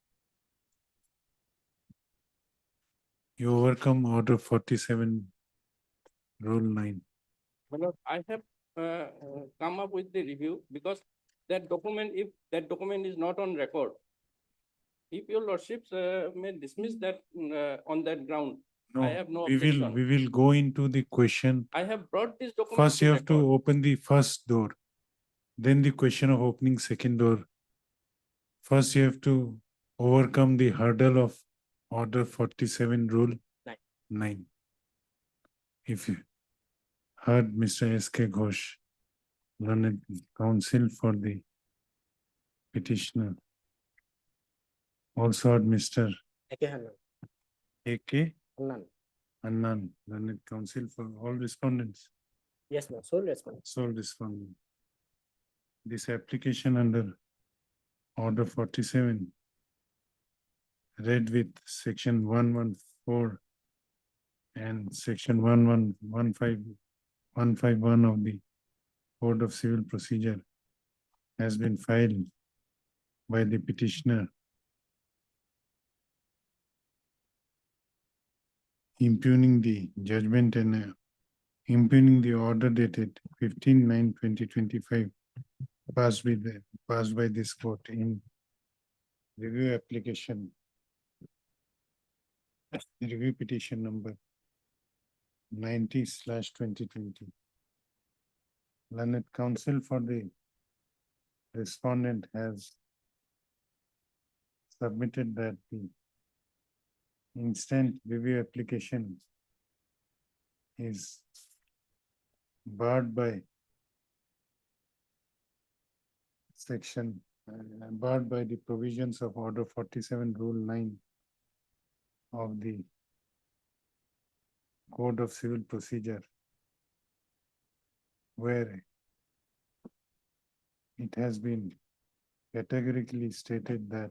B: You overcome order 47, rule 9.
M: My lord, I have come up with the review because that document, if that document is not on record, if your lordships may dismiss that on that ground, I have no objection.
B: We will go into the question.
M: I have brought this document.
B: First, you have to
M: record.
B: open the first door. Then the question of opening second door. First, you have to overcome the hurdle of order 47, rule 9. If you heard Mr. S.K. Ghosh, learned counsel for the petitioner. Also heard Mr. A.K. Annan, learned counsel for all respondents.
C: Yes, ma'am, sole response.
B: Sole respondent. This application under order 47 read with section 114 and section 151 of the Code of Civil Procedure has been filed by the petitioner impugning the judgment and impugning the order dated 15/9/2025 passed by this court in review application, review petition number 90/2020. Learned counsel for the respondent has submitted that the instant review application is barred by section, barred by the provisions of order 47, rule 9 of the Code of Civil Procedure, where it has been categorically stated that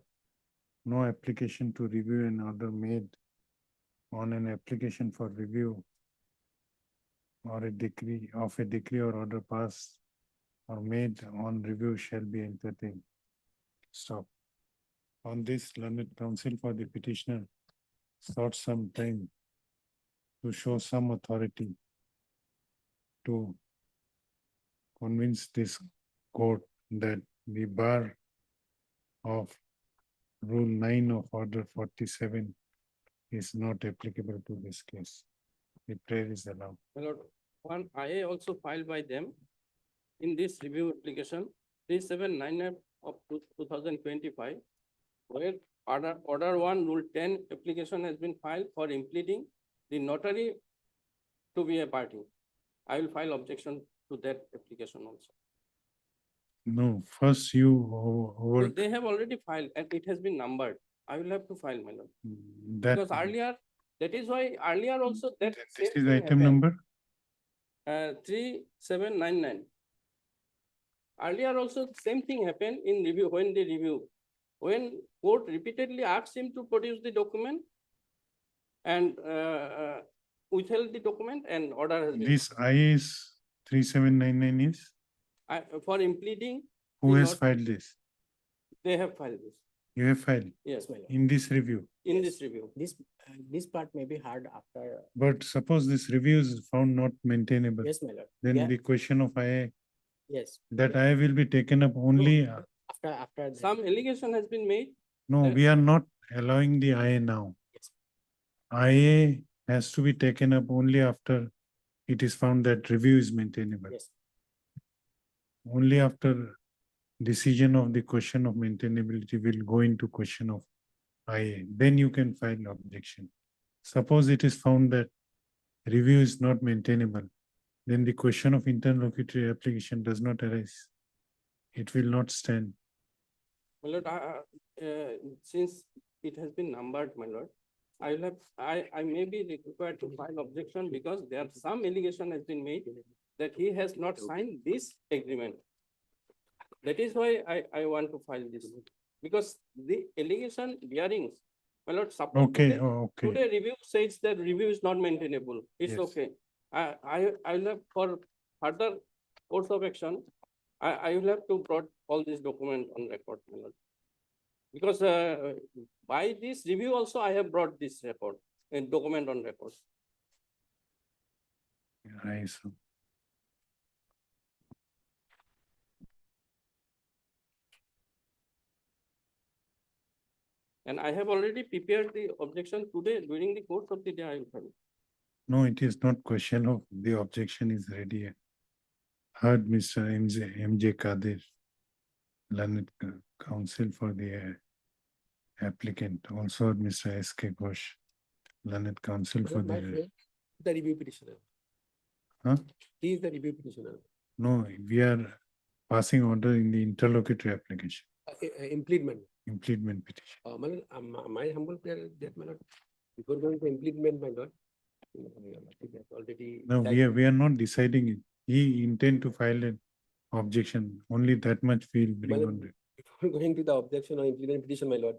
B: no application to review an order made on an application for review or a decree or order passed or made on review shall be entertained. Stop. On this, learned counsel for the petitioner sought some time to show some authority to convince this court that the bar of Rule 9 of Order 47 is not applicable to this case. The prayer is allowed.
M: My lord, one IA also filed by them in this review application 3799 of 2025, where order 1 Rule 10 application has been filed for impleading the notary to be a party. I will file objection to that application also.
B: No, first you over
M: They have already filed and it has been numbered. I will have to file, my lord.
B: that.
M: Because earlier, that is why earlier also that.
B: This
M: same
B: is
M: thing
B: item
M: happened.
B: number?
M: 3799. Earlier also, same thing happened in review, when they review. When court repeatedly asked him to produce the document and withheld the document and order has been.
B: This IAS 3799 is,
M: For impleading,
B: who
M: the
B: has
M: not-
B: filed this?
M: they have filed this.
B: You have filed
M: Yes, my lord.
B: in this review.
M: In this review.
H: This part may be hard after,
B: But suppose this review is found not maintainable,
H: yes, my lord.
B: then
H: Yeah,
B: the question of IA,
H: yes,
B: that IA will be taken up only.
H: after. that.
M: Some allegation has been made.
B: No,
M: that-
B: we are not allowing the IA now.
H: Yes.
B: IA has to be taken up only after it is found that review is maintainable.
H: Yes.
B: Only after decision of the question of maintainability will go into question of IA, then you can file objection. Suppose it is found that review is not maintainable, then the question of interlocutory application does not arise. It will not stand.
M: My lord, since it has been numbered, my lord, I will have, I may be required to file objection because there are some allegation has been made that he has not signed this agreement. That is why I want to file this, because the allegation bearings, my lord, suppose
B: Okay,
M: today-
B: oh, okay.
M: today review says that review is not maintainable. It's
B: Yes.
M: okay. I will have for further course of action, I will have to brought all these documents on record, my lord. Because by this review also, I have brought this record and document on record.
B: I so.
M: And I have already prepared the objection today during the course of the day, I will file.
B: No, it is not question of the objection is ready. Heard Mr. MJ Kadir, learned counsel for the applicant, also heard Mr. SK Ghosh, learned counsel for the.
J: The review petitioner.
B: Huh?
J: He is the review petitioner.
B: No, we are passing order in the interlocutory application,
J: Implement.
B: impleadment petition.
J: My humble prayer that, my lord, before going to implement, my lord, I think that's already.
B: No, we are not deciding it. He intend to file an objection, only that much we will bring
J: Well,
B: on.
J: Before going to the objection or implement petition, my lord.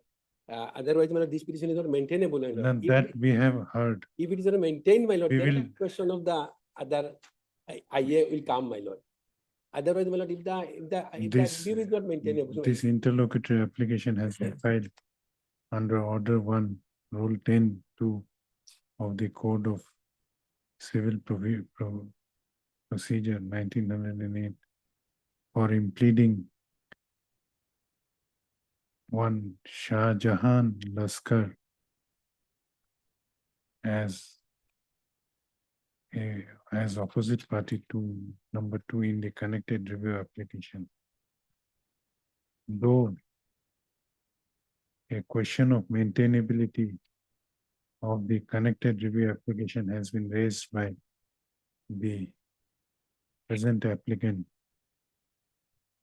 J: Otherwise, my lord, this petition is not maintainable, my lord.
B: None that we have heard.
J: If it is not maintained, my lord,
B: We
J: then the
B: will-
J: question of the other IA will come, my lord. Otherwise, my lord, if the
B: This-
J: review is not maintainable. my
B: This interlocutory application has been filed under Order 1, Rule 10(2) of the Code of Civil Procedure 1908 for impleading one Shah Jahan Laskar as as opposite party to number 2 in the connected review application. Though a question of maintainability of the connected review application has been raised by the present applicant,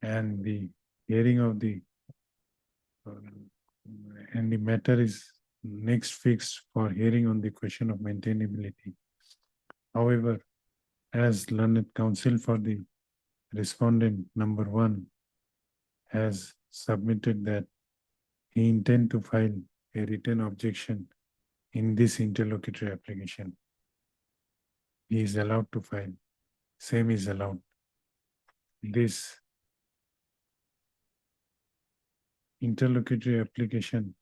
B: and the hearing of the and the matter is next fixed for hearing on the question of maintainability. However, as learned counsel for the respondent number 1 has submitted that he intend to file a written objection in this interlocutory application, he is allowed to file. Same is allowed. This interlocutory application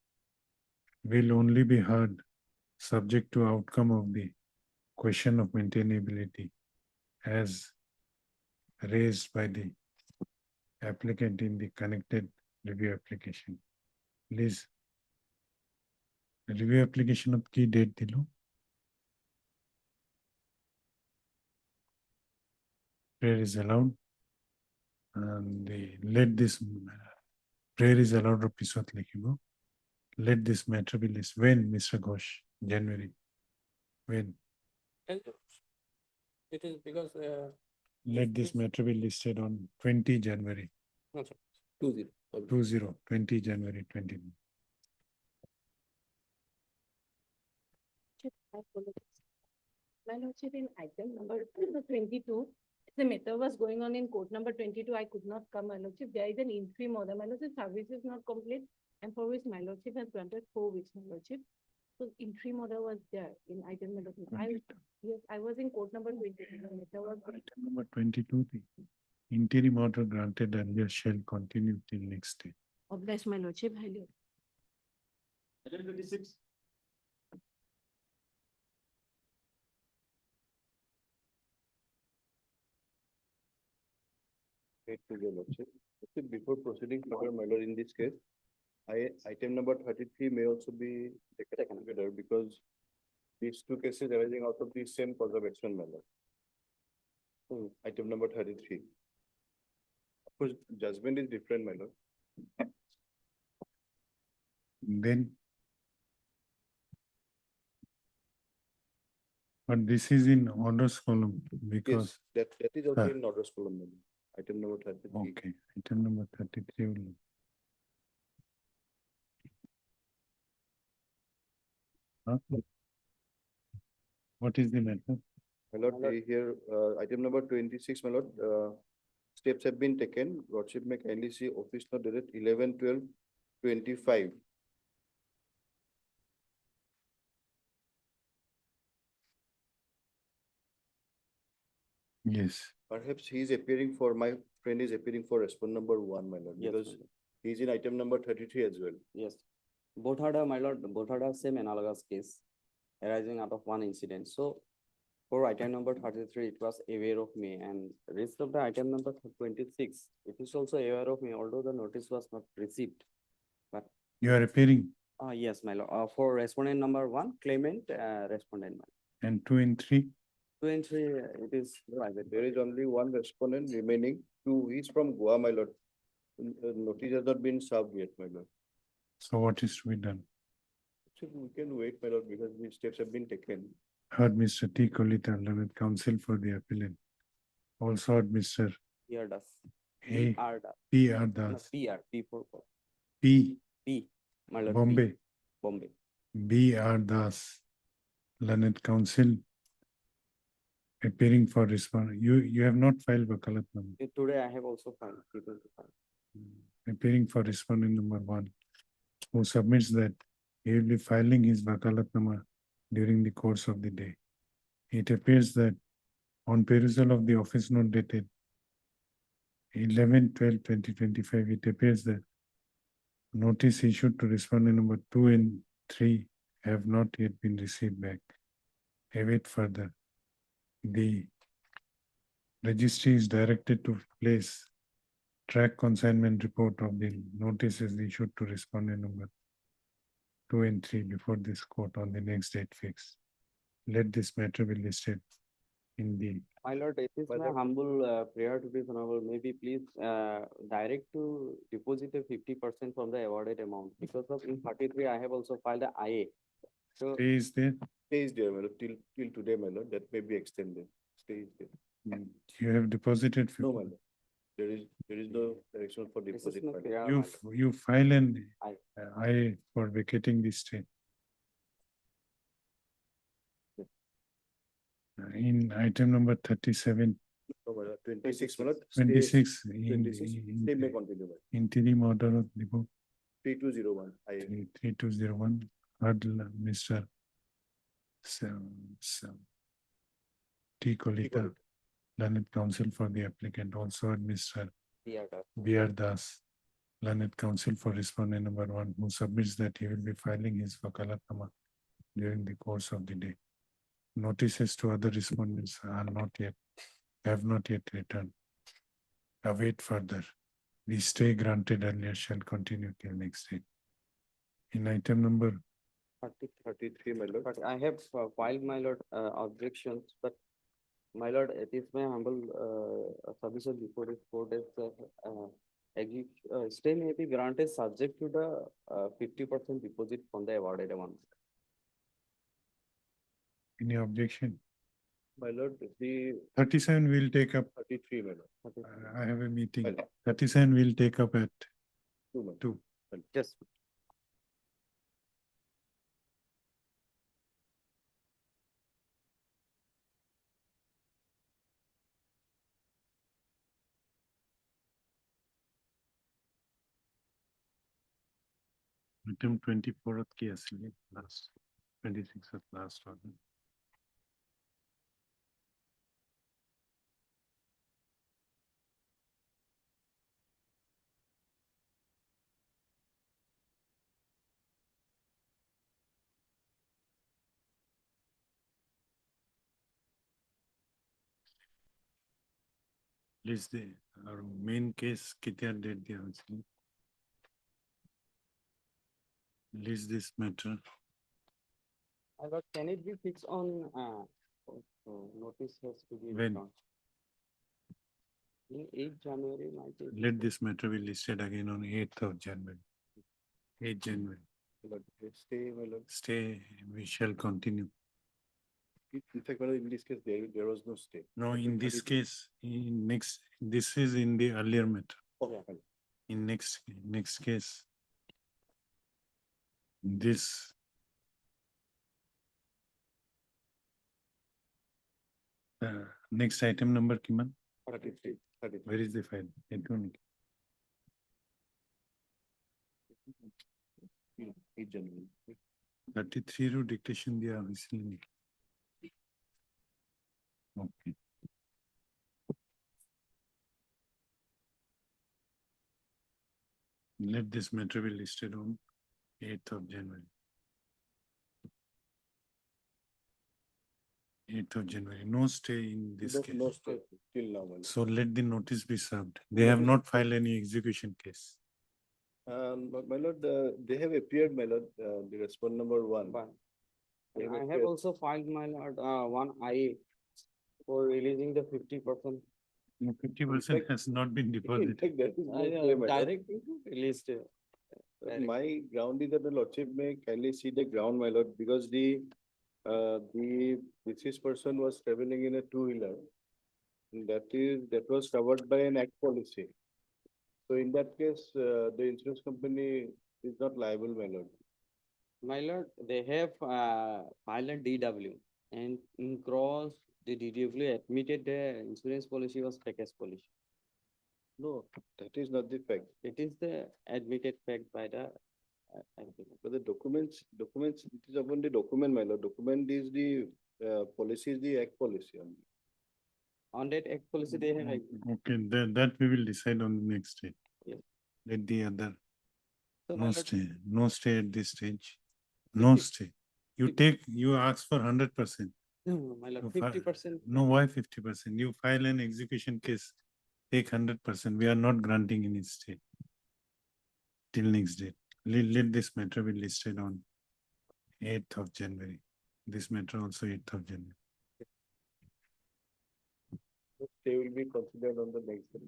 B: will only be heard subject to outcome of the question of maintainability as raised by the applicant in the connected review application. Please. Review application of key date dilo. Prayer is allowed. And let this prayer is allowed of Pisot Lekibo. Let this matter be list. When, Mr. Ghosh? January. When?
A: It is because,
B: Let this matter be listed on 20 January.
A: no, sir, 20.
B: 20 January 20.
E: My lordship, in item number 22, the matter was going on in court number 22. I could not come, my lordship. There is an interim order. My lordship, service is not complete, and for which my lordship has granted 4 weeks, my lordship. So interim order was there in item number. Yes, I was in court number 22. The matter was.
B: Item number 22, the interim order granted earlier shall continue till next day.
E: Obliged, my lordship, highly.
K: Item 26. Wait to your lordship. Okay, before proceeding further, my lord, in this case, item number 33 may also be taken together because these two cases arising out of the same cause of action, my lord. So, item number 33. Of course, judgment is different, my lord.
B: Then. But this is in orders column because,
K: Yes, that is also
B: Ah.
K: in orders column, my lord. Item number 33.
B: okay, item number 33 will. Huh? What is the matter?
K: My lord, here, item number 26, my lord, steps have been taken. Lordship may kindly see office note dated 11/12/25.
B: Yes,
K: Perhaps he is appearing for, my friend is appearing for respond number 1, my lord,
C: Yes,
K: because
C: my lord.
K: he's in item number 33 as well.
C: Yes, both are the, my lord, both are the same analogous case arising out of one incident. So for item number 33, it was aware of me, and rest of the item number 26, it is also aware of me, although the notice was not received.
B: you are appearing
C: Yes, my lord, for respondent number 1, claimant, respondent.
B: and 2 and 3.
C: 2 and 3, it is private.
K: There is only one respondent remaining, 2 is from Goa, my lord. Notice has not been served yet, my lord.
B: So what is to be done?
K: So we can wait, my lord, because these steps have been taken.
B: Heard Mr. T. Kolita, learned counsel for the appellant. Also heard Mr.
C: Here does.
B: A.
C: PR does.
B: P. R.
C: No,
B: Das,
C: PR, P for
B: P.
C: P, my lord. P,
B: Bombay,
C: Bombay.
B: B. R. Das, learned counsel. Appearing for response. You have not filed wakalat number.
C: Today I have also filed, people to file.
B: Appearing for respondent number 1, who submits that he will be filing his wakalat number during the course of the day. It appears that on perusal of the office note dated 11/12/2025, it appears that notice issued to respondent number 2 and 3 have not yet been received back. Await further. The registry is directed to place track consignment report of the notices issued to respondent number 2 and 3 before this court on the next date fixed. Let this matter be listed in the.
C: My lord, it is my humble prayer to this honorable, maybe please direct to deposit a 50% from the awarded amount. Because of in 33, I have also filed a IA. So
B: Stay is there.
K: Stay is there, my lord, till today, my lord, that may be extended. Stay is there.
B: You have deposited.
K: No, my lord. There is no direction for
C: this is
K: deposit.
C: my
K: my lord.
C: prayer.
B: You file an
C: Aye.
B: I for vacating the stay. In item number 37,
K: No, my lord, 26, my lord. stay-
B: 26,
K: 26, stay may continue, my lord.
B: interim order of the book
K: 3201, I.
B: 3201, heard Mr. T. Kolita, learned counsel for the applicant, also heard Mr.
C: PR does.
B: B.R. Das, learned counsel for respondent number 1, who submits that he will be filing his wakalatnama during the course of the day. Notices to other respondents have not yet returned. Await further. The stay granted earlier shall continue till next day. In item number,
K: 33, my lord.
O: But I have filed, my lord, objections, but my lord, it is my humble submission before this court is stay may be granted subject to the 50% deposit from the awarded amount.
B: any objection?
K: My lord, the
B: 37 will take up,
K: 33, my lord.
B: I have a meeting.
K: Well,
B: 37 will take up at
K: 2, my lord.
B: 2.
O: Yes.
B: Item 24 of কি আছিল last 26 of last order. List the our main case কেতিয়াৰ date দিয়া হৈছিল? List this matter.
O: My lord, can it be fixed on notice has to be.
B: When?
O: written In 8 January, 19.
B: Let this matter be listed again on 8th of January. 8th January.
K: But stay, my lord.
B: Stay, we shall continue.
K: In fact, my lord, in this case, there was no stay.
B: No, in this case, in next, this is in the earlier matter.
K: Okay, my lord.
B: In next case, this next item number kiman?
K: 33, 33.
B: Where is the file? Electronic.
K: 8 January.
B: 33 row dictation दिया হৈছিল নেকি? Okay. Let this matter be listed on 8th of January. 8th of January, no stay in this case.
K: No stay till now, my lord.
B: So let the notice be served. They have not filed any execution case.
K: My lord, they have appeared, my lord, the respondent number 1.
O: One.
K: They
O: I have
K: appeared.
O: also filed, my lord, one IA for releasing the 50%.
B: No, 50% has not been
K: In
B: deposited.
K: fact, that is no claim, my lord.
O: Direct released. direct.
K: My ground is that the lordship may kindly see the ground, my lord, because the deceased person was traveling in a two-wheeler. That was covered by an act policy. So in that case, the insurance company is not liable, my lord.
O: My lord, they have filed a DW and in cross, the DW admitted the insurance policy was package policy.
K: No, that is not the fact.
O: It is the admitted fact by the applicant.
K: But the documents, it is upon the document, my lord. Document is the policy is the act policy only.
O: On that act policy, they have.
B: Okay, that we will decide on the next day.
O: Yes.
B: Let the other,
O: So, my
B: no
O: lord,
B: stay, no stay at this stage. No stay. You ask for 100%.
O: no, my lord,
B: You fi-
O: 50%.
B: No, why 50%? You file an execution case, take 100%. We are not granting any stay till next date. Let this matter be listed on 8th of January. This matter also 8th of January.
K: They will be considered on the next day.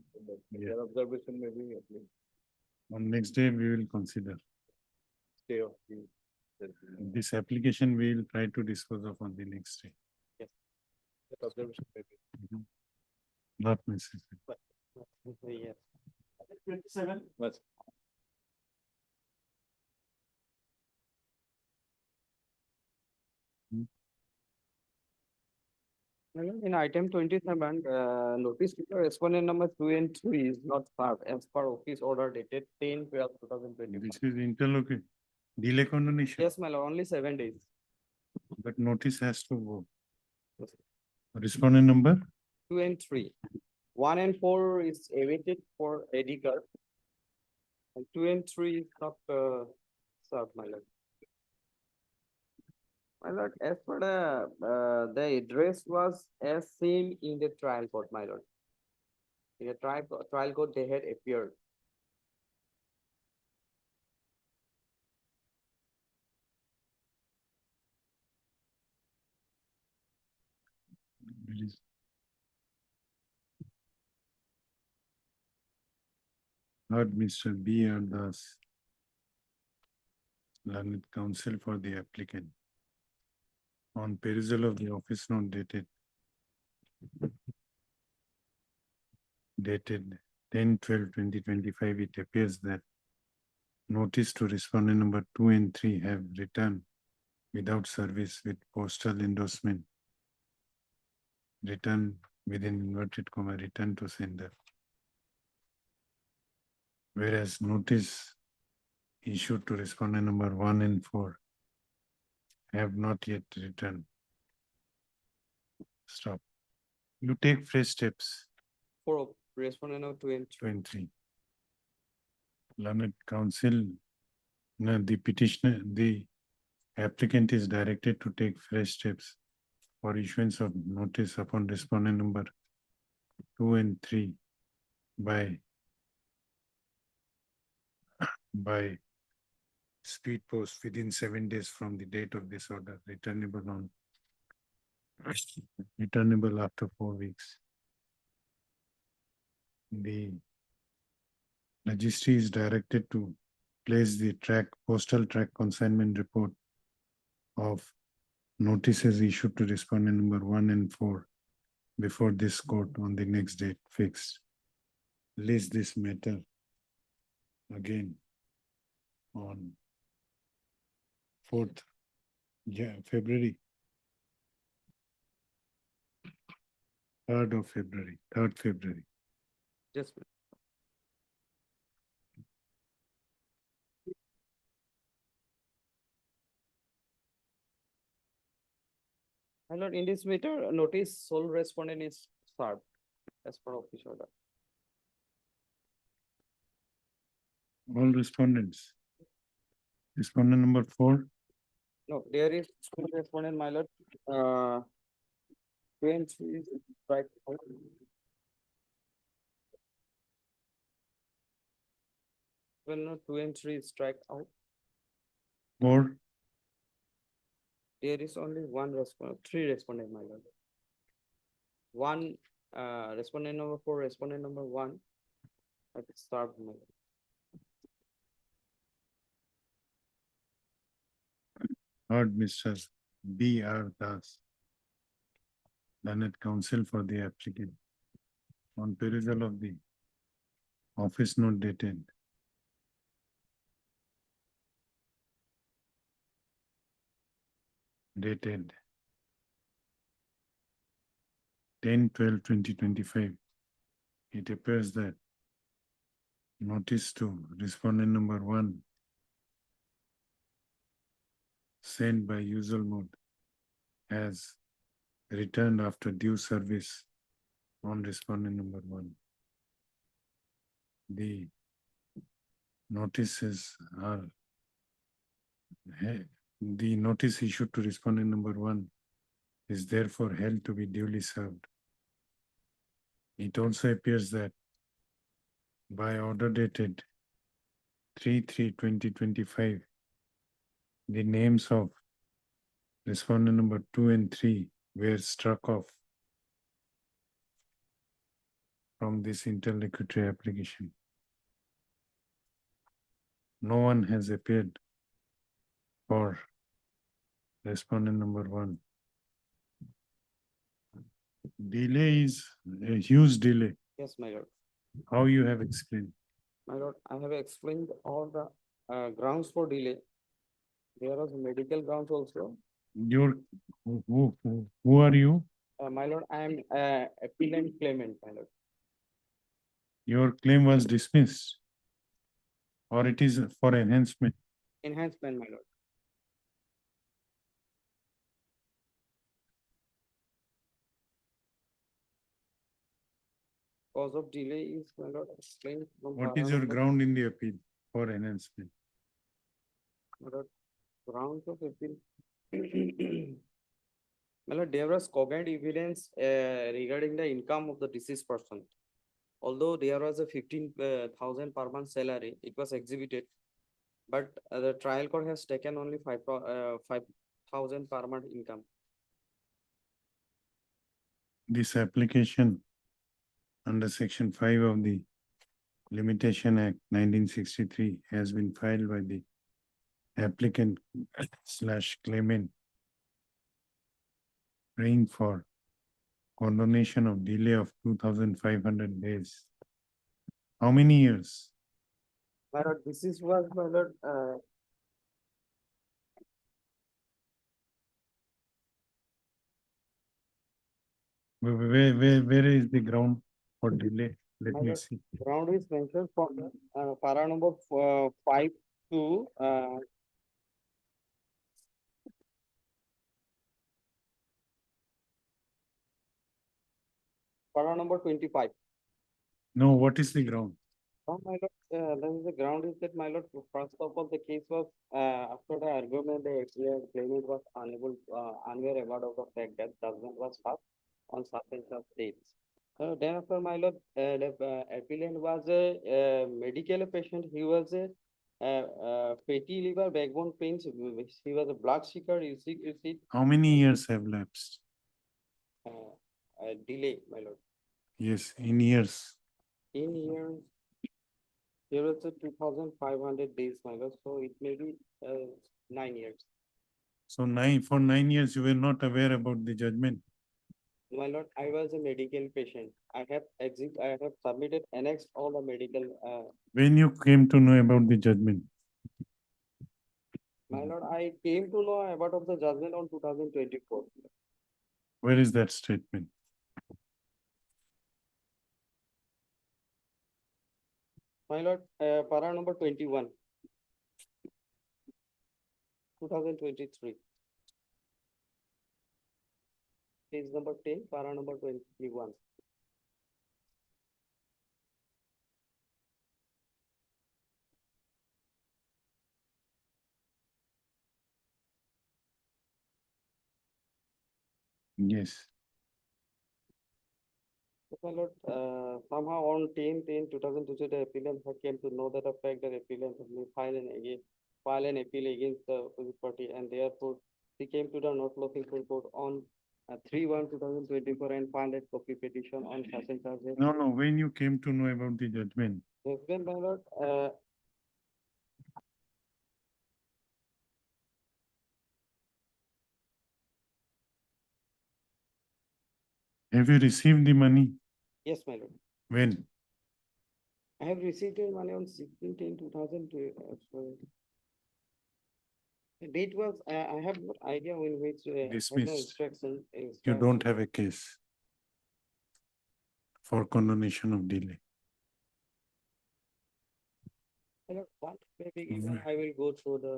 B: Yeah.
K: Their observation may be at least
B: On next day, we will consider.
K: stay of the.
B: This application we will try to dispose of on the next day.
K: That observation may be.
B: Not necessary.
O: Yes.
K: 27. But
O: My lord, in item 27, notice to respondent number 2 and 3 is not served as per office order dated 10/12/2024.
B: This is interlocate. Delay condonation,
O: Yes, my lord, only 7 days.
B: but notice has to go.
O: Yes.
B: Respondent number?
O: 2 and 3. 1 and 4 is awaited for AD card. And 2 and 3 is not served, my lord. My lord, as per the address was as seen in the trial court, my lord. In the trial court, they had appeared.
B: Release. Heard Mr. B. R. Das, learned counsel for the applicant. On perusal of the office note dated 10/12/2025, it appears that notice to respondent number 2 and 3 have returned without service with postal endorsement. Return within inverted comma, return to sender. Whereas notice issued to respondent number 1 and 4 have not yet returned. Stop. You take fresh steps.
O: For respondent number 2 and 3.
B: 2 and 3. Learned counsel, no, the petitioner, the applicant is directed to take fresh steps for issuance of notice upon respondent number 2 and 3 by speed post within 7 days from the date of this order, returnable after 4 weeks. The registry is directed to place the postal track consignment report of notices issued to respondent number 1 and 4 before this court on the next date fixed. List this matter again on 4th February. 3rd February.
O: Just. My lord, in this matter, notice sole respondent is served as per office order.
B: All respondents. Respondent number 4.
O: No, there is sole respondent, my lord. 2 and 3 is right. Well, no, 2 and 3 is strike out.
B: 4.
O: There is only one respondent, 3 respondent, my lord. One, respondent number 4, respondent number 1. That is served, my lord.
B: Heard Mr. B. R. Das, learned counsel for the applicant. On perusal of the office note dated 10/12/2025, it appears that notice to respondent number 1 sent by usual mode has returned after due service on respondent number 1. The notices are the notice issued to respondent number 1 is therefore held to be duly served. It also appears that by order dated 3/3/2025, the names of respondent number 2 and 3 were struck off from this interlocutory application. No one has appeared for respondent number 1. Delay is a huge delay.
O: Yes, my lord.
B: How you have explained?
O: My lord, I have explained all the grounds for delay. There was medical grounds also.
B: Who are you?
O: My lord, I am appellant claimant, my lord.
B: Your claim was dismissed, or it is for enhancement?
O: Enhancement, my lord. Cause of delay is, my lord, explained from.
B: What is your ground in the appeal for enhancement?
O: My lord, grounds of appeal. My lord, there was cogent evidence regarding the income of the deceased person. Although there was a 15,000 per month salary, it was exhibited. But the trial court has taken only 5,000 per month income.
B: this application under section 5 of the Limitation Act 1963 has been filed by the applicant slash claimant praying for condonation of delay of 2,500 days. How many years?
O: My lord, this is was, my lord,
B: Where is the ground for delay? Let
O: My
B: me
O: lord,
B: see.
O: ground is mentioned for para number 5 to para number 25.
B: No, what is the ground?
O: Oh, my lord, then the ground is that, my lord, first of all, the case was, after the argument, the claimant was unaware about the fact that judgment was passed on substance of dates. So then after, my lord, the appellant was a medical patient. He was a fatty liver, backbone pains. He was a blood seeker. You see,
B: How many years have lapsed?
O: delay, my lord.
B: Yes, in years.
O: In years, here was a 2,500 days, my lord, so it may be 9 years.
B: So for 9 years, you were not aware about the judgment.
O: My lord, I was a medical patient. I have submitted annexed all the medical,
B: When you came to know about the judgment?
O: my lord, I came to know about of the judgment on 2024.
B: Where is that statement?
O: My lord, para number 21. 2023. Page number 10, para number 21.
B: Yes.
O: My lord, somehow on 10/10/2022, the appellant had came to know that the fact that appellant may file an appeal against the opposite party, and therefore he came to the North Lothingston Court on 3/1/2024 and filed a copy petition on such and charges.
B: No, when you came to know about the judgment?
O: Then, my lord,
B: Have you received the money?
O: yes, my lord.
B: When?
O: I have received the money on 16/10/2002. The date was, I have no idea in which, had no
B: Dismissed.
O: instruction.
B: You don't have a case for condonation of delay.
O: My lord, what maybe even I will go through the,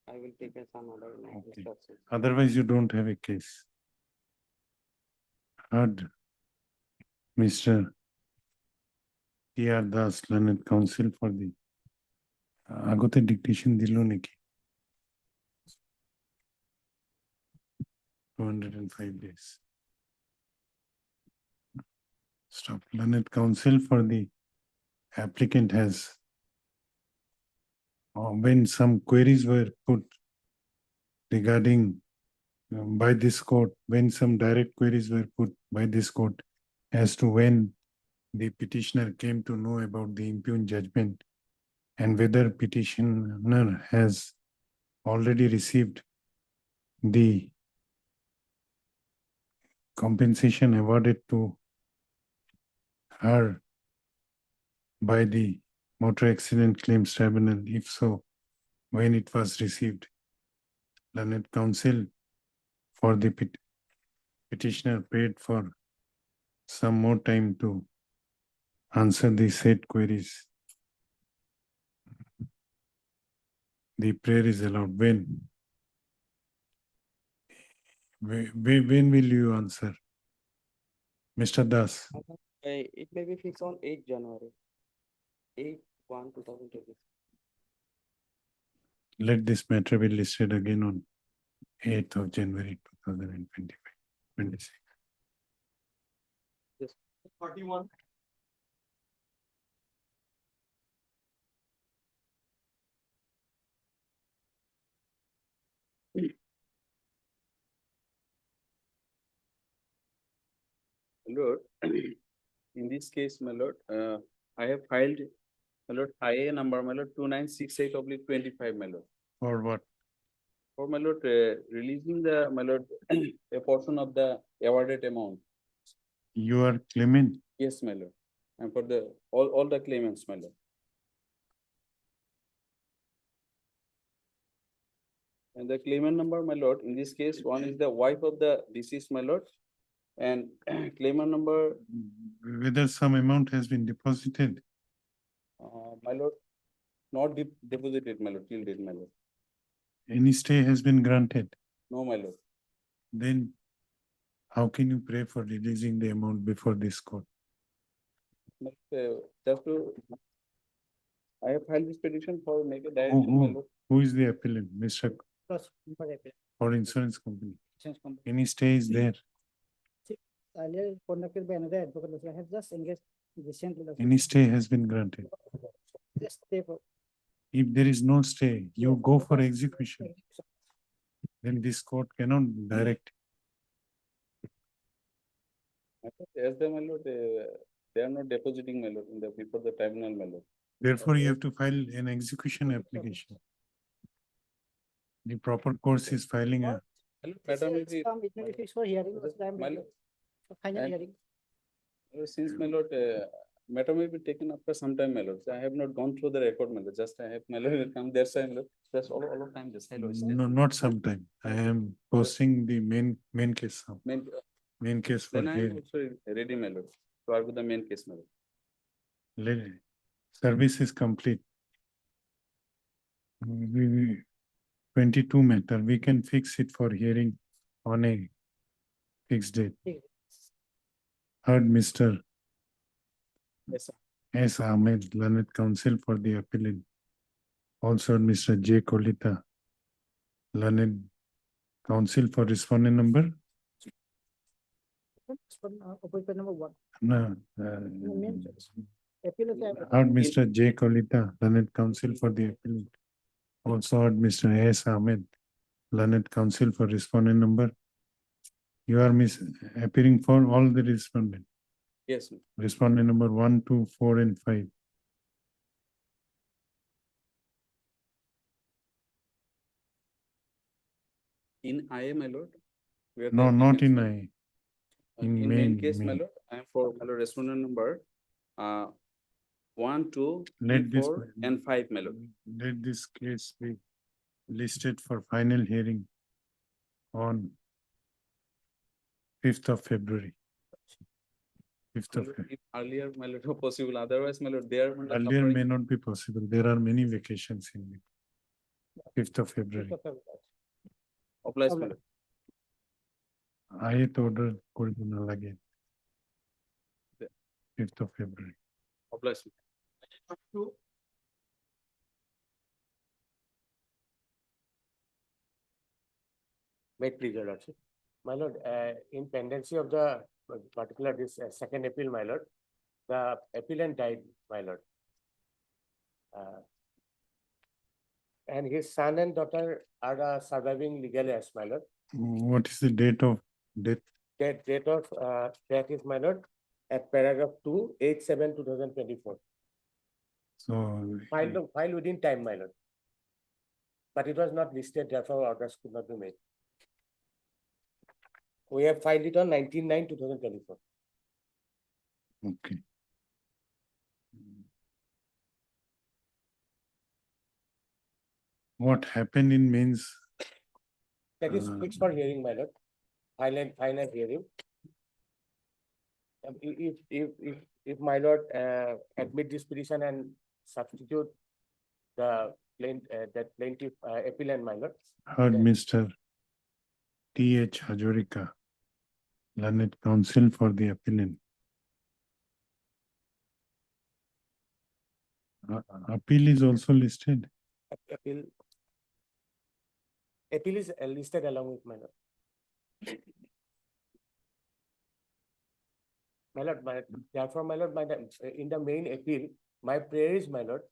O: I will take some other instructions.
B: Otherwise, you don't have a case. Heard Mr. T.R. Das, learned counsel for the আগতে dictation দিল নাকি? 205 days. Stop. Learned counsel for the applicant has, when some queries were put regarding by this court, when some direct queries were put by this court as to when the petitioner came to know about the impugned judgment and whether petitioner has already received the compensation awarded to her by the Motor Accident Claims Tribunal. If so, when it was received. Learned counsel for the petitioner paid for some more time to answer the said queries. The prayer is allowed. When? When will you answer? Mr. Das,
O: It may be fixed on 8 January. 8/1/2023.
B: let this matter be listed again on 8th of January 2025. 26.
O: Yes. 41.
G: Lord, in this case, my lord, I have filed, my lord, IA number, my lord, 2968/25, my lord.
B: or what?
G: For my lord, releasing the, my lord, a portion of the awarded amount.
B: You are claimant,
G: Yes, my lord. And for the, all the claimants, my lord. And the claimant number, my lord, in this case, one is the wife of the deceased, my lord. And claimant number,
B: whether some amount has been deposited.
G: my lord, not deposited, my lord, till date, my lord.
B: Any stay has been granted,
G: No, my lord.
B: then how can you pray for releasing the amount before this court?
G: But, just to, I have filed this petition for make a
B: Who,
G: direction, my lord.
B: who is the appellant? Mr.
H: Plus, for the
B: or insurance company?
H: insurance company.
B: Any stay is there?
H: Earlier conducted by another advocate, I have just engaged recently.
B: Any stay has been granted?
H: Just stay for.
B: If there is no stay, you go for execution, then this court cannot direct.
G: As the, my lord, they are not depositing, my lord, in the, before the tribunal, my lord.
B: Therefore, you have to file an execution application. The proper course is filing a,
G: Madam, if it-
H: It may be fixed for hearing, also I am
G: my
H: ready
G: lord,
H: for final
G: and-
H: hearing.
G: since, my lord, matter may be taken after some time, my lord. I have not gone through the record, my lord. Just I have, my lord, come there, my lord. Just all of time, just.
B: no, not sometime. I am posting the main case now. Main case for
G: Then I am
B: hearing.
G: also ready, my lord, to argue the main case, my lord.
B: Service is complete. 22 matter, we can fix it for hearing on a fixed date. Heard Mr.
G: Yes, sir.
B: S. Ahmed, learned counsel for the appellant. Also Mr. J. Kolita, learned counsel for respondent number.
H: Opposite number one.
B: No,
H: Appeal is I have-
B: heard Mr. J. Kolita, learned counsel for the appellant. Also heard Mr. S. Ahmed, learned counsel for respondent number. You are appearing for all the respondent.
G: Yes, ma'am.
B: Respondent number 1, 2, 4, and 5.
G: In IA, my lord. we are
B: No,
G: the
B: not in
G: applicants,
B: I. In
G: In
B: main,
G: case, my
B: main.
G: lord, I am for, my lord, respondent number, 1, 2, 3,
B: Let this,
G: 4, and 5, my lord.
B: let this case be listed for final hearing on 5th of February. 5th
G: My
B: of
G: lord,
B: February.
G: if earlier, my lord, possible, otherwise, my lord, there.
B: Earlier may not be possible. There are many vacations in it. 5th of February.
G: Applies, my lord.
B: আয়ে তো order করব না লাগে। 5th of February.
G: Applies.
I: May it please your lordship. My lord, in pendency of the particular this second appeal, my lord, the appellant died, my lord. And his son and daughter are surviving legal heirs, my lord.
B: What is the date of death?
I: Date of death is, my lord, at paragraph 2, 8/7/2024.
B: So
I: Filed within time, my lord. But it was not listed, therefore orders could not be made. We have filed it on 19/9/2024.
B: okay. What happened in means
I: That is fixed for hearing, my lord. Final hearing. If my lord admit this petition and substitute the plaintiff appellant, my lord.
B: heard
I: then-
B: Mr. T.H. Hajorika, learned counsel for the appellant. Appeal is also listed.
I: Appeal. Appeal is listed along with my lord. My lord, therefore, my lord, in the main appeal, my prayer is, my lord,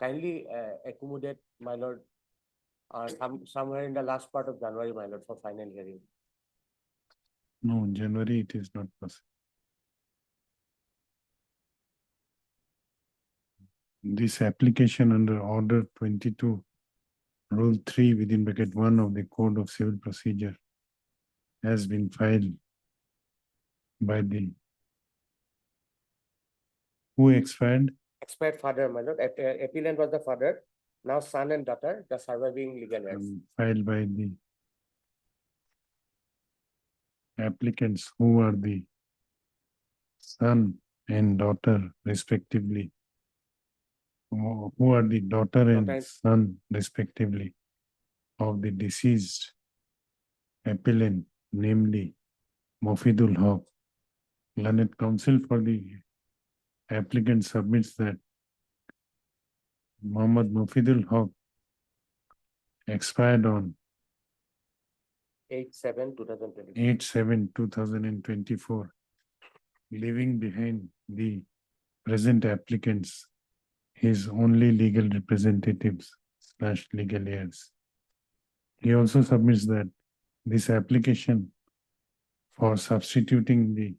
I: kindly accommodate, my lord, somewhere in the last part of January, my lord, for final hearing.
B: No, January it is not possible. this application under order 22, rule 3 within bracket 1 of the Code of Civil Procedure has been filed by the who expired?
I: Expired father, my lord. Appellant was the father. Now son and daughter, the surviving legal heirs.
B: Filed by the applicants who are the son and daughter respectively. Who are the daughter and
I: Daughter and-
B: son respectively of the deceased appellant, namely Mofidul Haq. Learned counsel for the applicant submits that Muhammad Mofidul Haq expired on
I: 8/7/2020.
B: 8/7/2024, leaving behind the present applicants his only legal representatives / legal heirs. He also submits that this application for substituting the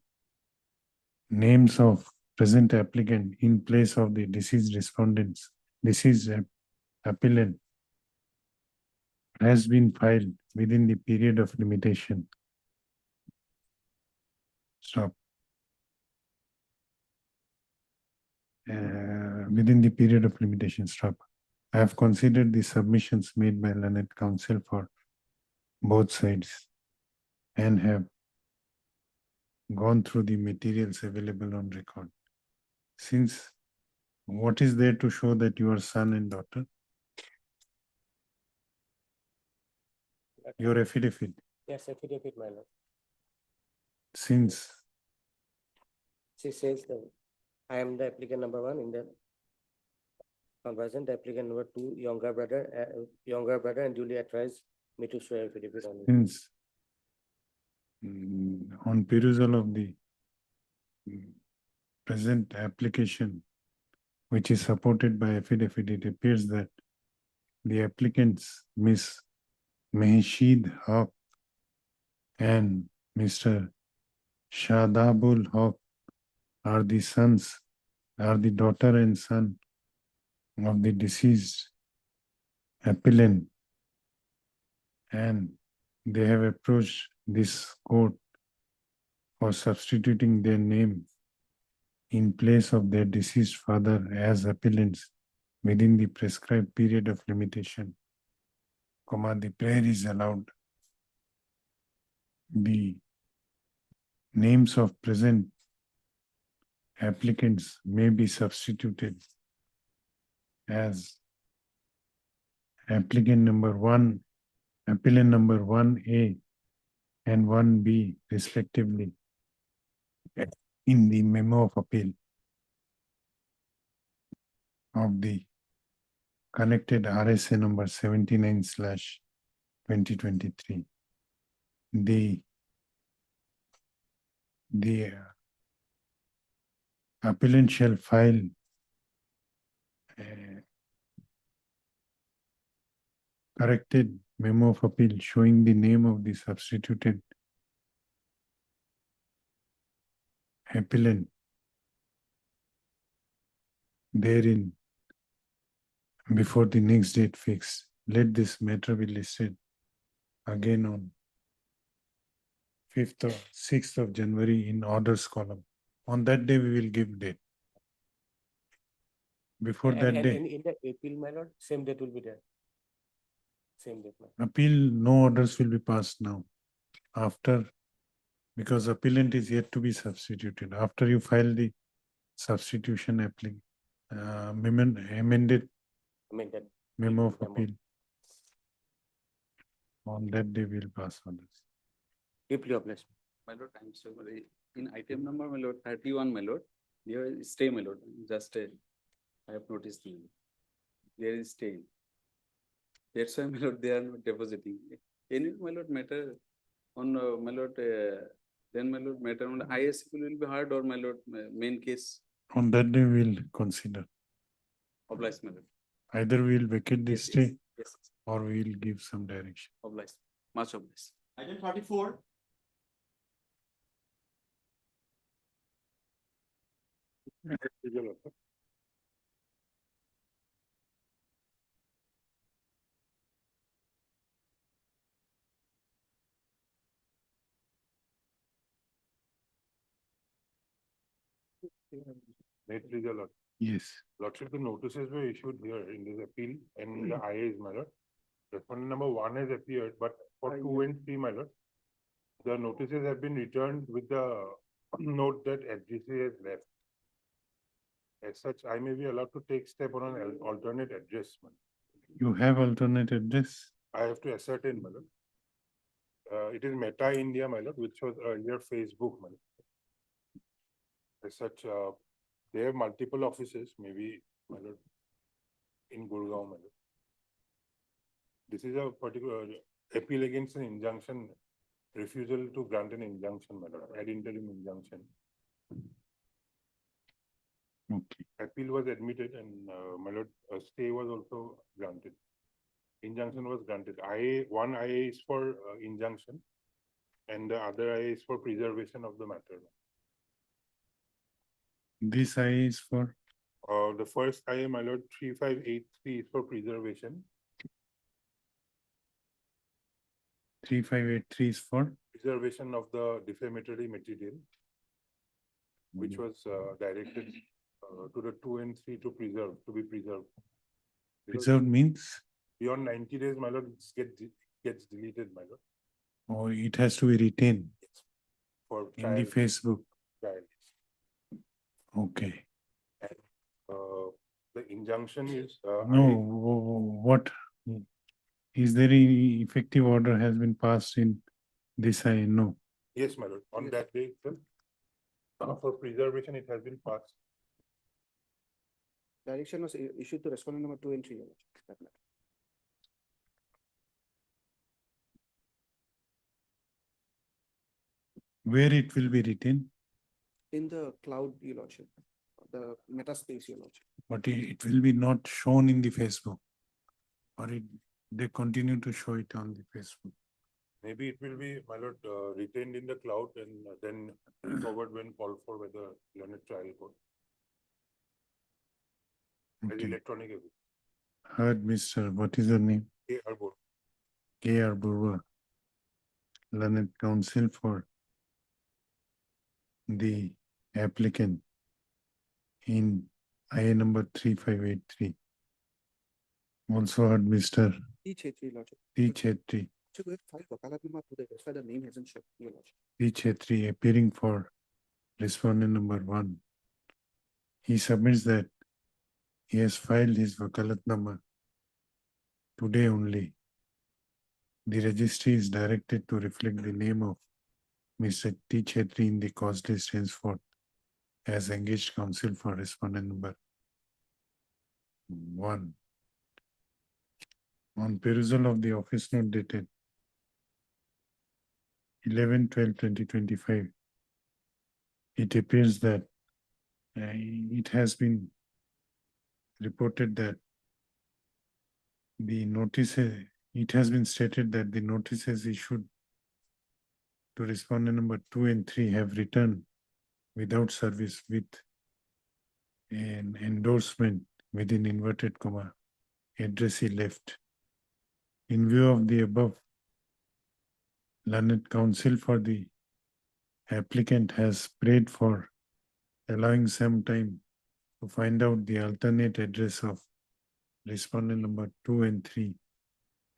B: names of present applicant in place of the deceased respondents, deceased appellant, has been filed within the period of limitation. Stop. Within the period of limitation, stop. I have considered the submissions made by learned counsel for both sides and have gone through the materials available on record. Since what is there to show that you are son and daughter? Your affidavit.
I: Yes, affidavit, my lord.
B: Since
I: She says that I am the applicant number 1 in the conversion, the applicant number 2, younger brother and duly authorized me to swear affidavit on it.
B: since on perusal of the present application, which is supported by affidavit, it appears that the applicants, Miss Mehshid Haq and Mr. Shadabul Haq, are the daughter and son of the deceased appellant, and they have approached this court for substituting their name in place of their deceased father as appellants within the prescribed period of limitation. The prayer is allowed. The names of present applicants may be substituted as applicant number 1, appellant number 1A and 1B respectively in the memo of appeal of the connected RSA number 79/2023. The appellant shall file a corrected memo of appeal showing the name of the substituted appellant therein before the next date fixed. Let this matter be listed again on 5th or 6th of January in orders column. On that day, we will give date. Before that
I: And
B: day,
I: in the appeal, my lord, same date will be there. Same date, my lord.
B: appeal, no orders will be passed now. After, because appellant is yet to be substituted. After you file the substitution amended
I: Amended.
B: memo of appeal, on that day we'll pass orders.
I: Deeply obliged.
G: My lord, I'm sorry, in item number, my lord, 31, my lord, there is stay, my lord, just I have noticed there is stay. That's why, my lord, they are not depositing. Any, my lord, matter on, my lord, then, my lord, matter on ISP will be hard or, my lord, main case
B: On that day we'll consider.
G: obliged, my lord.
B: Either we'll vacate this stay
G: Yes,
B: or we'll give some direction.
G: obliged, much obliged.
K: Item 34. May it please your lord.
B: Yes.
K: Lordship, the notices were issued here in this appeal and the IAs, my lord. Respondent number 1 has appeared, but for 2 and 3, my lord, the notices have been returned with the note that SGC has left. As such, I may be allowed to take step on an alternate address, my lord.
B: You have alternate address?
K: I have to ascertain, my lord. It is Meta India, my lord, which was earlier Facebook, my lord. As such, they have multiple offices, maybe, my lord, in Gurgaon, my lord. This is a particular appeal against an injunction, refusal to grant an injunction, my lord, ad interim injunction.
B: Okay.
K: Appeal was admitted and, my lord, a stay was also granted. Injunction was granted. One IA is for injunction and the other IA is for preservation of the matter.
B: This I is for?
K: The first IA, my lord, 3583 is for preservation.
B: 3583 is for?
K: Preservation of the defamatory material, which was directed to the 2 and 3 to be preserved. Because
B: Preserved means?
K: beyond 90 days, my lord, it gets deleted, my lord.
B: Or it has to be retained
K: For
B: in the
K: trial.
B: Facebook?
K: Trial.
B: Okay.
K: The injunction is.
B: No, what? Is there any effective order has been passed in this I know?
K: Yes, my lord, on that day itself. For preservation, it has been passed.
J: Direction was issued to respondent number 2 and 3. Your lordship, that matter.
B: Where it will be written?
J: In the cloud, your lordship, the meta space, your lordship.
B: But it will be not shown in the Facebook. Or they continue to show it on the Facebook.
K: Maybe it will be, my lord, retained in the cloud and then forward when called for by the learned trial court. As
B: Okay.
K: electronic evidence.
B: Heard, Mr. What is your name?
K: K.R. Board.
B: K.R. Burwa, learned counsel for the applicant in IA number 3583. Also heard Mr.
J: T. Chetri, lordship.
B: T. Chetri.
J: Should we have filed wakalat number today? That's why the name hasn't shown, your lordship.
B: T. Chetri appearing for respondent number 1. He submits that he has filed his wakalat number today only. The registry is directed to reflect the name of Mr. T. Chetri in the cause list henceforth as engaged counsel for respondent number 1. On perusal of the office note dated 11/12/2025, it appears that it has been reported that the notices, it has been stated that the notices issued to respondent number 2 and 3 have returned without service with an endorsement within inverted comma addressee left. In view of the above, learned counsel for the applicant has prayed for allowing some time to find out the alternate address of respondent number 2 and 3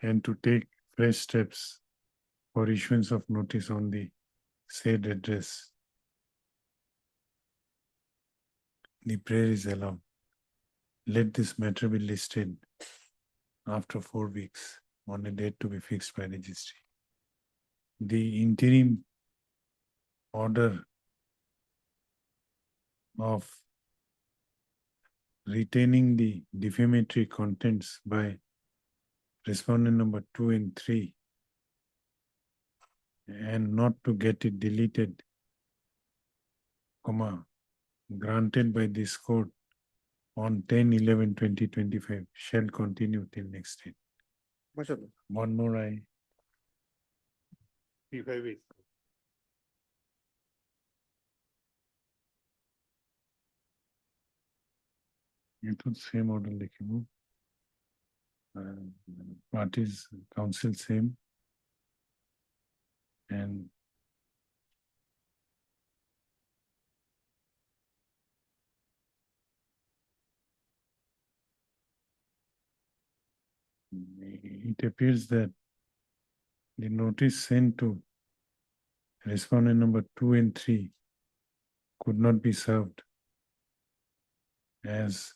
B: and to take fresh steps for issuance of notice on the said address. The prayer is allowed. Let this matter be listed after 4 weeks on a date to be fixed by registry. The interim order of retaining the defamatory contents by respondent number 2 and 3 and not to get it deleted, comma, granted by this court on 10/11/2025 shall continue till next date. One more I.
K: 358.
B: ये तो same order लिखे हो. Parties council same. And it appears that the notice sent to respondent number 2 and 3 could not be served as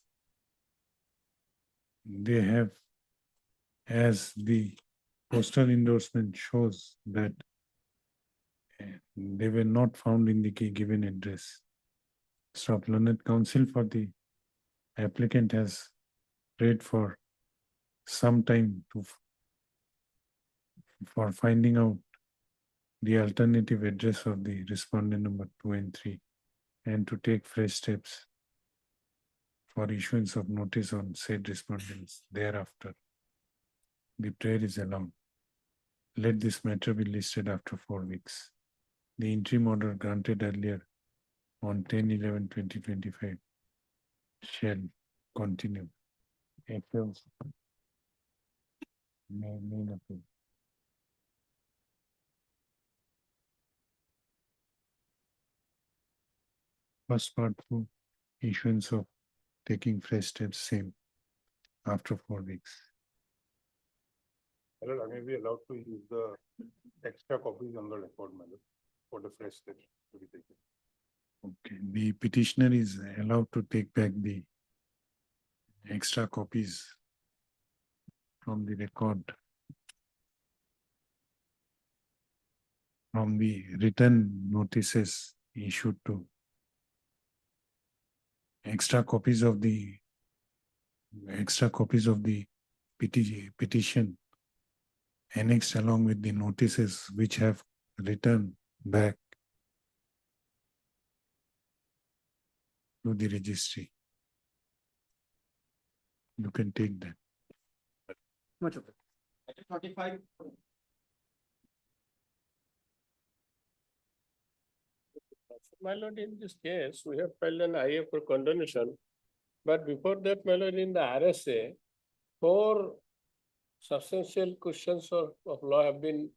B: they have, as the postal endorsement shows that they were not found in the given address. Staff Learned Counsel for the applicant has prayed for some time for finding out the alternative address of the respondent number 2 and 3 and to take fresh steps for issuance of notice on said respondents thereafter. The prayer is allowed. Let this matter be listed after 4 weeks. The interim order granted earlier on 10/11/2025 shall continue. April. Main appeal. First part 2, issuance of taking fresh steps, same after 4 weeks.
K: My lord, I may be allowed to use the extra copies on the record, my lord, for the fresh steps to be taken.
B: Okay, the petitioner is allowed to take back the extra copies from the record from the written notices issued to extra copies of the petition annexed along with the notices which have returned back to the registry. You can take that.
A: Much of it.
M: 45.
J: My lord, in this case, we have filed an IA for condonation. But before that, my lord, in the RSA, 4 substantial questions of law have been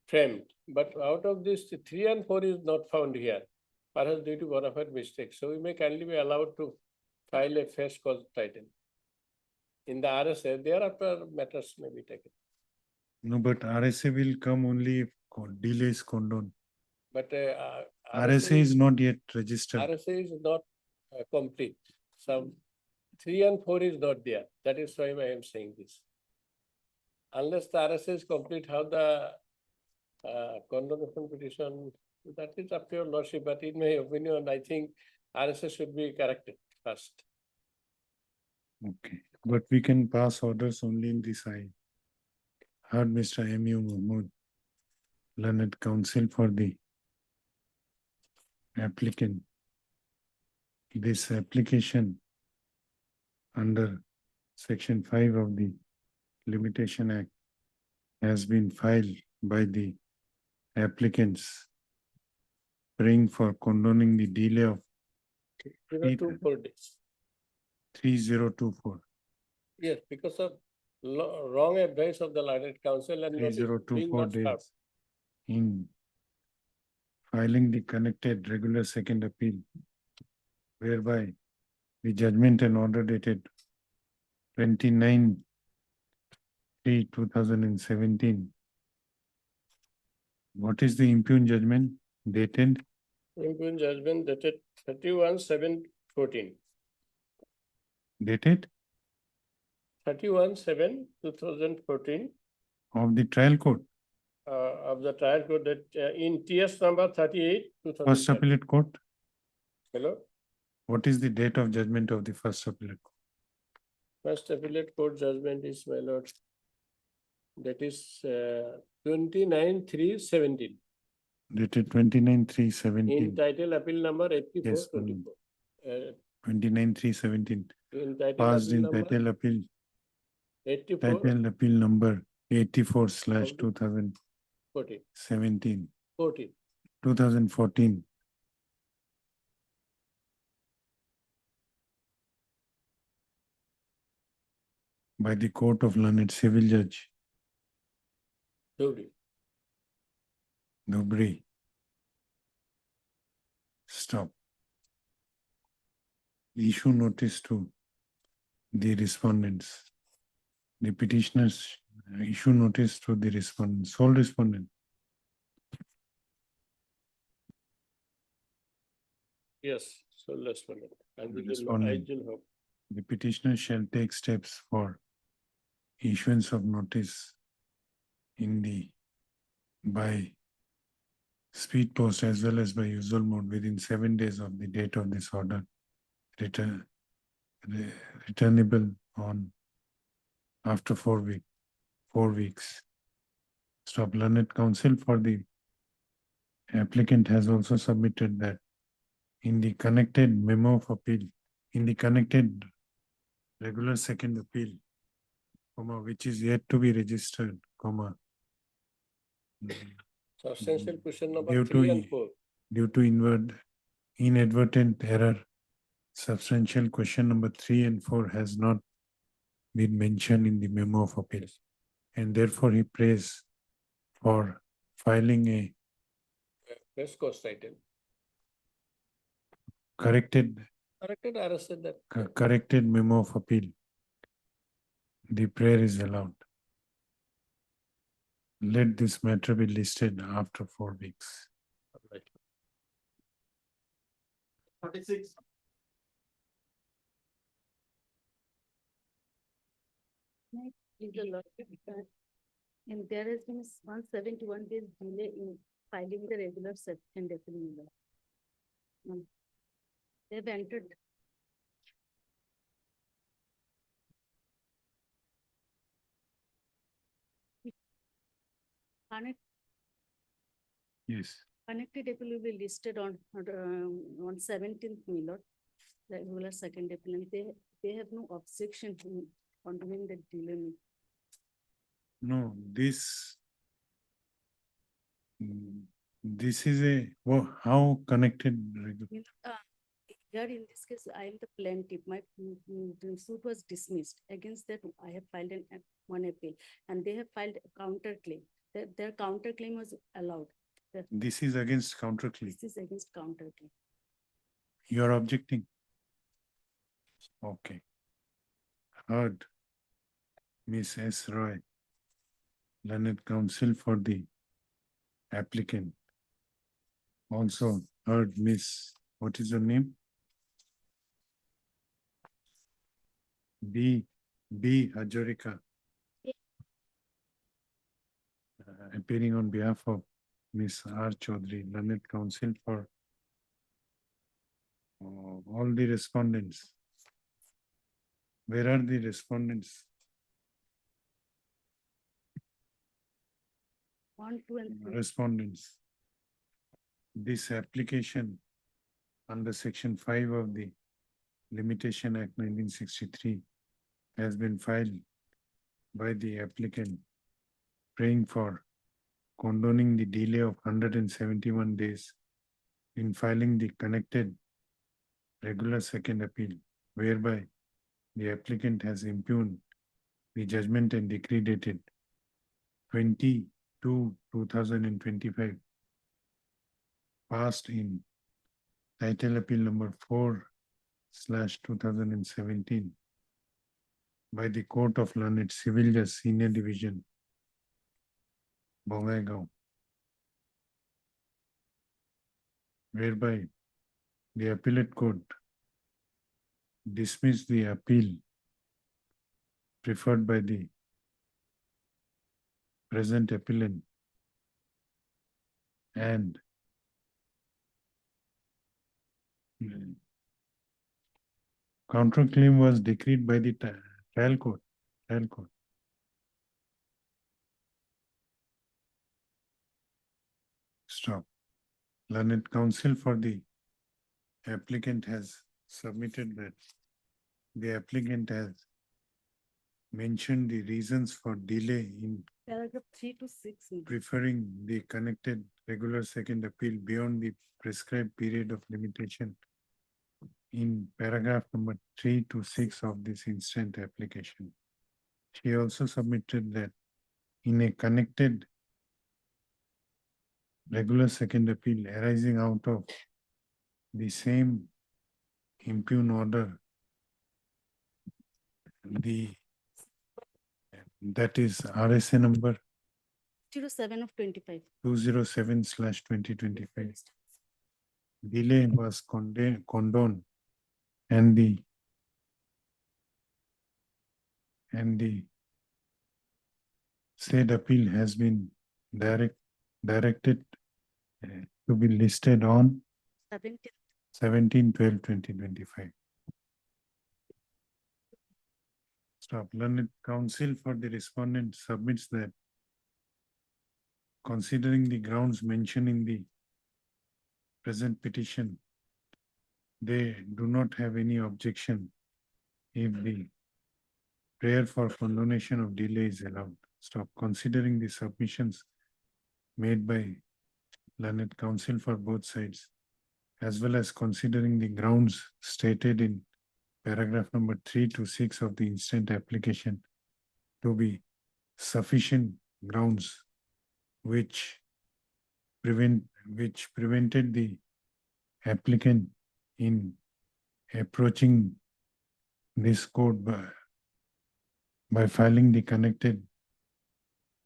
J: framed. But out of this, 3 and 4 is not found here, perhaps due to bona fide mistake. So we may kindly be allowed to file a fresh cause title. In the RSA, thereafter matters may be taken.
B: No, but RSA will come only if delay is condoned.
J: But
B: RSA is not yet registered.
J: RSA is not complete. Some 3 and 4 is not there. That is why I am saying this. Unless the RSA is complete, how the condonation petition, that is up to your lordship, but in my opinion, I think RSA should be corrected first.
B: Okay, but we can pass orders only in this. I heard Mr. M.U. Mahmood, Learned Counsel for the applicant. This application under Section 5 of the Limitation Act has been filed by the applicants praying for condoning the delay of
J: 024 days.
B: 3024.
J: Yes, because of wrong advice of the Learned Counsel and notice being
B: 3024
J: not served.
B: days in filing the connected regular second appeal, whereby the judgment and order dated 29/3/2017. What is the impugned judgment dated?
J: Impugned judgment dated 31/7/14.
B: Dated
J: 31/7/2014
B: of the trial court,
J: of the trial court that in TS number 38.
B: first appellate court.
J: Hello,
B: What is the date of judgment of the first appellate court?
J: first appellate court judgment is, my lord, that is 29/3/17.
B: Dated 29/3/17.
J: In title appeal number
B: Yes,
J: 84/24.
B: 29/3/17.
J: In title
B: Passed
J: appeal
B: in
J: number
B: title appeal,
J: 84/14.
B: title appeal number 84/2017. 2014. By the Court of Learned Civil Judge
J: Dhubri.
B: Dhubri. Stop. Issue notice to the respondents the petitioners issue notice to the respondent, sole respondent.
J: Yes, so last one.
B: Respondent. The petitioner shall take steps for issuance of notice in the by speed post as well as by usual mode within 7 days of the date of this order, returnable on after 4 weeks. Stop. Learned counsel for the applicant has also submitted that in the connected memo of appeal, in the connected regular second appeal, comma, which is yet to be registered, comma,
J: Substantial question number
B: due
J: 3
B: to
J: and 4.
B: due to inadvertent error, substantial question number 3 and 4 has not been mentioned in the memo of appeal. And therefore he prays for filing a
J: Best cost item.
B: corrected
J: Corrected, I said that.
B: corrected memo of appeal. The prayer is allowed. Let this matter be listed after 4 weeks.
J: Right.
D: 46.
E: Please the lordship, and there has been 171 days delay in filing the regular second appeal. They've entered.
B: Yes.
E: Connected appeal will be listed on 17th, my lord, the regular second appeal, and they have no objection on doing the delay.
B: No, this is a, how connected?
E: Here in this case, I am the plaintiff. My the suit was dismissed. Against that, I have filed one appeal, and they have filed a counterclaim. Their counterclaim was allowed.
B: This is against counterclaim.
E: This is against counterclaim.
B: You are objecting? Okay. Heard. Miss S. Roy, learned counsel for the applicant. Also heard Miss, what is your name? B. Hajorika. Appearing on behalf of Miss R. Chaudhary, learned counsel for all the respondents. Where are the respondents?
E: 1, 2, and 3.
B: Respondents. This application under Section 5 of the Limitation Act 1963 has been filed by the applicant praying for condoning the delay of 171 days in filing the connected regular second appeal, whereby the applicant has impugned the judgment and decree dated 20/2/2025 passed in title appeal number 4/2017 by the Court of Learned Civil Judge Senior Division, Bongaigaon, whereby the appellate court dismissed the appeal preferred by the present appellant and counterclaim was decreed by the trial court. Stop. Learned counsel for the applicant has submitted that the applicant has mentioned the reasons for delay in
E: Paragraph 3 to 6.
B: preferring the connected regular second appeal beyond the prescribed period of limitation in paragraph number 3 to 6 of this instant application. She also submitted that in a connected regular second appeal arising out of the same impugn order, the that is RSA number
E: 07 of 25.
B: 207/2025. Delay was condoned and the said appeal has been directed to be listed on 17/12/2025. Stop. Learned counsel for the respondent submits that considering the grounds mentioned in the present petition, they do not have any objection if the prayer for condonation of delay is allowed. Stop. Considering the submissions made by learned counsel for both sides, as well as considering the grounds stated in paragraph number 3 to 6 of the instant application to be sufficient grounds which prevented the applicant in approaching this court by filing the connected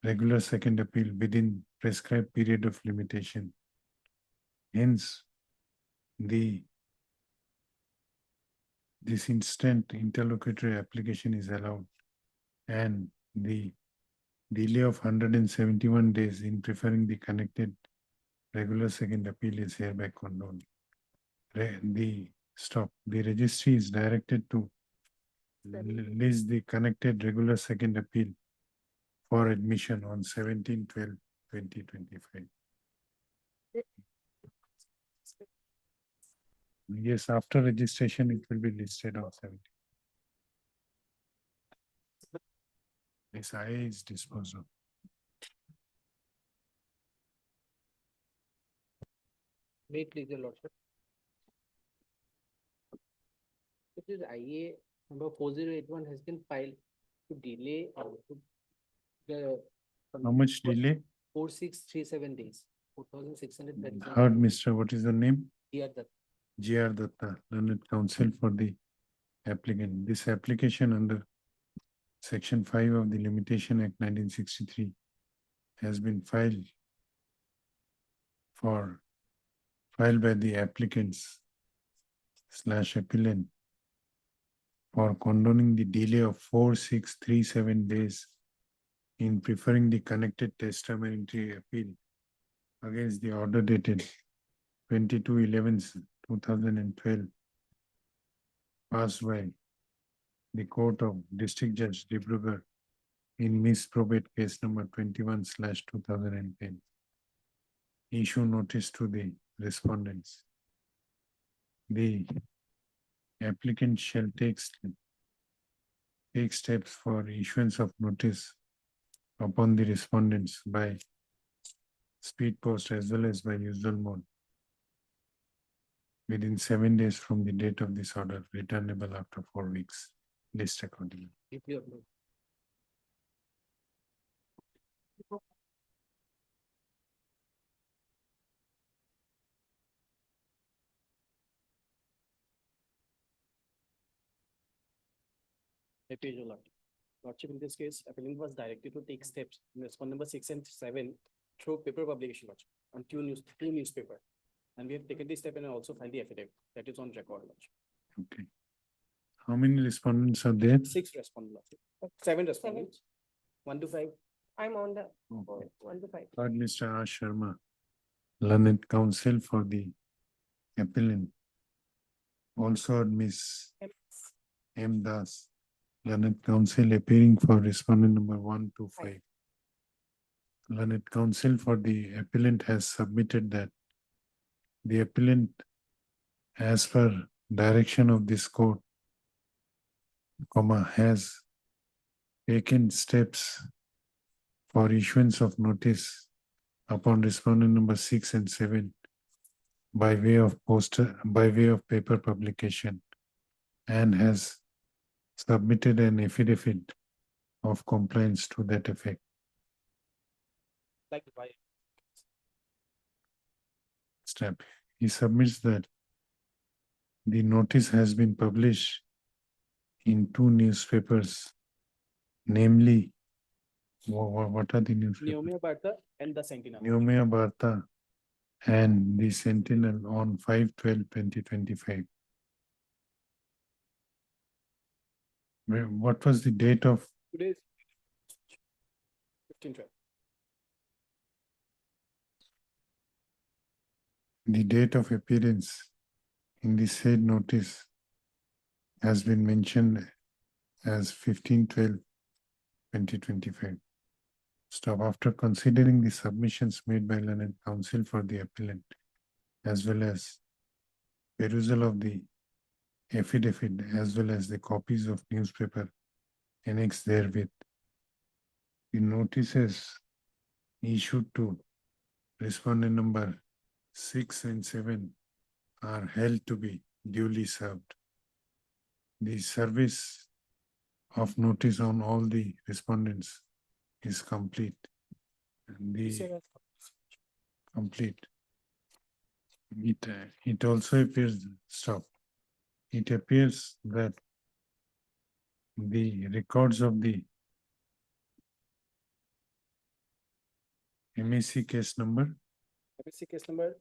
B: regular second appeal within prescribed period of limitation. Hence, this instant interlocutory application is allowed, and the delay of 171 days in preferring the connected regular second appeal is hereby condoned. The registry is directed to list the connected regular second appeal for admission on 17/12/2025. Yes, after registration, it will be listed on 17. This IA is disposed of.
A: Wait, please, your lordship. It is IA number 4081 has been filed to delay the.
B: How much delay?
A: 4637 days, 4637.
B: Heard, Mr. What is the name?
A: Here that
B: G.R. Datta, learned counsel for the applicant. This application under Section 5 of the Limitation Act 1963 has been filed by the applicants / appellant for condoning the delay of 4637 days in preferring the connected testamentary appeal against the order dated 22/11/2012 passed by the Court of District Judge Dibrugarh in misprobate case number 21/2010. Issue notice to the respondents. The applicant shall take steps for issuance of notice upon the respondents by speed post as well as by usual mode within 7 days from the date of this order, returnable after 4 weeks. List accordingly.
A: if you have.
J: A page alert. Lordship, in this case, appellant was directed to take steps in response number 6 and 7 through paper publication, Lordship, on two newspaper. And we have taken this step and also filed the affidavit that is on record, Lordship.
B: Okay. How many respondents are there?
J: 6 respondents, Lordship. 7 respondents. 1 to 5.
L: I'm on the
B: Okay.
L: 1 to 5.
B: Third, Mr. R. Sharma, learned counsel for the appellant. Also, Miss M. Das, learned counsel appearing for respondent number 1 to 5. Learned counsel for the appellant has submitted that the appellant, as per direction of this court, has taken steps for issuance of notice upon respondent number 6 and 7 by way of paper publication, and has submitted an affidavit of compliance to that effect.
J: Like why?
B: Step. He submits that the notice has been published in 2 newspapers, namely What are the newspapers?
J: Neomia Barta and the Sentinel.
B: Neomia Barta and the Sentinel on 5/12/2025. What was the date of
J: Today's 15/12.
B: the date of appearance in the said notice has been mentioned as 15/12/2025. Stop. After considering the submissions made by learned counsel for the appellant, as well as perusal of the affidavit, as well as the copies of newspaper annexed therewith, the notices issued to respondent number 6 and 7 are held to be duly served. The service of notice on all the respondents is complete. And the complete. It also appears, stop. It appears that the records of the MAC case number
J: MSC case number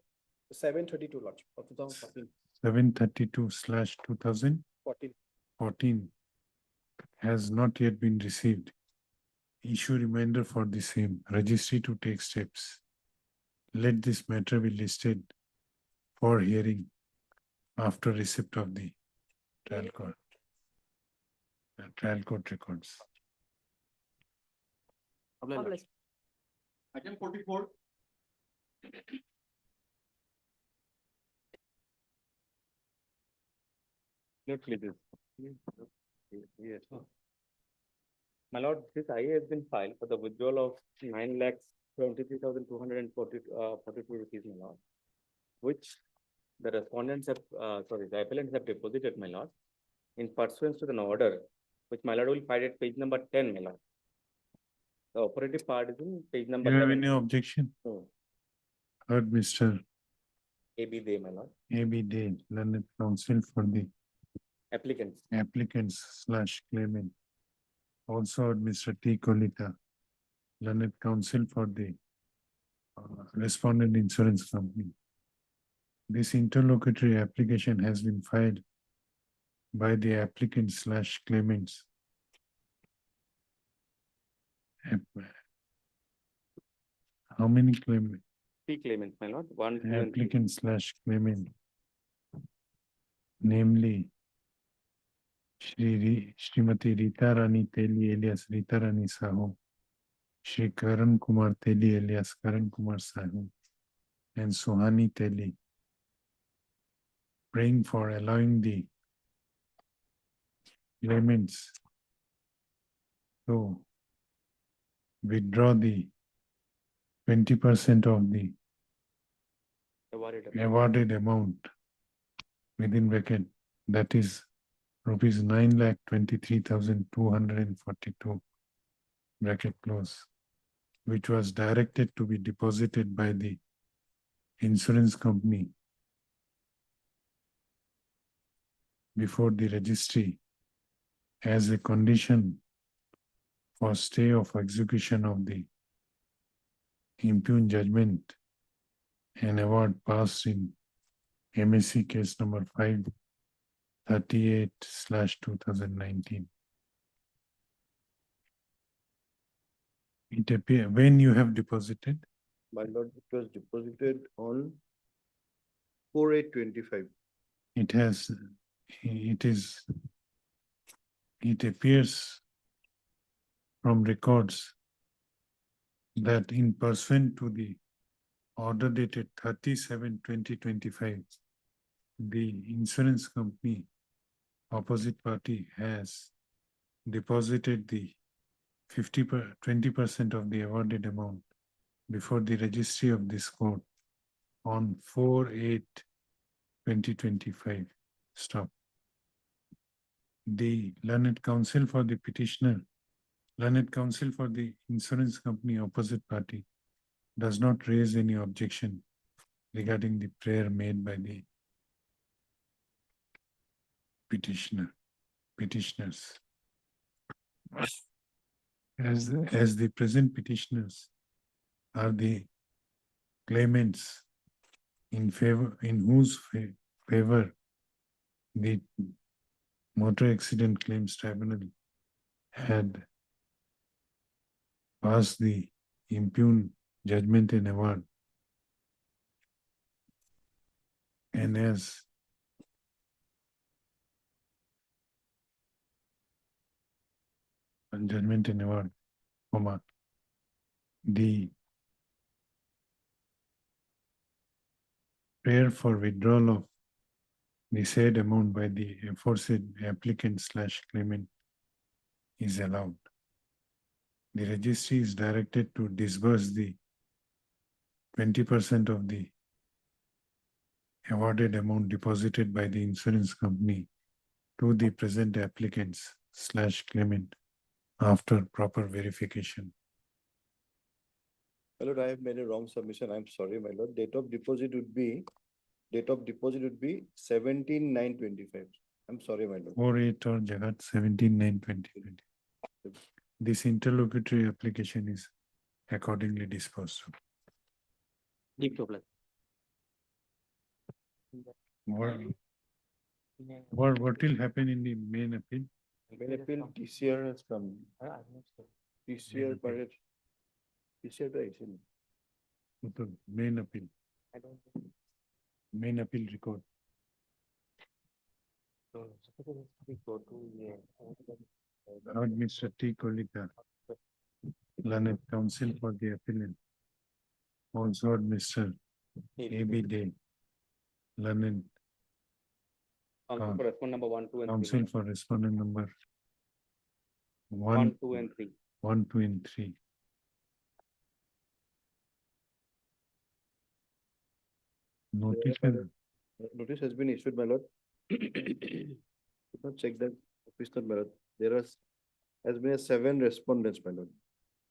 J: 732 Lodge of 2014.
B: 732/2014
J: 14.
B: has not yet been received. Issue reminder for the same, registry to take steps. Let this matter be listed for hearing after receipt of the trial court records.
J: Item 44.
G: Yes. My lord, this IA has been filed for the withdrawal of 9,73,242 rupees, my lord, which the respondents have, the appellants have deposited, my lord, in pursuance to an order, which my lord will find at page number 10, my lord. The operative part is in page number
B: Do you have
G: 11.
B: any objection?
G: No.
B: Heard Mr.
G: AB Day, my lord.
B: A.B. Dale, learned counsel for the
G: Applicants.
B: applicants/claimant. Also heard Mr. T. Kolita, learned counsel for the respondent insurance company. This interlocutory application has been filed by the applicant/claimants. How many claimants?
G: 3 claimants, my lord. 1, 2, and 3.
B: Applicant/claimant. Namely, Srimati Rita Rani Teli alias Rita Rani Sahu, Shri Karan Kumar Teli alias Karan Kumar Sahu, and Suhani Teli, praying for allowing the claimants to withdraw the 20% of the awarded amount within bracket, that is rupees 9,23,242 bracket close, which was directed to be deposited by the insurance company before the registry as a condition for stay of execution of the impugned judgment and award passed in MSC case number 538/2019. It appears when you have deposited.
K: My lord, it was deposited on 4/8/25.
B: It appears from records that in pursuant to the order dated 30/7/2025, the insurance company opposite party has deposited the 20% of the awarded amount before the registry of this court on 4/8/2025. Stop. The learned counsel for the petitioner, learned counsel for the insurance company opposite party does not raise any objection regarding the prayer made by the petitioners. as the present petitioners are the claimants in whose favor the Motor Accident Claims Tribunal had passed the impugned judgment and award. And as judgment and award, the prayer for withdrawal of the said amount by the aforesaid applicant / claimant is allowed. The registry is directed to disburse the 20% of the awarded amount deposited by the insurance company to the present applicants / claimant after proper verification.
K: My lord, I have made a wrong submission. I'm sorry, my lord. Date of deposit would be 17/9/25. I'm sorry, my lord.
B: 48 or Jagat 17/9/2020. This interlocutory application is accordingly disposed of. What will happen in the main appeal?
K: Main appeal, TCR has come. TCR, but TCR to action.
B: The main appeal. Main appeal record. Heard Mr. T. Kolika, learned counsel for the appellant. Also heard Mr. A.B. Day, learned
O: Also for respondent number 1, 2, and 3.
B: counsel for respondent number
O: 1, 2, and 3.
B: 1, 2, and 3.
K: Notice has been issued, my lord. Could not check that, please not, my lord. There has been 7 respondents, my lord.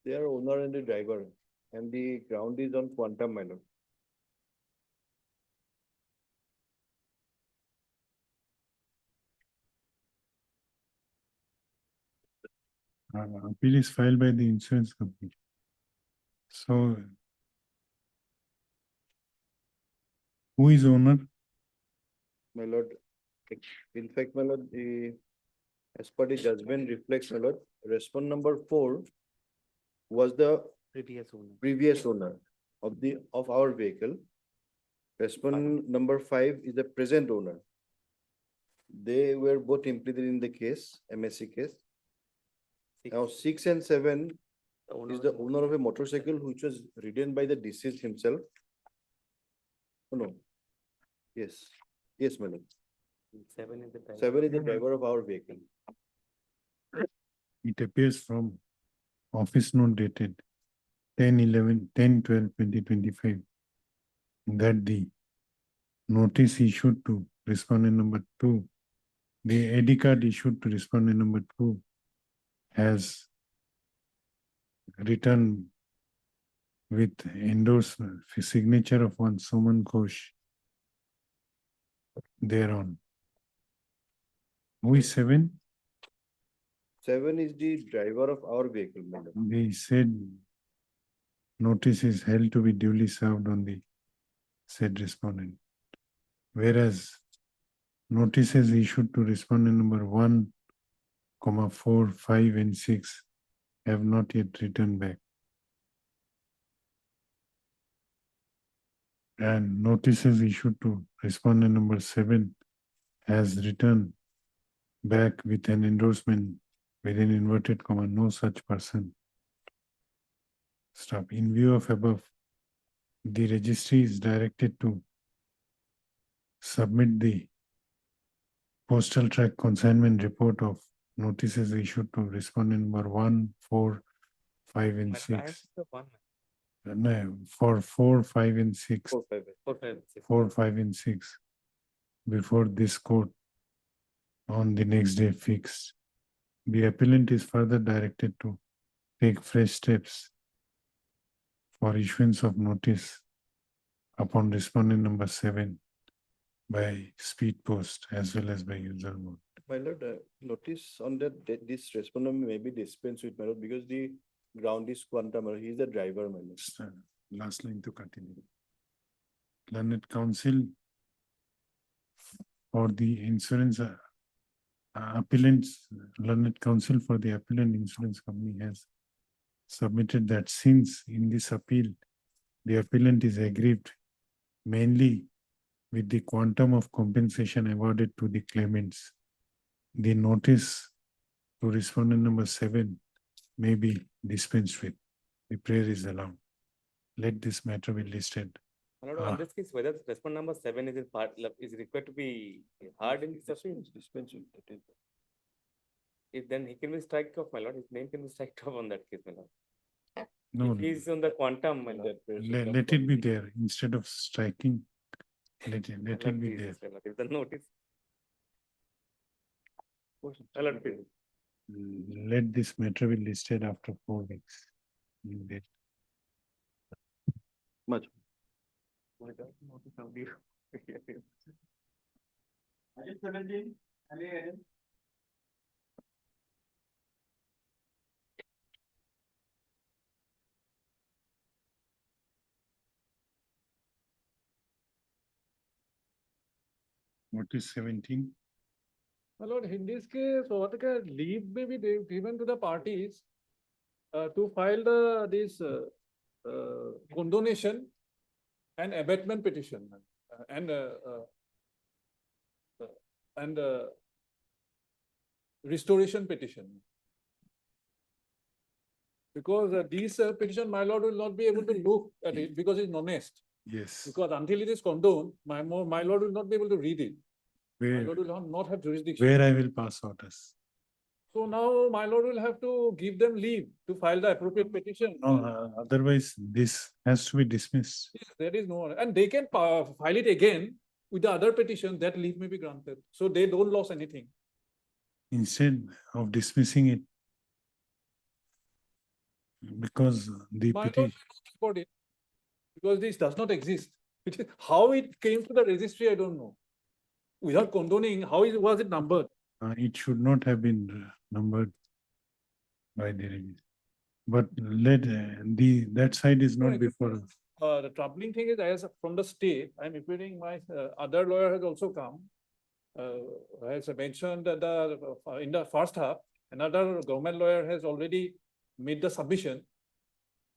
K: They are owner and the driver, and the ground is on quantum, my lord.
B: Appeal is filed by the insurance company. So, who is owner?
K: My lord, in fact, my lord, as per the judgment reflects, my lord, respondent number 4 was the previous owner of our vehicle. Respondent number 5 is the present owner. They were both implicated in the case, MSC case. Now 6 and 7 is the owner of a motorcycle which was ridden by the deceased himself. Oh, no. Yes, my lord.
O: 7 is the driver.
K: 7 is the driver of our vehicle.
B: It appears from office note dated 10/12/2025 that the notice issued to respondent number 2, the ID card issued to respondent number 2 has written with endorsement, signature of one Suman Ghosh thereon. Who is 7?
K: 7 is the driver of our vehicle, madam.
B: They said notice is held to be duly served on the said respondent. Whereas notices issued to respondent number 1, 4, 5, and 6 have not yet returned back. And notices issued to respondent number 7 has returned back with an endorsement within inverted comma, no such person. Stop. In view of above, the registry is directed to submit the postal track consignment report of notices issued to respondent number 1, 4, 5, and 6. No, for 4, 5, and 6. 4, 5, and 6. Before this court on the next day fixed. The appellant is further directed to take fresh steps for issuance of notice upon respondent number 7 by speed post as well as by user mode.
K: My lord, notice on that this respondent may be dispensed with, my lord, because the ground is quantum, my lord. He is the driver, my lord.
B: Last line to continue. Learned counsel for the insurance appellants, learned counsel for the appellant insurance company has submitted that since in this appeal, the appellant is aggrieved mainly with the quantum of compensation awarded to the claimants, the notice to respondent number 7 may be dispensed with. The prayer is allowed. Let this matter be listed.
G: My lord, in this case, whether respondent number 7 is is required to be heard in this appeal?
K: Dispense with, that is.
G: If then he can be striked off, my lord, his name can be striked off on that case, my lord.
B: No,
G: If he is on the quantum, my lord.
B: let it be there instead of striking. Let it be there.
G: If the notice. My lord, please.
B: Let this matter be listed after 4 weeks. Indeed.
K: Much.
G: My God, notice of the-
J: Item 17, LAN.
B: What is 17?
A: My lord, in this case, what can leave may be given to the parties to file this condonation and abatement petition and restoration petition. Because these petition, my lord will not be able to look at it because it's honest.
B: Yes.
A: Because until it is condoned, my lord will not be able to read it. My
B: Where,
A: lord will not have jurisdiction.
B: where I will pass orders.
A: So now my lord will have to give them leave to file the appropriate petition.
B: No, otherwise this has to be dismissed.
A: Yes, there is no, and they can file it again with the other petition, that leave may be granted. So they don't lose anything.
B: Instead of dismissing it, because the
A: My lord
B: petition,
A: will not record it because this does not exist. It is, how it came to the registry, I don't know. Without condoning, how was it numbered?
B: it should not have been numbered by the registry. But let that side is not before us.
A: The troubling thing is, as from the state, I'm appearing, my other lawyer has also come. Has mentioned that in the first half, another government lawyer has already made the submission.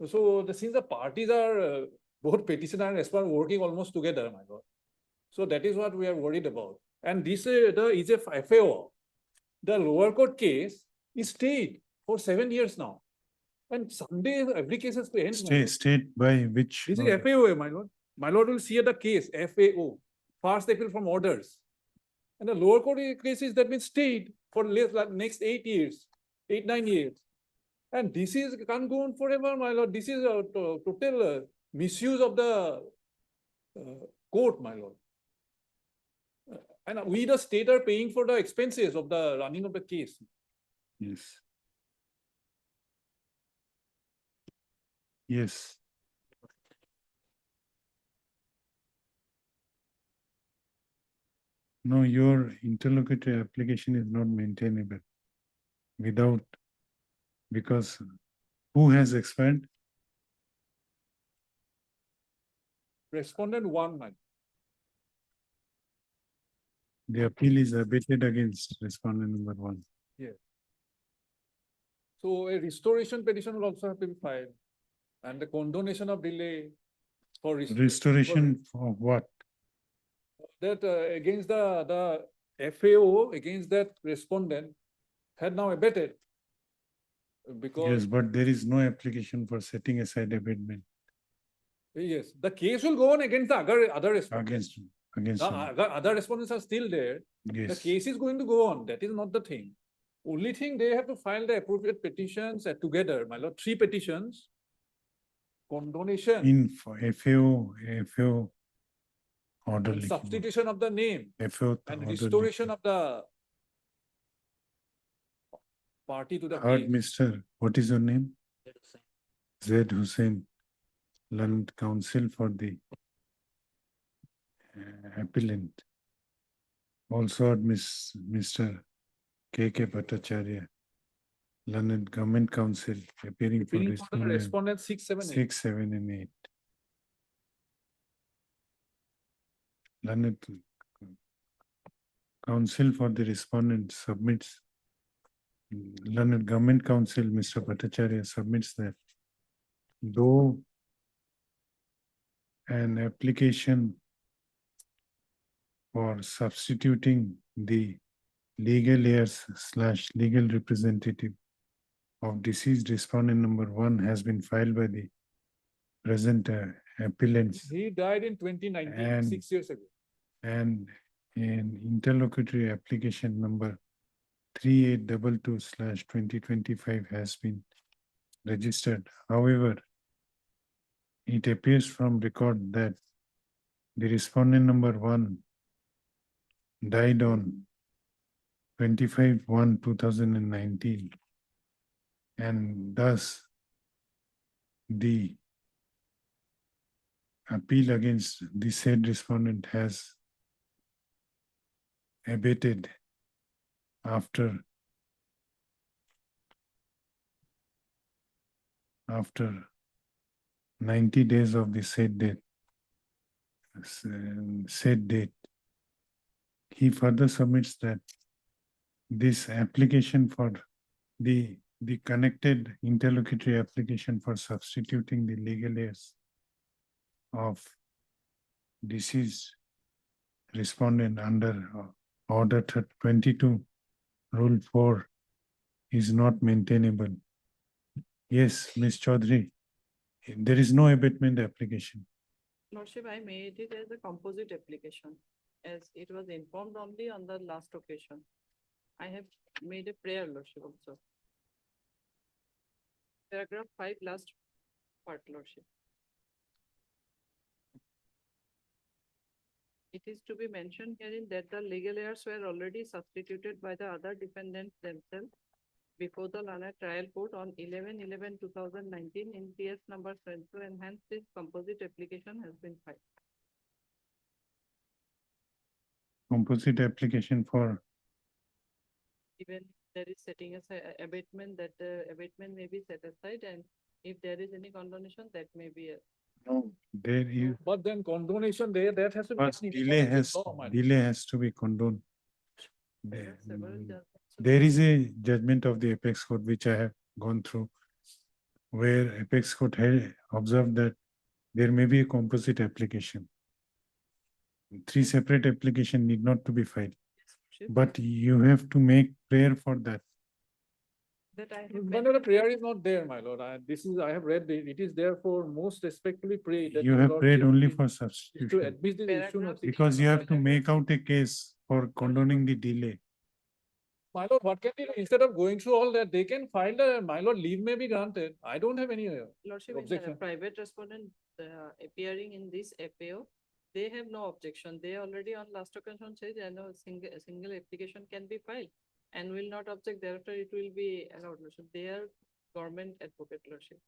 A: So since the parties are both petitioner and respondent working almost together, my lord. So that is what we are worried about. And this is a FAO. The lower court case is stayed for 7 years now. And someday every case has to end. my lord.
B: State by which?
A: This is FAO, my lord. My lord will see the case, FAO, first appeal from orders. And the lower court cases that been stayed for next 8 years, 8-9 years. And this is can't go on forever, my lord. This is a total misuse of the court, my lord. And we, the state, are paying for the expenses of the running of the case.
B: Yes. Yes. No, your interlocutory application is not maintainable without, because who has expired?
A: Respondent 1, man.
B: The appeal is abated against respondent number 1.
A: Yes. So a restoration petition will also have to be filed. And the condonation of delay for
B: Restoration of what?
A: that against the FAO, against that respondent had now abated. Because
B: Yes, but there is no application for setting aside abatement
A: yes, the case will go on against the other respondents.
B: against.
A: The other respondents are still there. The
B: Yes.
A: case is going to go on. That is not the thing. Only thing, they have to file the appropriate petitions together, my lord, 3 petitions. Condonation,
B: In FAO order.
A: and substitution of the name,
B: FAO
A: and
B: order.
A: restoration of the party to the
B: Heard,
A: case.
B: Mr. What is your name? Zaid Hussain, learned counsel for the appellant. Also heard Mr. K.K. Bhattacharya, learned government counsel, appearing for
N: Appealing for the
B: respondent
N: respondent 6, 7, 8.
B: 6, 7, and 8. Learned counsel for the respondent submits. Learned government counsel, Mr. Bhattacharya, submits that though an application for substituting the legal heirs / legal representative of deceased respondent number 1 has been filed by the present appellants
N: He died in 2019,
B: And-
N: 6 years ago.
B: and an interlocutory application number 3822/2025 has been registered. However, it appears from record that the respondent number 1 died on 25/1/2019, and thus the appeal against the said respondent has abated after 90 days of the said date. He further submits that this application for the connected interlocutory application for substituting the legal heirs of deceased respondent under Order 22, Rule 4 is not maintainable. Yes, Ms. Chaudhary, there is no abatement application.
P: Lordship, I made it as a composite application, as it was informed only on the last occasion. I have made a prayer, Lordship, also. Paragraph 5, last part, Lordship. It is to be mentioned herein that the legal heirs were already substituted by the other defendants themselves before the learned trial court on 11/11/2019 in PS number 22, and hence this composite application has been filed.
B: Composite application for,
P: Even there is setting aside abatement, that the abatement may be set aside, and if there is any condonation, that may be a.
B: no, there is,
N: But then condonation there, that has to be.
B: but
N: done in
B: delay
N: accordance with
B: has,
N: law, my lord.
B: delay has to be condoned.
P: There
B: There
P: are several judgments.
B: there is a judgment of the apex court which I have gone through, where apex court had observed that there may be a composite application. 3 separate application need not to be filed,
P: Lordship,
B: but you have to make prayer for that.
P: that I have.
N: No, no,
P: mentioned.
N: the prayer is not there, my lord. I have read it. It is therefore most respectfully prayed. that
B: You
N: the
B: have
N: Lord
B: prayed
N: give
B: only
N: me-
B: for
N: is To
B: substitution,
N: admit this issue.
P: Paragraph
B: because you have to make out a case for condoning the delay.
N: My lord, what can they do? Instead of going through all that, they can file my lord, leave may be granted. I don't have any.
P: Lordship, in the
N: Objection.
P: private respondent appearing in this FAO, they have no objection. They already on last occasion said, a single application can be filed and will not object. Thereafter, it will be allowed, Lordship. They are government advocate, Lordship.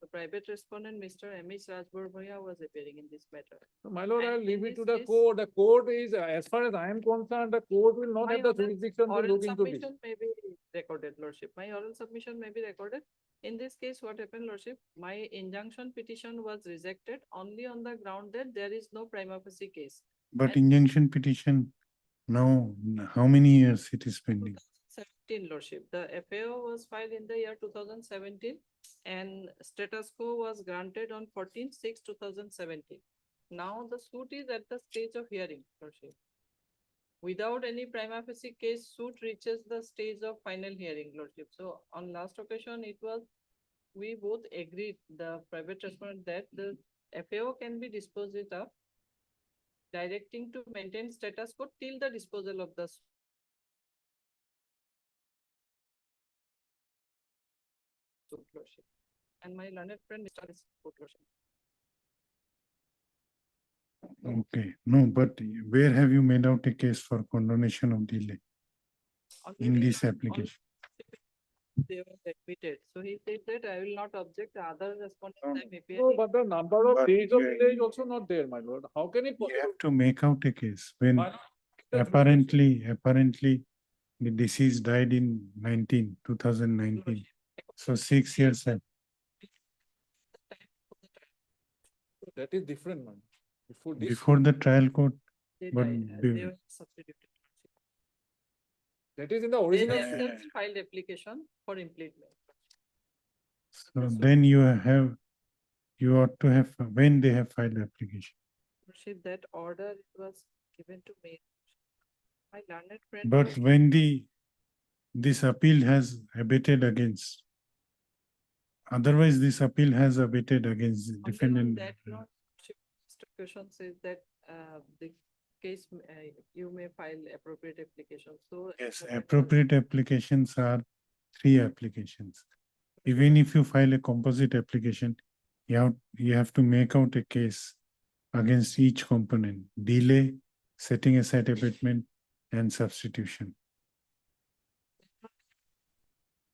P: The private respondent, Mr. M.H. Rajbarbhoya, was appearing in this matter.
N: My lord,
P: And
N: I'll leave
P: in
N: it to
P: this
N: the
P: case-
N: court. The court is, as far as I am concerned, the court will not
P: My
N: have the
P: oral-
N: jurisdiction to
P: Oral
N: look into this.
P: submission may be recorded, Lordship. My oral submission may be recorded. In this case, what happened, Lordship? My injunction petition was rejected only on the ground that there is no prima facie case.
B: But
P: And-
B: injunction petition, now, how many years it is pending?
P: 2017, Lordship. The FAO was filed in the year 2017 and status quo was granted on 14/6/2017. Now the suit is at the stage of hearing, Lordship. Without any prima facie case, suit reaches the stage of final hearing, Lordship. So on last occasion, it was, we both agreed, the private respondent, that the FAO can be disposed of, directing to maintain status quo till the disposal of the suit, Lordship. And my learned friend, Mr. Lordship.
B: Okay, no, but where have you made out a case for condonation of delay in
P: Already
B: this application?
P: They were admitted. So he said that I will not object the other respondents. I'm
N: No,
P: appearing.
N: but the number of
B: But
N: days of
B: you-
N: delay is also not there, my lord. How can it
B: You
N: possible?
B: have to make out a case when
N: My lord, the
B: apparently The deceased died in 2019. So 6 years.
N: That is different, man. Before this.
B: Before the trial court,
P: They
B: but
P: died,
B: be-
P: they were substituted.
N: That is in the
P: They
N: original.
P: themselves filed application for impletement.
B: so then you ought to have, when they have filed application.
P: Worship, that order was given to me. My learned friend.
B: But
P: was-
B: when this appeal has abated against, otherwise this appeal has abated against the
P: Only on
B: defendant.
P: that note, Worship, Mr. Question says that the case, you may file appropriate application, so.
B: Yes,
P: the matter was-
B: appropriate applications are 3 applications. Even if you file a composite application, you have to make out a case against each component, delay, setting aside abatement, and substitution.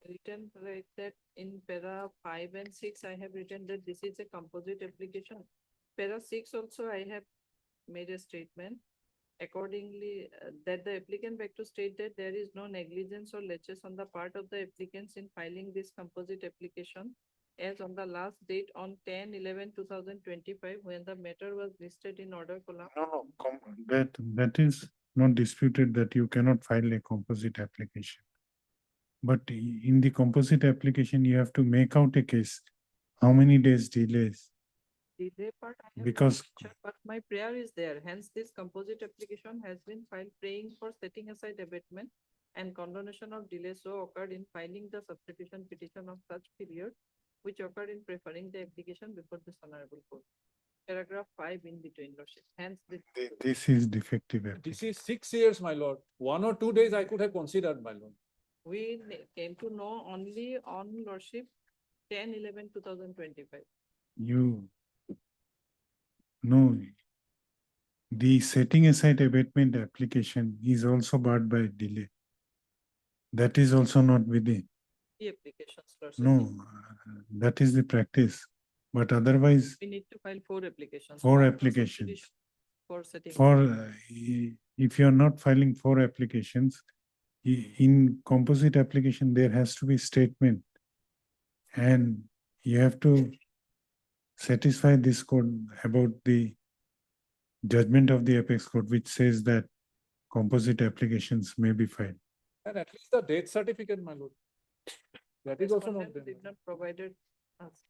P: Written like that in para 5 and 6, I have written that this is a composite application. Para 6 also I have made a statement. Accordingly, that the applicant beg to state that there is no negligence or laches on the part of the applicants in filing this composite application as on the last date on 10/11/2025, when the matter was listed in order column.
B: No, that is not disputed that you cannot file a composite application. But in the composite application, you have to make out a case. How many days delays?
P: Delay part I have not
B: Because-
P: mentioned, but my prayer is there. Hence, this composite application has been filed praying for setting aside abatement and condonation of delay so occurred in filing the substitution petition of such period which occurred in preferring the application before this honorable court. Paragraph 5 in between, Lordship. Hence,
B: This is defective.
N: This is 6 years, my lord. 1 or 2 days I could have considered, my lord.
P: we came to know only on, Lordship, 10/11/2025.
B: You no, the setting aside abatement application is also barred by delay. That is also not within.
P: The applications, Lordship.
B: No, that is the practice. But otherwise,
P: We need to file 4 applications.
B: 4
P: one for
B: applications.
P: substitution, for setting.
B: For, if you are not filing 4 applications, in composite application, there has to be statement. And you have to satisfy this code about the judgment of the apex court, which says that composite applications may be filed.
N: And at least the death certificate, my lord. That is also not
P: Respondent
N: there.
P: did not provided us.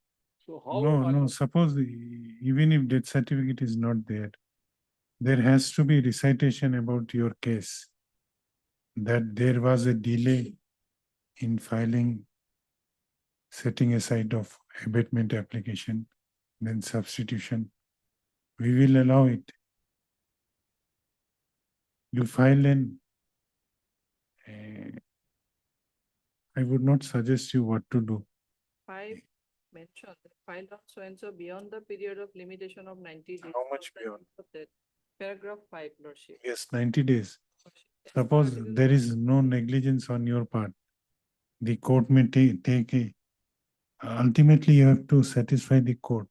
N: So how?
B: No,
N: my
B: no,
N: lord?
B: suppose even if death certificate is not there, there has to be recitation about your case. That there was a delay in filing, setting aside of abatement application, then substitution. We will allow it. You file an, I would not suggest you what to do.
P: 5 mentioned, filed on so and so beyond the period of limitation of 90 days.
B: How much
P: of the
B: beyond?
P: date of death. Paragraph 5, Lordship.
B: Yes, 90 days.
P: Lordship. As per
B: Suppose
P: Article
B: there is no negligence on your part. The court may take a, ultimately you have to satisfy the court.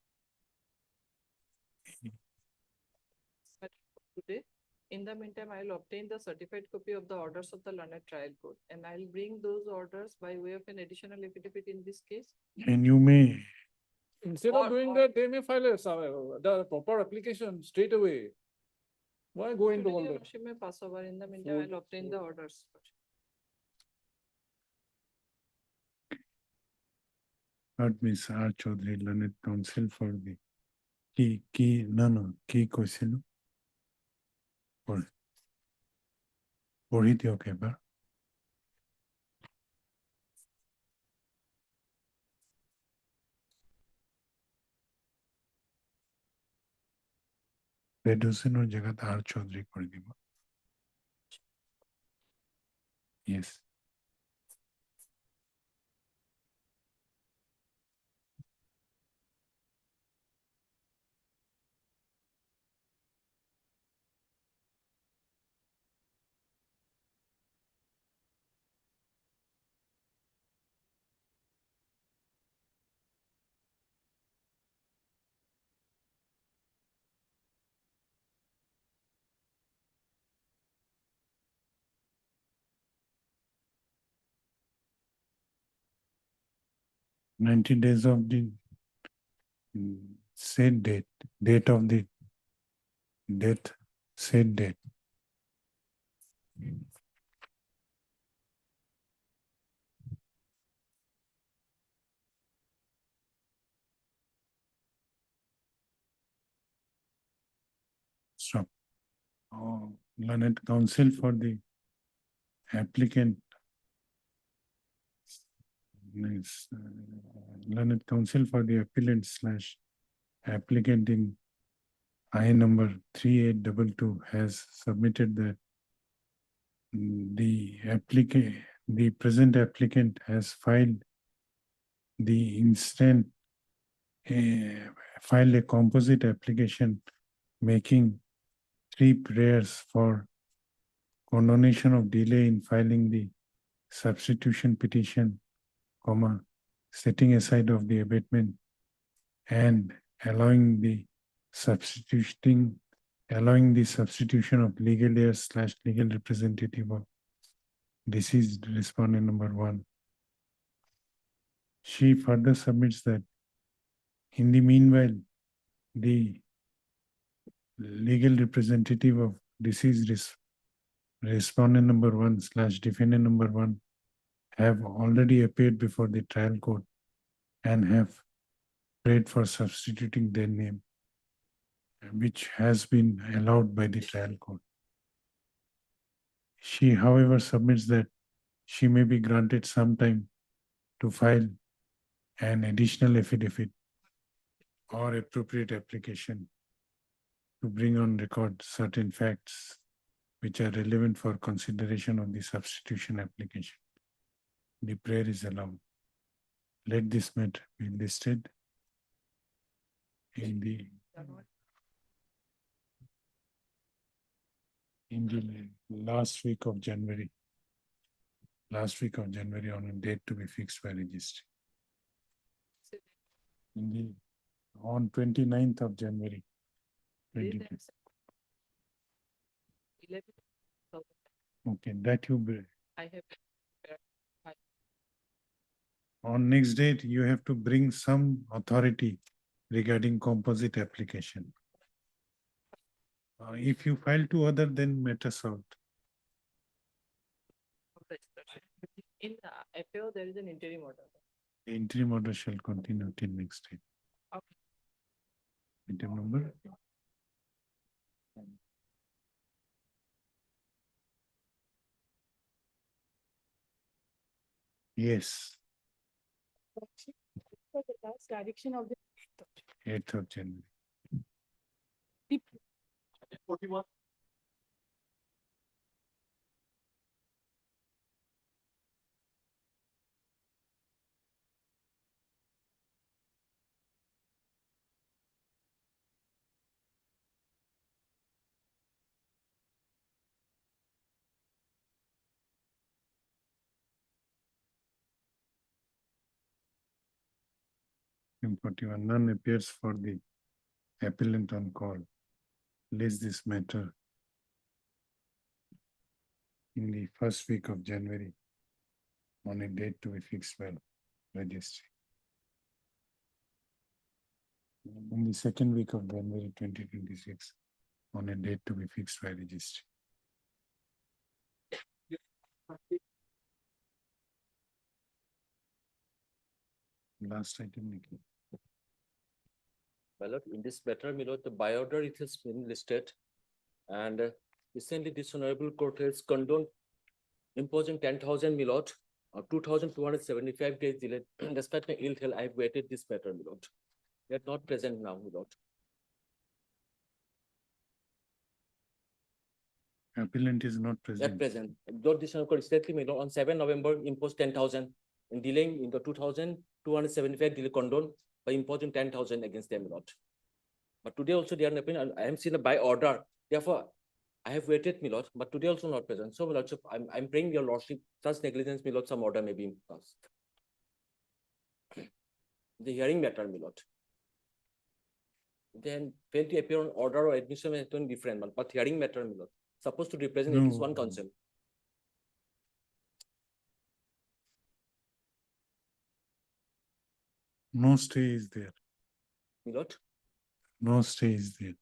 P: Today, in the meantime, I will obtain the certified copy of the orders of the learned trial court, and I will bring those orders by way of an additional affidavit in this case.
B: And you may,
N: Instead
P: Or-
N: of doing
P: or-
N: that, they may file the proper application straight away. Why go into all
P: Today,
N: that?
P: Lordship may pass over. In the meantime, I will obtain the orders.
B: not Miss R. Chaudhary, learned counsel for the কি কৈছিল পঢ়ি দিয়ক এবাৰ red হুছেইনৰ জেগাত R. Choudhury কৰি দিব Yes. 90 days of the said date of the death, said date. Stop. Learned counsel for the applicant. Nice. Learned counsel for the appellant slash applicant in I number 3822 has submitted that the present applicant has filed the instant filed a composite application making 3 prayers for condonation of delay in filing the substitution petition, comma, setting aside of the abatement and allowing the substitution of legal heir slash legal representative of deceased respondent number 1. She further submits that in the meanwhile, the legal representative of deceased respondent number 1 slash defendant number 1 have already appeared before the trial court and have prayed for substituting their name, which has been allowed by the trial court. She, however, submits that she may be granted some time to file an additional affidavit or appropriate application to bring on record certain facts which are relevant for consideration of the substitution application. The prayer is allowed. Let this matter be listed in the last week of January. Last week of January on a date to be fixed by registry. On 29th of January. 22. Okay, that you bring.
P: I have.
B: On next date, you have to bring some authority regarding composite application. If you file to other, then matter solved.
P: In FAO, there is an interim order.
B: The interim order shall continue till next date.
P: Okay.
B: Item number? Yes,
L: For the last direction of the
B: 8th of January. Item 41, none appears for the appellant on call. Place this matter in the first week of January on a date to be fixed by registry. In the second week of January 2026 on a date to be fixed by registry. Last item, Nikki.
Q: My lord, in this matter, my lord, the by order it has been listed. And recently this honorable court has condoned imposing 10,000 my lord, or 2,275 days delay. Despite my ill health, I have waited this matter, my lord. They are not present now, my lord.
B: Appellant is not
Q: They are
B: present.
Q: present. Lord, this honorable court recently, my lord, on 7 November imposed 10,000 in delaying in the 2,275 delay condone by imposing 10,000 against them, my lord. But today also they are not present. I am seen a by order. Therefore, I have waited, my lord, but today also not present. So, my lordship, I'm praying your lordship, such negligence, my lord, some order may be imposed. The hearing matter, my lord. Then when to appear on order or admission is totally different, but hearing matter, my lord. Supposed to represent at least one counsel.
B: No stay is there.
Q: my lord.
B: No stay is there.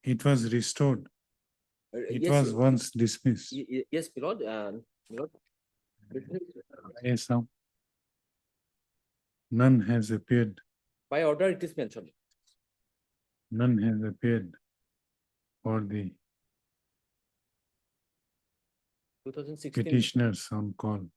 B: It was restored. It
Q: Yes,
B: was once dismissed.
Q: Yes, my lord, my lord.
B: Yes, now. None has appeared.
Q: By order, it is mentioned.
B: None has appeared for the
Q: 2016.
B: petitioners on call.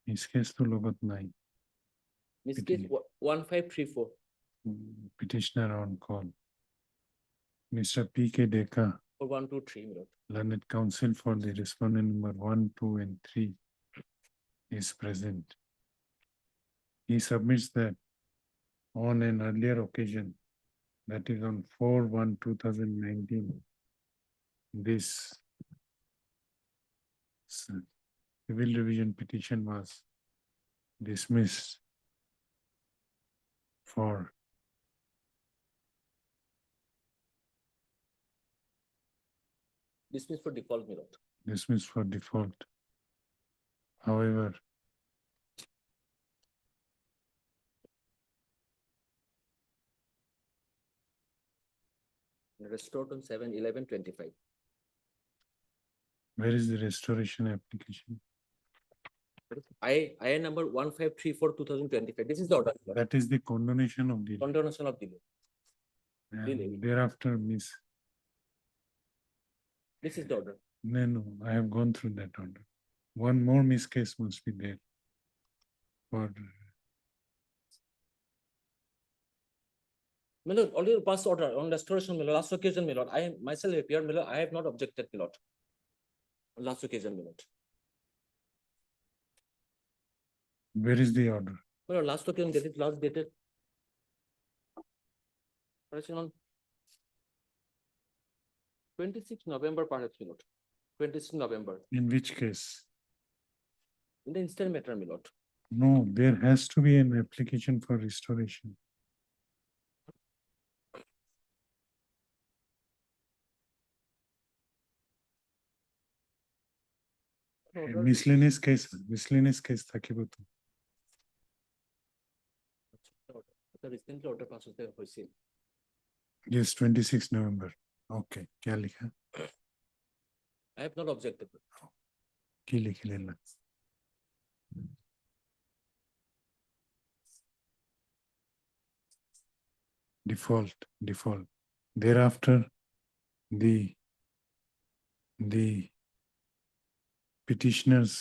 B: इस case तो लगत नहीं.
Q: Miss case 1534.
B: Petitioner on call. Mr. P.K. Deka,
Q: Or 123, my lord.
B: learned counsel for the respondent number 1, 2, and 3 is present. He submits that on an earlier occasion, that is on 4/1/2019, this civil revision petition was dismissed for
Q: Dismissed for default, my lord.
B: dismissed for default. However,
Q: Restored on 7/11/25.
B: where is the restoration application?
Q: I number 1534 2025. This is the order. my lord.
B: That is the condonation of the.
Q: Condonation of delay.
B: And thereafter, Miss,
Q: This is the order.
B: no, I have gone through that order. One more miss case must be there. For
Q: My lord, already passed order on restoration, my lord. Last occasion, my lord. I myself appeared, my lord. I have not objected, my lord. On last occasion, my lord.
B: where is the order?
Q: My lord, last occasion, that is last dated. Perhaps on 26 November, perhaps, my lord. 26 November.
B: In which case?
Q: In the instant matter, my lord.
B: No, there has to be an application for restoration. Miscellaneous case থাকিব তো.
Q: The recently order passes there, होइছিল.
B: Yes, 26 November. Okay, क्या लिखा?
Q: I have not objected.
B: কি লিখিলেন না? Default. Thereafter, the petitioners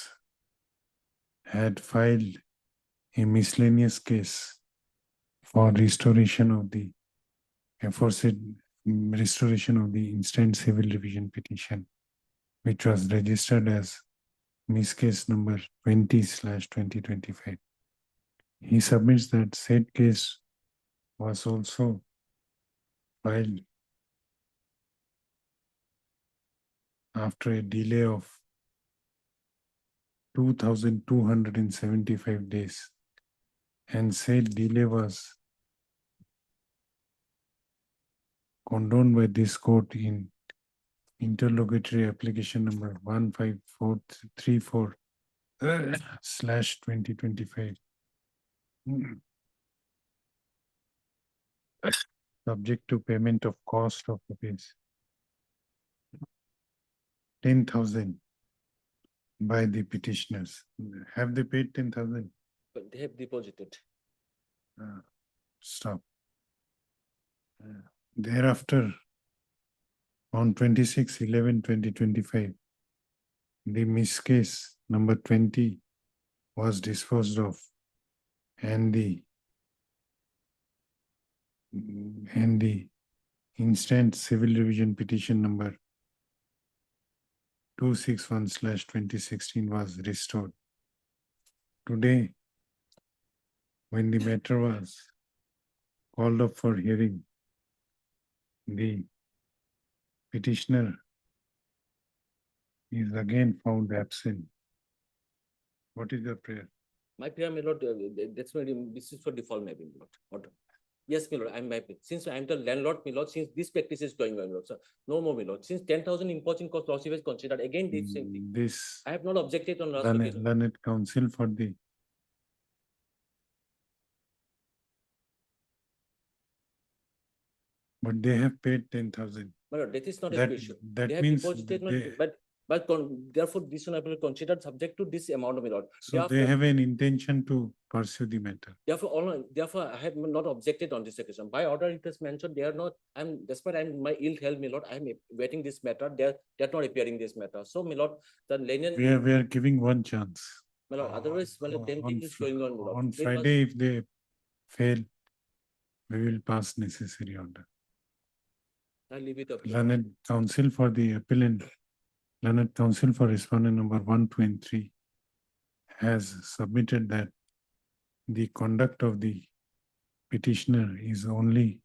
B: had filed a miscellaneous case for restoration of the aforesaid restoration of the instant civil revision petition, which was registered as Miss Case number 20/2025. He submits that said case was also filed after a delay of 2,275 days, and said delay was condoned by this court in interlocutory application number 15434/2025. Subject to payment of cost of rupees 10,000 by the petitioners. Have they paid 10,000?
Q: But they have deposited.
B: Stop. Thereafter, on 26/11/2025, the miss case number 20 was disposed of, and the instant civil revision petition number 261/2016 was restored. Today, when the matter was called up for hearing, the petitioner is again found absent. What is your prayer?
Q: My prayer, my lord, that's why this is for default, maybe, my lord. Order. Yes, my lord, since I'm the landlord, my lord, since this practice is going on, my lord, so no more, my lord. Since 10,000 imposing cost lordship is considered, again, this same thing.
B: This
Q: I have not objected on last
B: learned,
Q: occasion.
B: learned counsel for the but they have paid 10,000.
Q: My lord, that is not a
B: That,
Q: question.
B: that
Q: They have
B: means
Q: deposited,
B: they,
Q: but therefore, this one I will consider subject to this amount, my lord.
B: so they
Q: Therefore-
B: have an intention to pursue the matter.
Q: Therefore, I have not objected on this occasion. By order, it is mentioned, they are not, despite my ill health, my lord, I am waiting this matter, they're not appearing this matter. So, my lord, the lenient.
B: We are giving one chance.
Q: My lord, otherwise, my lord, 10
B: On
Q: things is going on, my lord.
B: On
Q: They must-
B: Friday, if they fail, we will pass necessary order.
Q: I leave it up.
B: Learned counsel for the appellant, learned counsel for respondent number 1, 2, and 3 has submitted that the conduct of the petitioner is only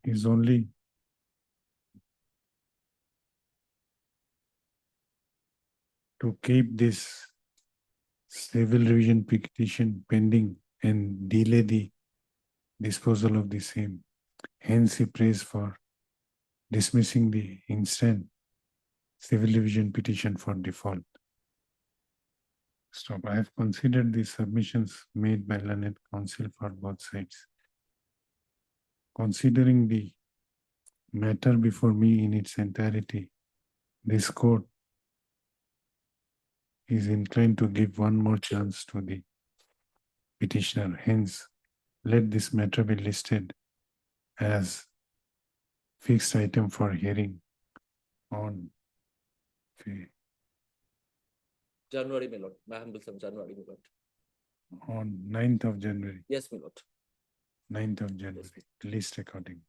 B: is only to keep this civil revision petition pending and delay the disposal of the same. Hence, he prays for dismissing the instant civil revision petition for default. Stop. I have considered the submissions made by learned counsel for both sides. Considering the matter before me in its entirety, this court is inclined to give one more chance to the petitioner. Hence, let this matter be listed as fixed item for hearing on
Q: January, my lord, my humble son, January, my lord.
B: on 9th of January.
Q: Yes, my lord.
B: 9th of January, list according.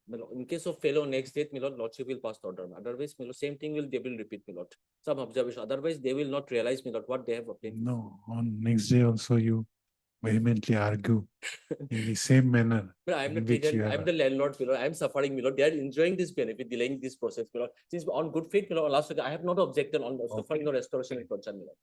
Q: My lord, in case of failure next date, my lord, lordship will pass the order. Otherwise, my lord, same thing they will repeat, my lord. Some observation. Otherwise, they will not realize, my lord, what they have obtained.
B: No, on next day also you vehemently argue in the same manner.
Q: But I'm the
B: in which you
Q: tenant, I'm
B: have-
Q: the landlord, my lord. I'm suffering, my lord. They are enjoying this benefit, delaying this process, my lord. Since on good faith, my lord, last week, I have not objected on suffering or restoration and concern, my lord.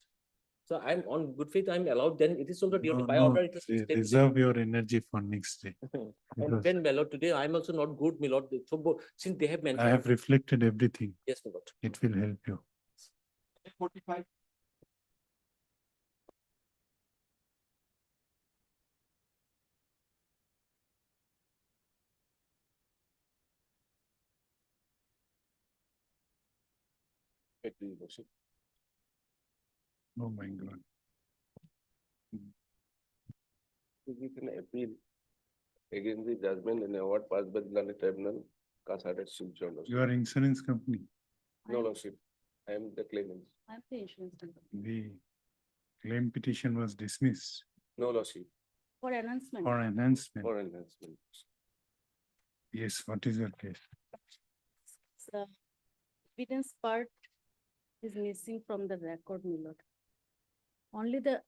Q: So I'm on good faith, I'm allowed, then it is also due to by order, it is
B: reserve your energy for next day.
Q: And
B: because
Q: then, my lord, today I'm also not good, my lord. So, since they have mentioned.
B: I have reflected everything.
Q: Yes, my lord.
B: It will help you.
Q: 45.
B: Oh my God.
K: You can appeal against the judgment and award passed by the learned tribunal, consulted Silchar.
B: You are insurance company.
K: No, lordship. I am the claimant.
E: I'm the insurance company.
B: The claim petition was dismissed
K: No, lordship.
E: For announcement.
B: for enhancement.
K: For enhancement.
B: Yes, what is your case?
E: The evidence part is missing from the record, my lord. Only the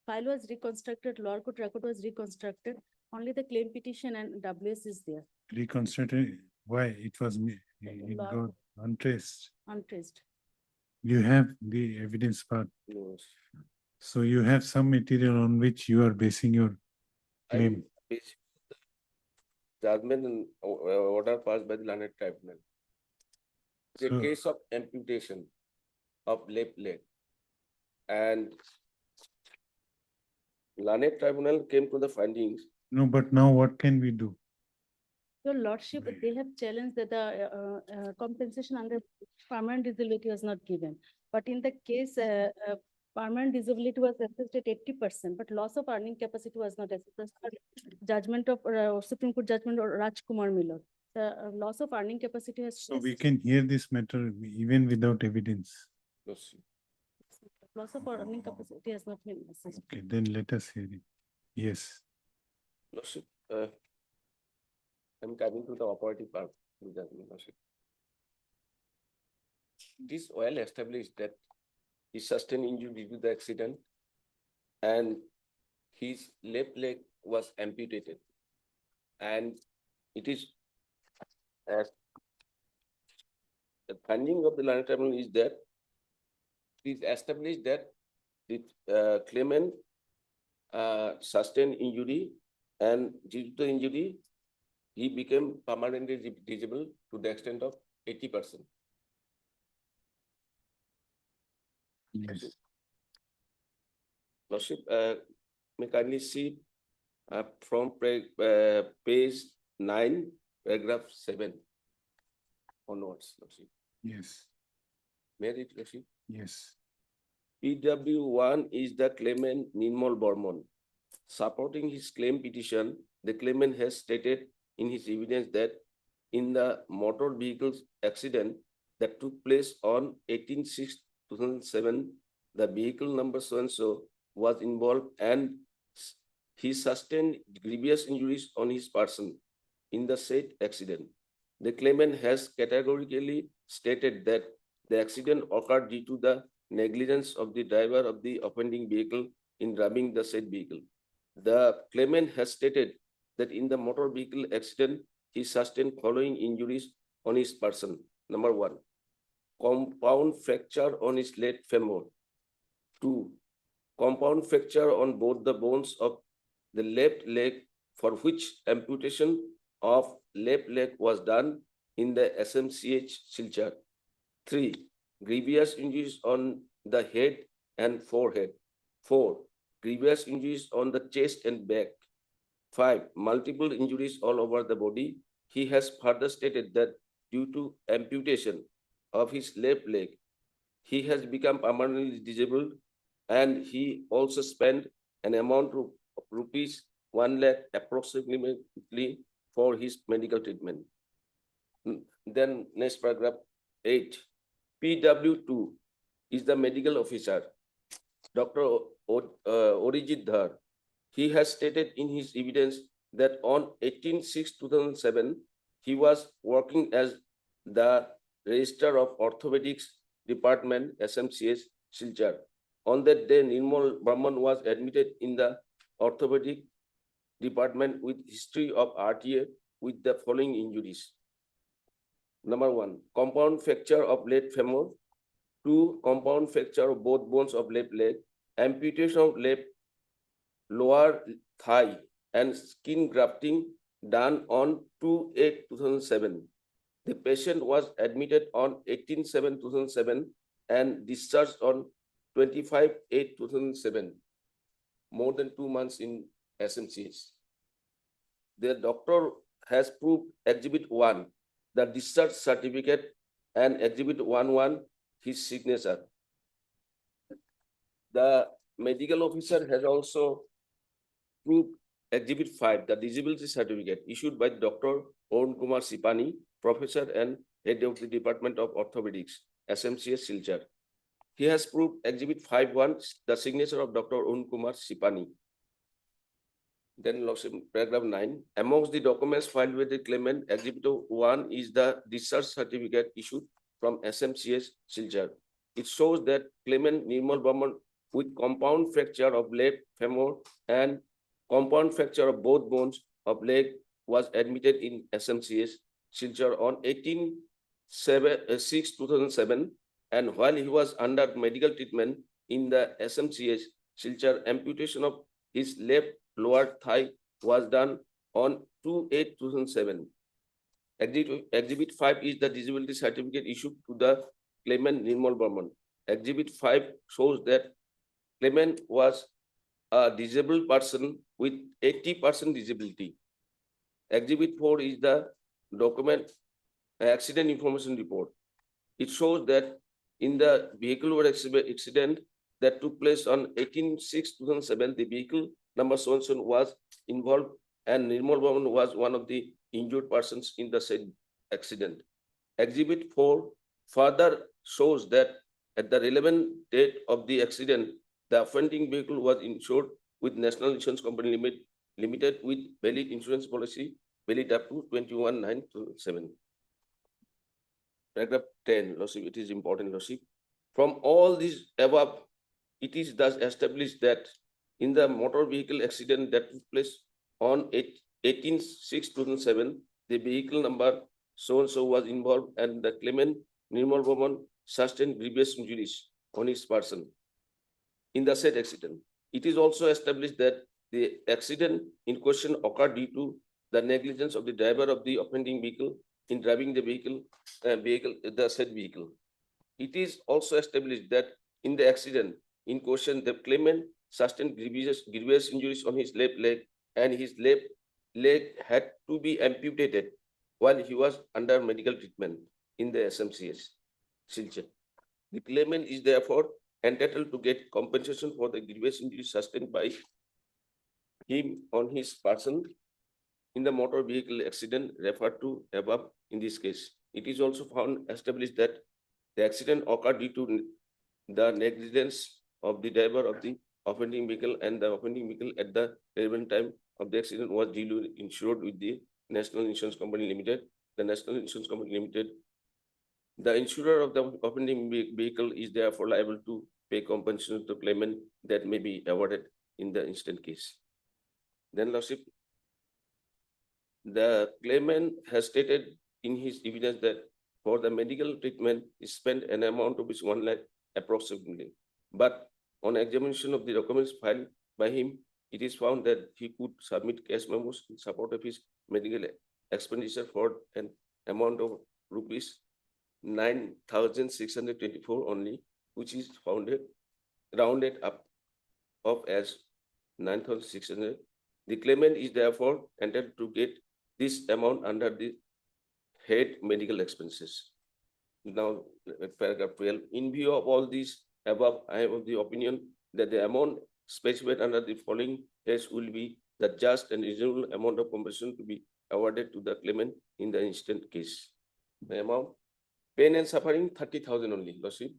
E: file was reconstructed, lower court record was reconstructed, only the claim petition and WS is there,
B: Reconstructed, why? It was me, it
E: Law-
B: got untraced.
E: untraced.
B: You have the evidence part.
K: No.
B: So you have some material on which you are basing your claim.
K: Judgment and order passed by the learned tribunal. It's a
B: So-
K: case of amputation of left leg. And learned tribunal came to the findings.
B: No, but now what can we do?
E: Your lordship, they have challenged that the compensation under permanent disability was not given. But in the case, permanent disability was assessed at 80%, but loss of earning capacity was not assessed. Judgment of Supreme Court judgment or Rajkumar Miller. The loss of earning capacity has.
B: So we can hear this matter even without evidence.
E: Loss of earning capacity has not been assessed.
B: Okay, then let us hear it. Yes.
K: Lordship, I'm coming to the operative part of the judgment, Lordship. It is well established that he sustained injury due to the accident and his left leg was amputated. And it is as the finding of the learned tribunal is that it is established that the claimant
R: sustained injury, and due to the injury, he became permanently disabled to the extent of 80%.
B: Yes.
R: Lordship, may kindly see from page 9, paragraph 7 onwards, Lordship.
B: Yes.
R: May I read, Lordship?
B: Yes.
R: PW1 is the claimant Nirmal Burman. Supporting his claim petition, the claimant has stated in his evidence that in the motor vehicles accident that took place on 18/6/2007, the vehicle number so-and-so was involved and he sustained grievous injuries on his person in the said accident. The claimant has categorically stated that the accident occurred due to the negligence of the driver of the offending vehicle in driving the said vehicle. The claimant has stated that in the motor vehicle accident, he sustained following injuries on his person. Number 1, compound fracture on his left femur. 2, compound fracture on both the bones of the left leg, for which amputation of left leg was done in the SMCH Silchar. 3, grievous injuries on the head and forehead. 4, grievous injuries on the chest and back. 5, multiple injuries all over the body. He has further stated that due to amputation of his left leg, he has become permanently disabled, and he also spent an amount of rupees 1 lakh approximately for his medical treatment. Then next paragraph 8. PW2 is the medical officer, Dr. Orijit Dhar. He has stated in his evidence that on 18/6/2007, he was working as the Registrar of Orthopedics Department, SMCS, Silchar. On that day, Nirmal Burman was admitted in the Orthopedic Department with history of RTA with the following injuries. Number 1, compound fracture of left femur. 2, compound fracture of both bones of left leg. Amputation of left lower thigh and skin grafting done on 2/8/2007. The patient was admitted on 18/7/2007 and discharged on 25/8/2007. More than 2 months in SMCH. The doctor has proved Exhibit 1, the discharge certificate, and Exhibit 1(1), his signature. The medical officer has also proved Exhibit 5, the disability certificate issued by Dr. Arun Kumar Sipani, Professor and Head of the Department of Orthopedics, SMCS Silchar. He has proved Exhibit 5(1), the signature of Dr. Arun Kumar Sipani. Then paragraph 9. Amongst the documents filed with the claimant, Exhibit 1 is the discharge certificate issued from SMCS Silchar. It shows that claimant Nirmal Burman with compound fracture of left femur and compound fracture of both bones of leg was admitted in SMCS Silchar on 18/6/2007, and while he was under medical treatment in the SMCS Silchar, amputation of his left lower thigh was done on 2/8/2007. Exhibit 5 is the disability certificate issued to the claimant Nirmal Burman. Exhibit 5 shows that claimant was a disabled person with 80% disability. Exhibit 4 is the document accident information report. It shows that in the vehicular accident that took place on 18/6/2007, the vehicle number so-and-so was involved, and Nirmal Burman was one of the injured persons in the said accident. Exhibit 4 further shows that at the relevant date of the accident, the offending vehicle was insured with National Insurance Company Limited with valid insurance policy valid up to 21/9/2007. Paragraph 10, Lordship, it is important, Lordship. From all these above, it is thus established that in the motor vehicle accident that took place on 18/6/2007, the vehicle number so-and-so was involved, and the claimant Nirmal Burman sustained grievous injuries on his person in the said accident. It is also established that the accident in question occurred due to the negligence of the driver of the offending vehicle in driving the the said vehicle. It is also established that in the accident in question, the claimant sustained grievous injuries on his left leg, and his left leg had to be amputated while he was under medical treatment in the SMCS, Silchar. The claimant is therefore entitled to get compensation for the grievous injuries sustained by him on his person in the motor vehicle accident referred to above in this case. It is also found established that the accident occurred due to the negligence of the driver of the offending vehicle, and the offending vehicle at the relevant time of the accident was duly insured with the National Insurance Company Limited. The National Insurance Company Limited, the insurer of the offending vehicle, is therefore liable to pay compensation to claimant that may be awarded in the instant case. Then, Lordship, the claimant has stated in his evidence that for the medical treatment, he spent an amount of 1 lakh approximately. But on examination of the documents filed by him, it is found that he could submit cash memos in support of his medical expenditure for an amount of rupees 9,624 only, which is rounded up of as 9,600. The claimant is therefore entitled to get this amount under the head medical expenses. Now, paragraph 12. In view of all these above, I am of the opinion that the amount specified under the following heads will be the just and reasonable amount of compensation to be awarded to the claimant in the instant case. The amount, pain and suffering, 30,000 only, Lordship.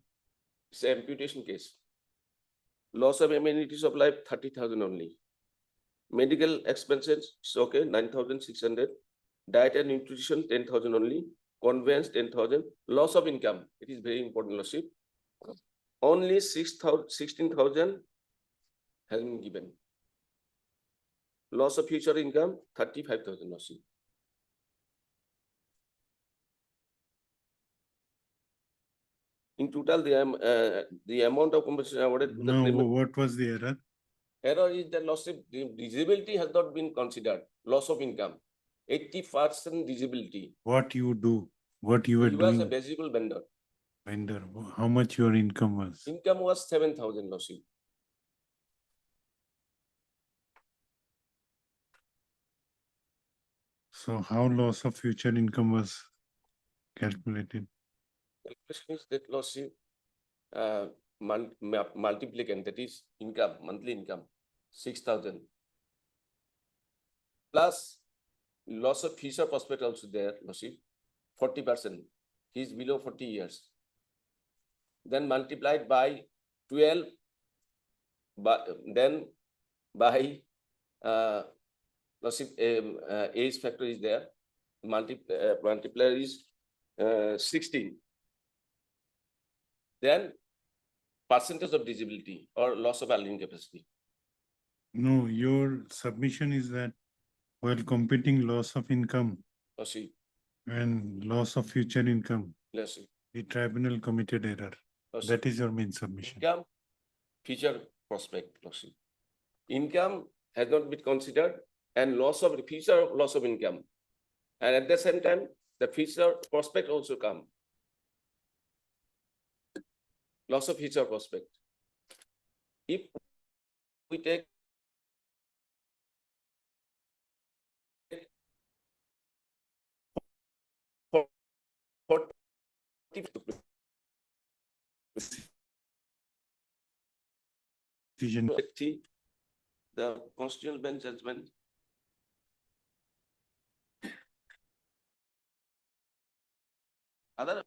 R: It's an amputation case. Loss of amenities of life, 30,000 only. Medical expenses, it's okay, 9,600. Diet and nutrition, 10,000 only. Conveyance, 10,000. Loss of income, it is very important, Lordship. Only 16,000 has been given. Loss of future income, 35,000, Lordship. In total, the amount of compensation awarded to the
B: No,
R: claimant.
B: what was the error?
R: Error is that loss of disability has not been considered. Loss of income, 80% disability.
B: What you do, what you were
R: He was a
B: doing,
R: vegetable vendor.
B: vendor, how much your income was?
R: Income was 7,000, Lordship.
B: So how loss of future income was calculated?
R: The question is that Lordship, multiplicand, that is income, monthly income, 6,000. Plus loss of future prospect also there, Lordship, 40%. He is below 40 years. Then multiplied by 12, then by Lordship, age factor is there. Multiplier is 16. Then percentage of disability or loss of earning capacity.
B: No, your submission is that while computing loss of income
R: Lordship,
B: and loss of future income,
R: Lordship,
B: the tribunal committed error.
R: Lordship.
B: That is your main submission.
R: Income, future prospect, Lordship. Income has not been considered, and future loss of income. And at the same time, the future prospect also come. Loss of future prospect. If we take
B: Decision.
R: the constitutional bench judgment, other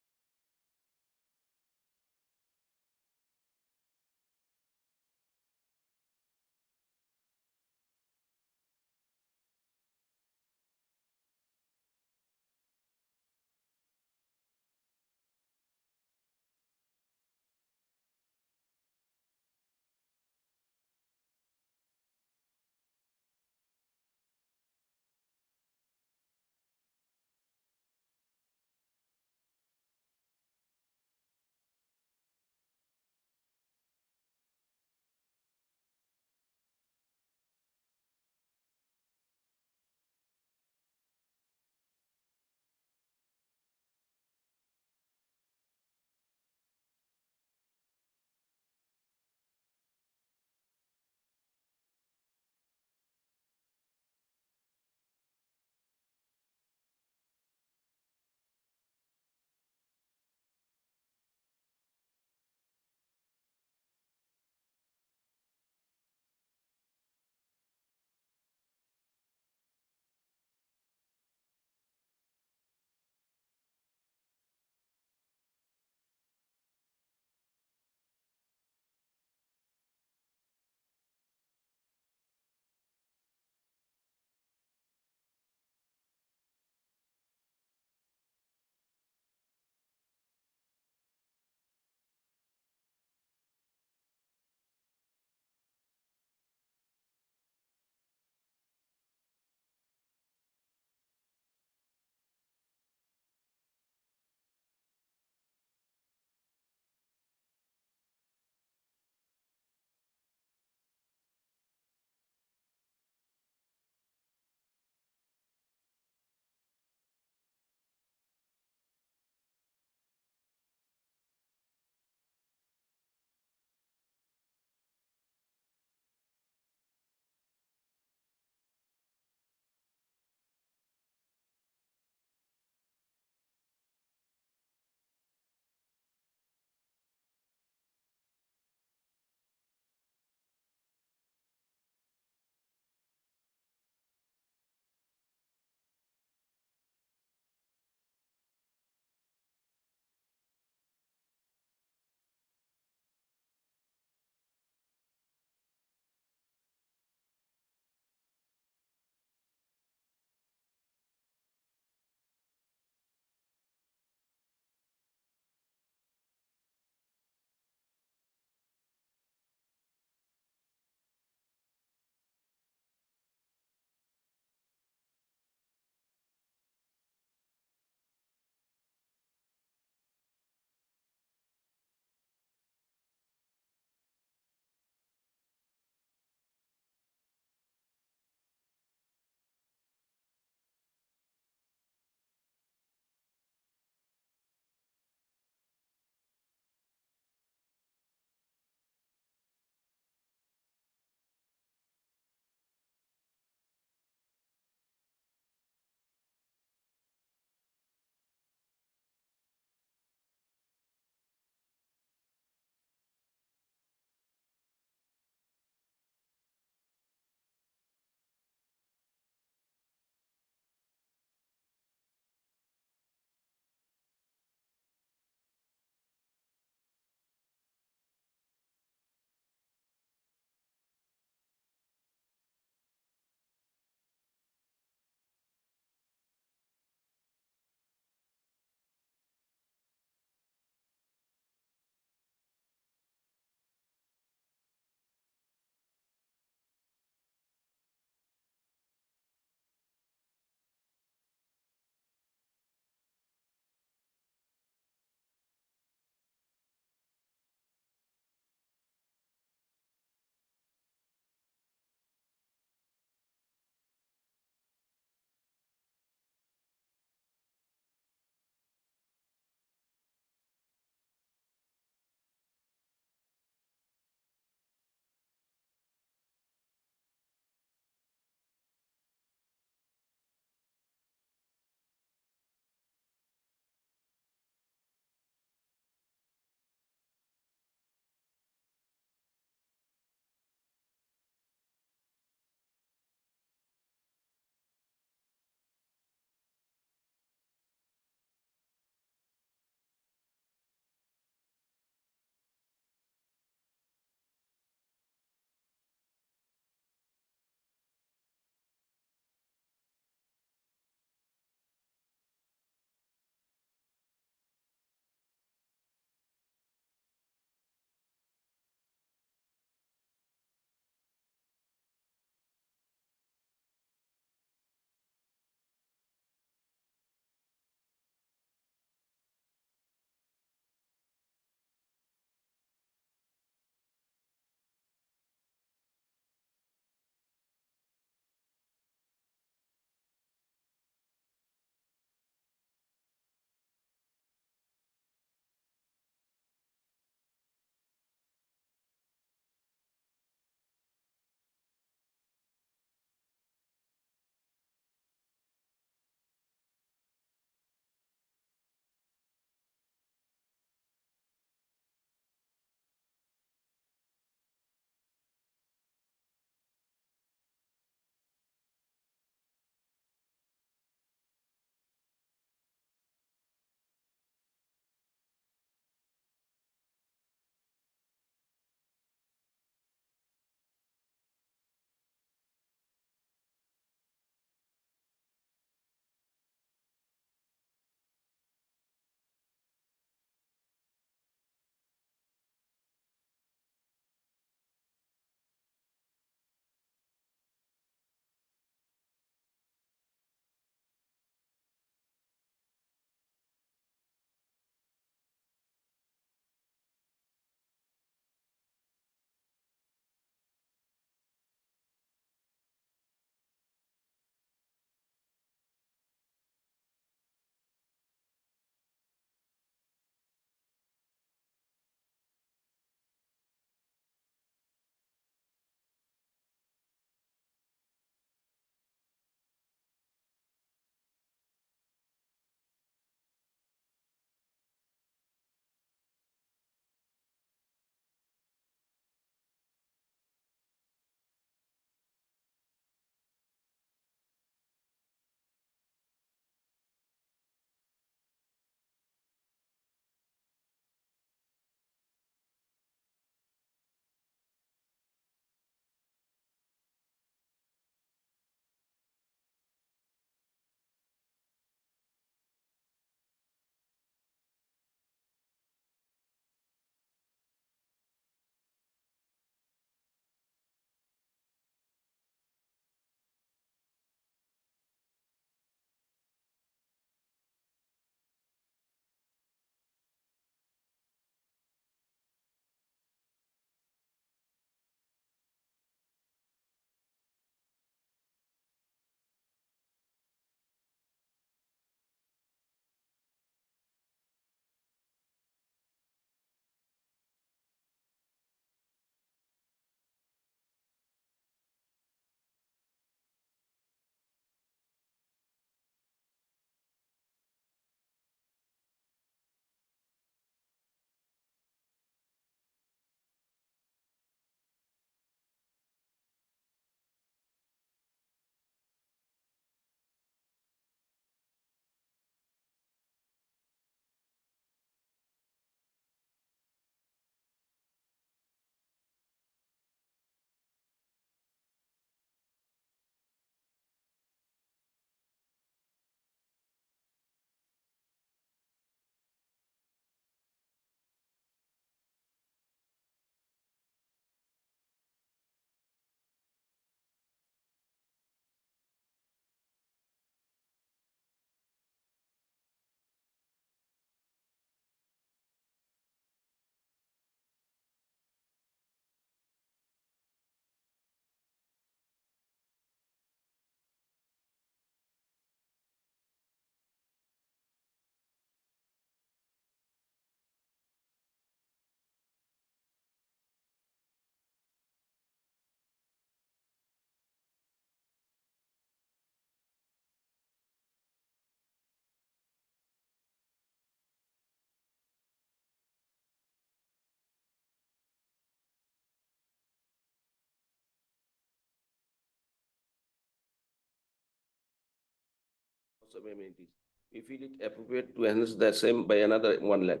R: loss of amenities. We feel it appropriate to enhance the same by another 1 lakh.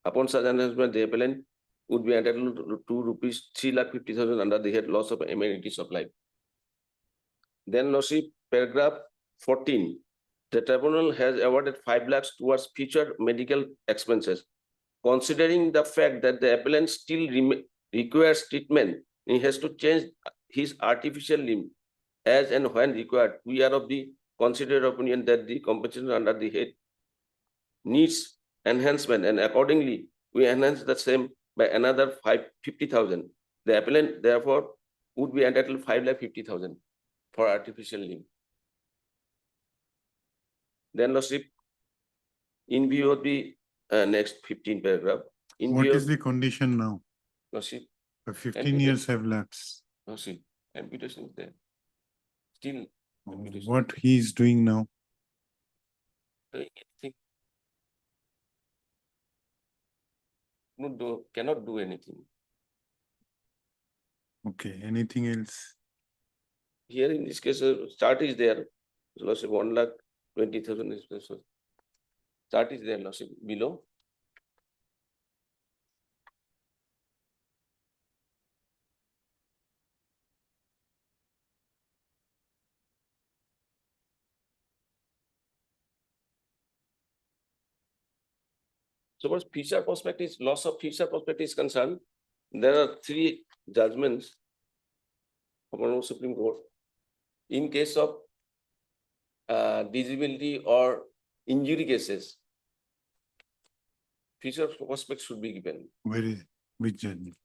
R: Upon such enhancement, the appellant would be entitled to rupees 3,50,000 under the head loss of amenities of life. Then Lordship, paragraph 14. The tribunal has awarded 5 lakhs towards future medical expenses. Considering the fact that the appellant still requires treatment, he has to change his artificial limb as and when required. We are of the considered opinion that the compensation under the head needs enhancement, and accordingly, we enhance the same by another 50,000. The appellant therefore would be entitled to 5,50,000 for artificial limb. Then Lordship, in view of the next 15 paragraph.
B: What is the condition now?
R: Lordship,
B: The 15 years have lapsed.
R: Lordship, amputation is there. Still, amputation.
B: What he is doing now?
R: Doing anything. Cannot do anything.
B: Okay, anything else?
R: Here in this case, start is there. Lordship, 1,20,000 is there. So start is there, Lordship, below. So as future prospect is, loss of future prospect is concerned, there are 3 judgments of Honorable Supreme Court. In case of disability or injury cases, future prospect should be given.
B: Where is, which judgment?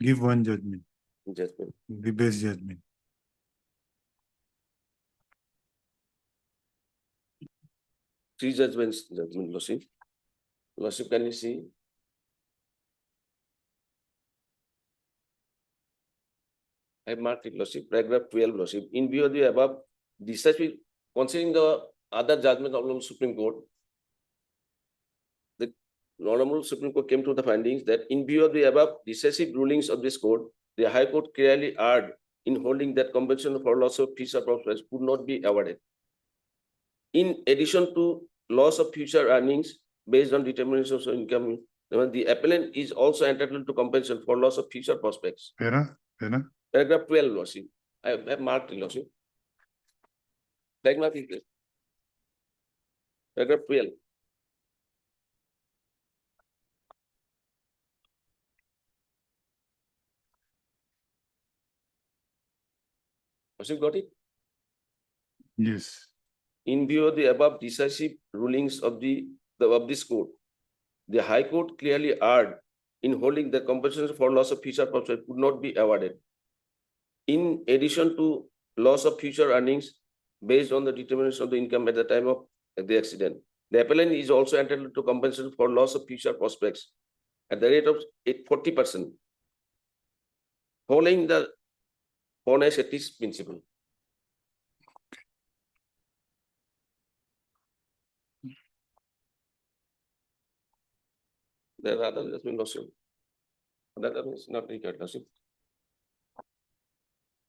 B: Give one judgment,
R: Judgment.
B: the best judgment.
R: Three judgment, Lordship. Lordship, can you see? I have marked it, Lordship, paragraph 12, Lordship. In view of the above, decisive, considering the other judgment of the Supreme Court, the Honorable Supreme Court came to the findings that in view of the above decisive rulings of this court, the High Court clearly erred in holding that compensation for loss of future prospects could not be awarded. In addition to loss of future earnings based on determination of income, the appellant is also entitled to compensation for loss of future prospects. Paragraph 12, Lordship. I have marked it, Lordship. Flag mark is there. Paragraph 12. Lordship, got it?
B: Yes.
R: In view of the above decisive rulings of this court, the High Court clearly erred in holding that compensation for loss of future prospects could not be awarded. In addition to loss of future earnings based on the determination of the income at the time of the accident, the appellant is also entitled to compensation for loss of future prospects at the rate of 40%, following the honest ethics principle. There are other judgment, Lordship. That is not required, Lordship.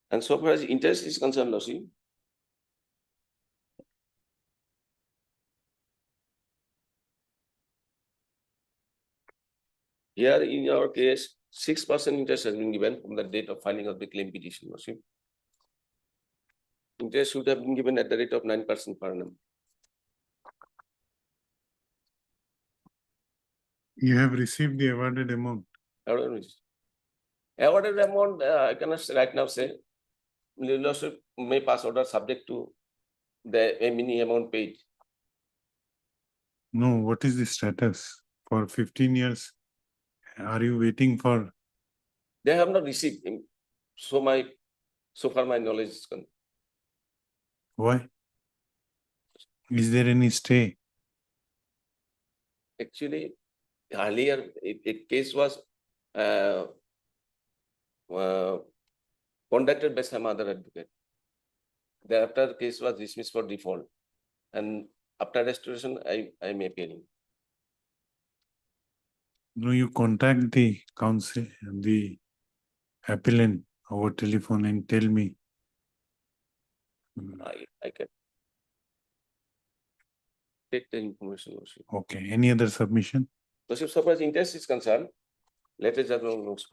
R: And so far as interest is concerned, Lordship, here in our case, 6% interest has been given from the date of filing of the claim petition, Lordship. Interest should have been given at the rate of 9% per annum.
B: You have received the awarded amount.
R: Awarded amount, I cannot right now say. Lordship may pass order subject to the mini amount paid.
B: No, what is the status? For 15 years, are you waiting for?
R: They have not received. So far my knowledge is concerned.
B: Why? Is there any stay?
R: Actually, earlier a case was conducted by some other advocate. Thereafter, the case was dismissed for default, and after restoration, I am appealing.
B: No, you contact the counsel, the appellant over telephone and tell me.
R: I can. take the information, Lordship.
B: Okay, any other submission?
R: Lordship, so far as interest is concerned, let us have no notes.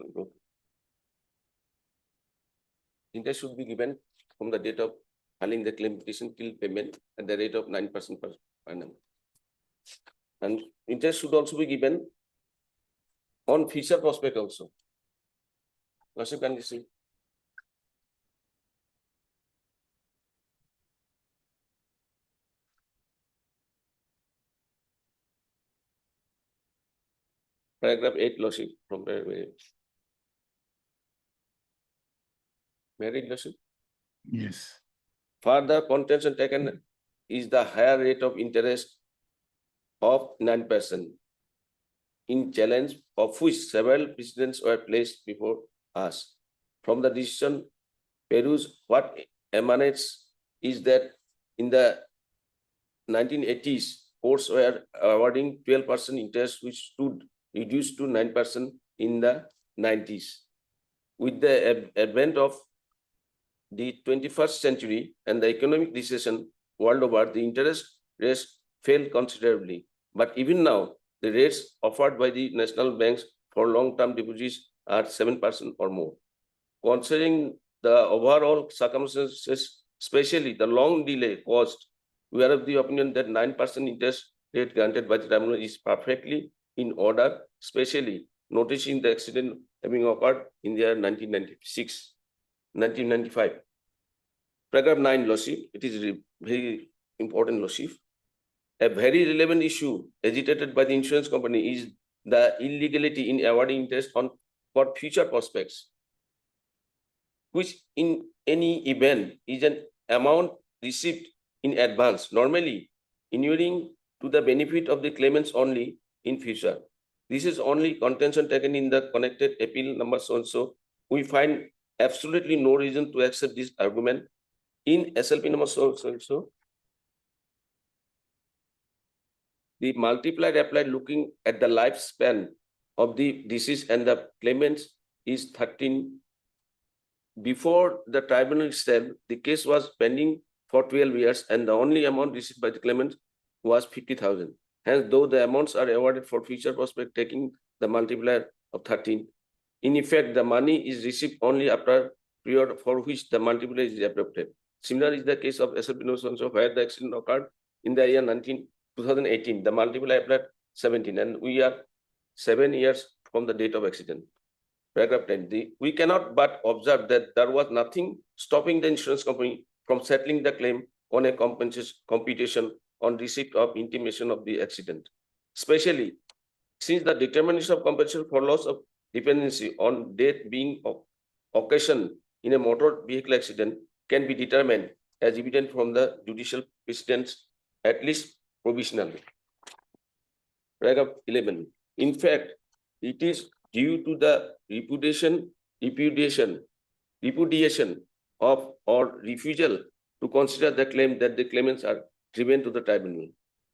R: Interest should be given from the date of filing the claim petition till payment at the rate of 9% per annum. And interest should also be given on future prospect also. Lordship, can you see? Paragraph 8, Lordship, from Married, Lordship.
B: Yes.
R: Further contention taken is the higher rate of interest of 9%, in challenge of which several precedents were placed before us. From the decision, peruse what emanates is that in the 1980s, courts were awarding 12% interest, which stood reduced to 9% in the 90s. With the advent of the 21st century and the economic recession world over, the interest rates fell considerably. But even now, the rates offered by the national banks for long-term deposits are 7% or more. Considering the overall circumstances, especially the long delay caused, we are of the opinion that 9% interest rate granted by the tribunal is perfectly in order, especially noticing the accident having occurred in the year 1995. Paragraph 9, Lordship, it is very important, Lordship. A very relevant issue agitated by the insurance company is the illegality in awarding interest on for future prospects, which in any event is an amount received in advance, normally inuring to the benefit of the claimants only in future. This is only contention taken in the connected appeal number so-and-so. We find absolutely no reason to accept this argument in SLP number so-and-so. The multiplier applied looking at the lifespan of the deceased and the claimants is 13. Before the tribunal itself, the case was pending for 12 years and the only amount received by the claimant was 50,000. Hence, though the amounts are awarded for future prospect taking the multiplier of 13, in effect, the money is received only after a period for which the multiplier is adopted. Similar is the case of SLP so where the accident occurred in the year 2018. The multiplier applied 17, and we are 7 years from the date of accident. Paragraph 10. We cannot but observe that there was nothing stopping the insurance company from settling the claim on a computation on receipt of intimation of the accident, especially since the determination of compensation for loss of dependency on death being occasioned in a motor vehicle accident can be determined as evident from the judicial precedents, at least provisionally. Paragraph 11. In fact, it is due to the repudiation of or refusal to consider the claim that the claimants are driven to the tribunal.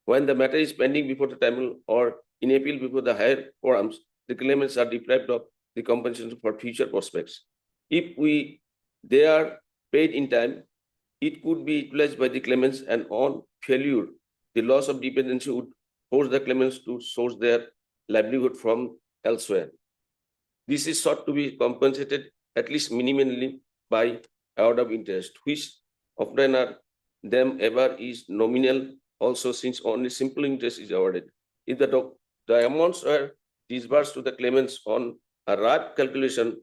R: When the matter is pending before the tribunal or in appeal before the higher forums, the claimants are deprived of the compensation for future prospects. If they are paid in time, it could be utilized by the claimants, and on failure, the loss of dependency would force the claimants to source their livelihood from elsewhere. This is sought to be compensated at least minimally by award of interest, which often are them ever is nominal also, since only simple interest is awarded. If the amounts are disbursed to the claimants on a right calculation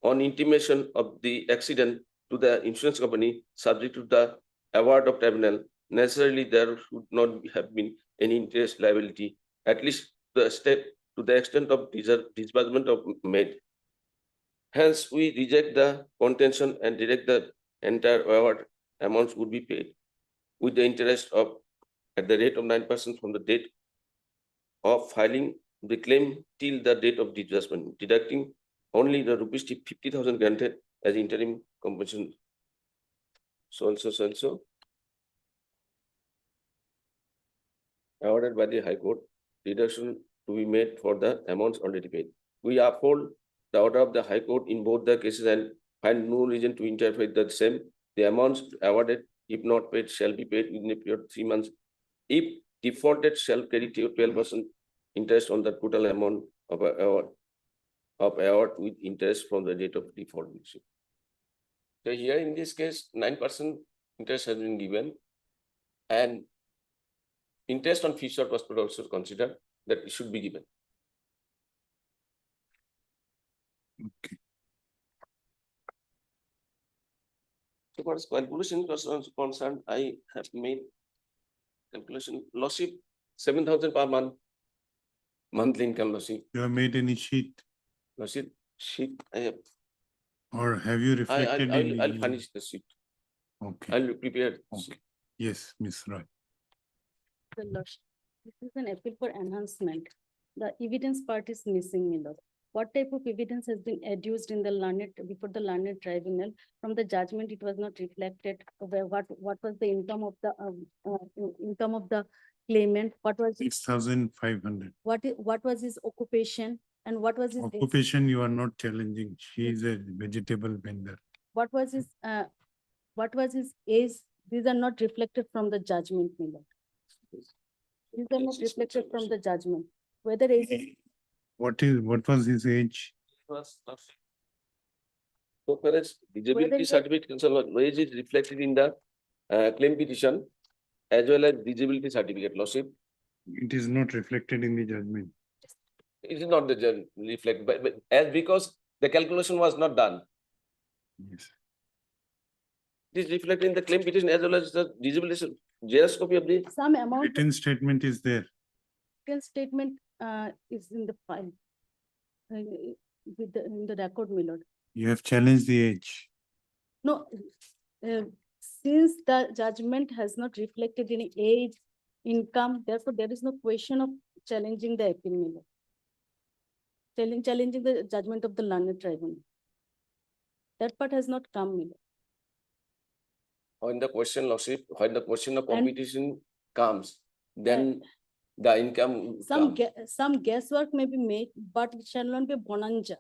R: on intimation of the accident to the insurance company subject to the award of tribunal, necessarily there should not have been any interest liability, at least to the extent of disbursement of made. Hence, we reject the contention and direct the entire award amounts would be paid with the interest of at the rate of 9% from the date of filing the claim till the date of disbursement, deducting only the rupees 50,000 granted as interim compensation. So and so. Awarded by the High Court, deduction to be made for the amounts already paid. We uphold the order of the High Court in both the cases and find no reason to interpret the same. The amounts awarded, if not paid, shall be paid within a period of 3 months. If defaulted shall carry 12% interest on the total amount of award with interest from the date of default. So here in this case, 9% interest has been given, and interest on future cost was also considered that it should be given.
B: Okay.
R: So far as calculation is concerned, I have made calculation lossy 7,000 per month, monthly income lossy.
B: You have made any sheet
R: Lossy sheet I have.
B: or have you reflected in?
R: I'll furnish the sheet.
B: Okay.
R: I'll prepare.
B: Okay. Yes, Ms. Roy.
E: The lordship, this is an appeal for enhancement. The evidence part is missing, my lord. What type of evidence has been adduced in the learned, before the learned tribunal? From the judgment, it was not reflected. What was the income of the claimant? What was
B: 6,500.
E: what was his occupation, and what was his
B: Occupation you are not challenging. She is a vegetable vendor.
E: what was his age? These are not reflected from the judgment, my lord. These are not reflected from the judgment. Whether age is
B: What was his age?
R: So far as disability
E: it-
R: certificate, wage is reflected in the claim petition as well as disability certificate lossy.
B: It is not reflected in the judgment.
R: It is not the reflect, but as because the calculation was not done.
B: Yes.
R: It is reflected in the claim petition as well as the disability. JS copy of the
E: some amount of
B: Written statement is there.
E: written statement is in the file. In the record, my lord.
B: You have challenged the age.
E: No, since the judgment has not reflected any age, income, therefore there is no question of challenging the appeal, my lord. Challenging the judgment of the learned tribunal. That part has not come, my lord.
R: when the question lossy, when the question of
E: And-
R: competition comes, then the income
E: Some
R: comes.
E: some guesswork may be made, but it shall not be bonanza.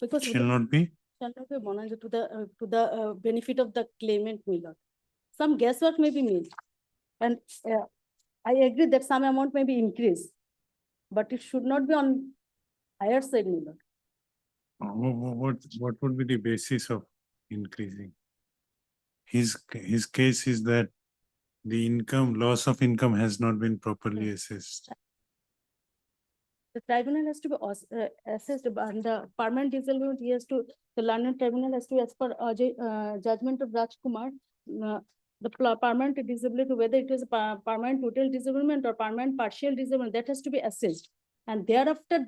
E: Because
B: Shall not be.
E: shall not be bonanza to the benefit of the claimant, my lord. Some guesswork may be made. And I agree that some amount may be increased, but it should not be on higher side, my lord.
B: What would be the basis of increasing? His case is that the loss of income has not been properly assessed.
E: The tribunal has to be assessed, and the permanent disability, the learned tribunal has to, as per judgment of Rajkumar, the permanent disability, whether it is a permanent total disablement or permanent partial disablement, that has to be assessed. And thereafter,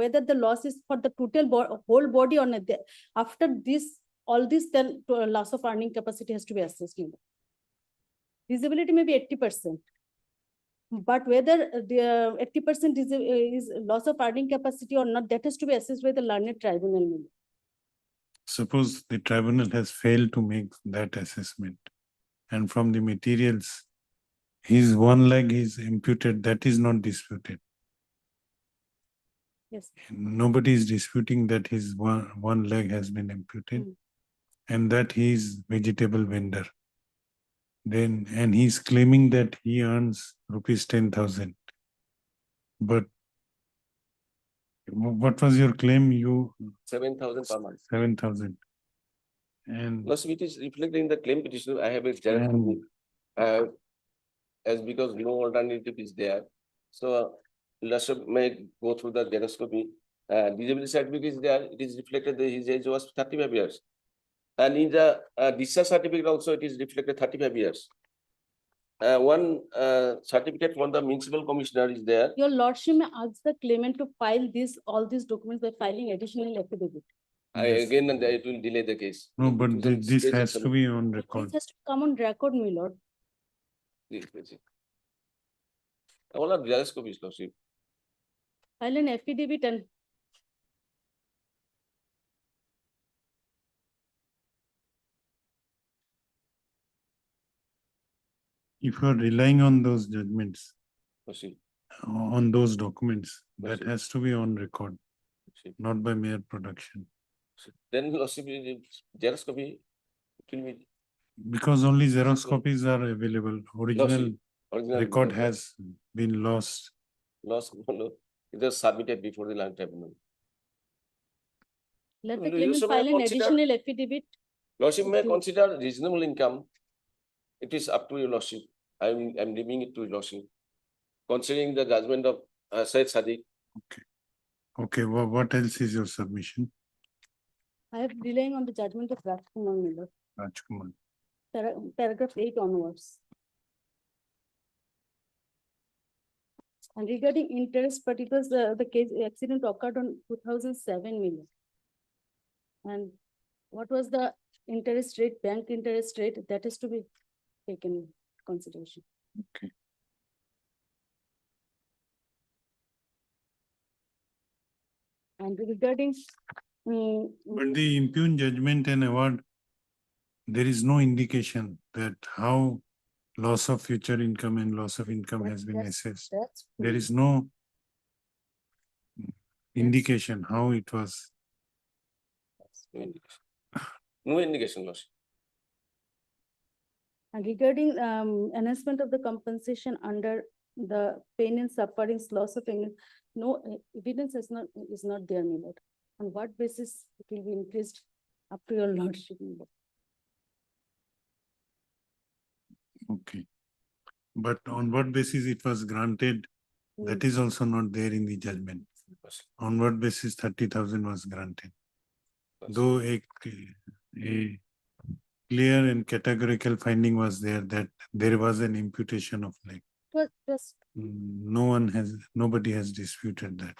E: whether the loss is for the total whole body or not, after this, all this, then loss of earning capacity has to be assessed. Disability may be 80%. But whether the 80% is loss of earning capacity or not, that has to be assessed by the learned tribunal.
B: Suppose the tribunal has failed to make that assessment, and from the materials, his one leg is imputed, that is not disputed.
E: Yes.
B: Nobody is disputing that his one leg has been imputed and that he is vegetable vendor. Then, and he's claiming that he earns rupees 10,000. But what was your claim?
R: 7,000 per month.
B: 7,000. And
R: Plus, it is reflected in the claim petition. I have a direct as because no alternative is there. So, Lordship may go through the xeroscopy. Disability certificate is there. It is reflected that his age was 35 years. And in the discharge certificate also, it is reflected 35 years. One certificate from the municipal commissioner is there.
E: Your lordship may ask the claimant to file all these documents by filing additional affidavit.
R: Again, and it will delay the case.
B: no, but this
R: Case
B: has
R: is
B: to be on record.
E: This has to come on record, my lord.
R: All are xeroscopies, Lordship.
E: File an affidavit and
B: If you are relying on those judgments,
R: Lordship.
B: on those documents, that
R: Lordship.
B: has to be on record,
R: Lordship.
B: not by mere production.
R: Then Lordship, xeroscopy, it will be
B: Because only Xerox copies are available. Original
R: Lordship. Original
B: record
R: document
B: has been lost.
R: lost, it was submitted before the land tribunal.
E: Let the
R: No, you
E: claimant
R: should
E: file an
R: consider-
E: additional affidavit.
R: Lordship may
E: to-
R: consider reasonable income. It is up to your lordship. I'm leaving it to your lordship. Considering the judgment of Syed Sadiq,
B: Okay, what else is your submission,
E: I am relying on the judgment of Rajkumar Miller,
B: Rajkumar?
E: paragraph 8 onwards. And regarding interest, but it was the case accident occurred on 2007 million. And what was the interest rate, bank interest rate, that is to be taken in consideration.
B: Okay.
E: And regarding
B: But the impugned judgment and award, there is no indication that how loss of future income and loss of income has been assessed.
E: that's
B: There is no indication how it was.
R: no indication. No indication, lordship.
E: And regarding enhancement of the compensation under the pain and suffering, loss of income, no evidence is not there, my lord. On what basis it will be increased up to your lordship, my lord?
B: Okay. But on what basis it was granted, that is also not there in the judgment. On what basis 30,000 was granted? Though a clear and categorical finding was there that there was an imputation of like, nobody has disputed that.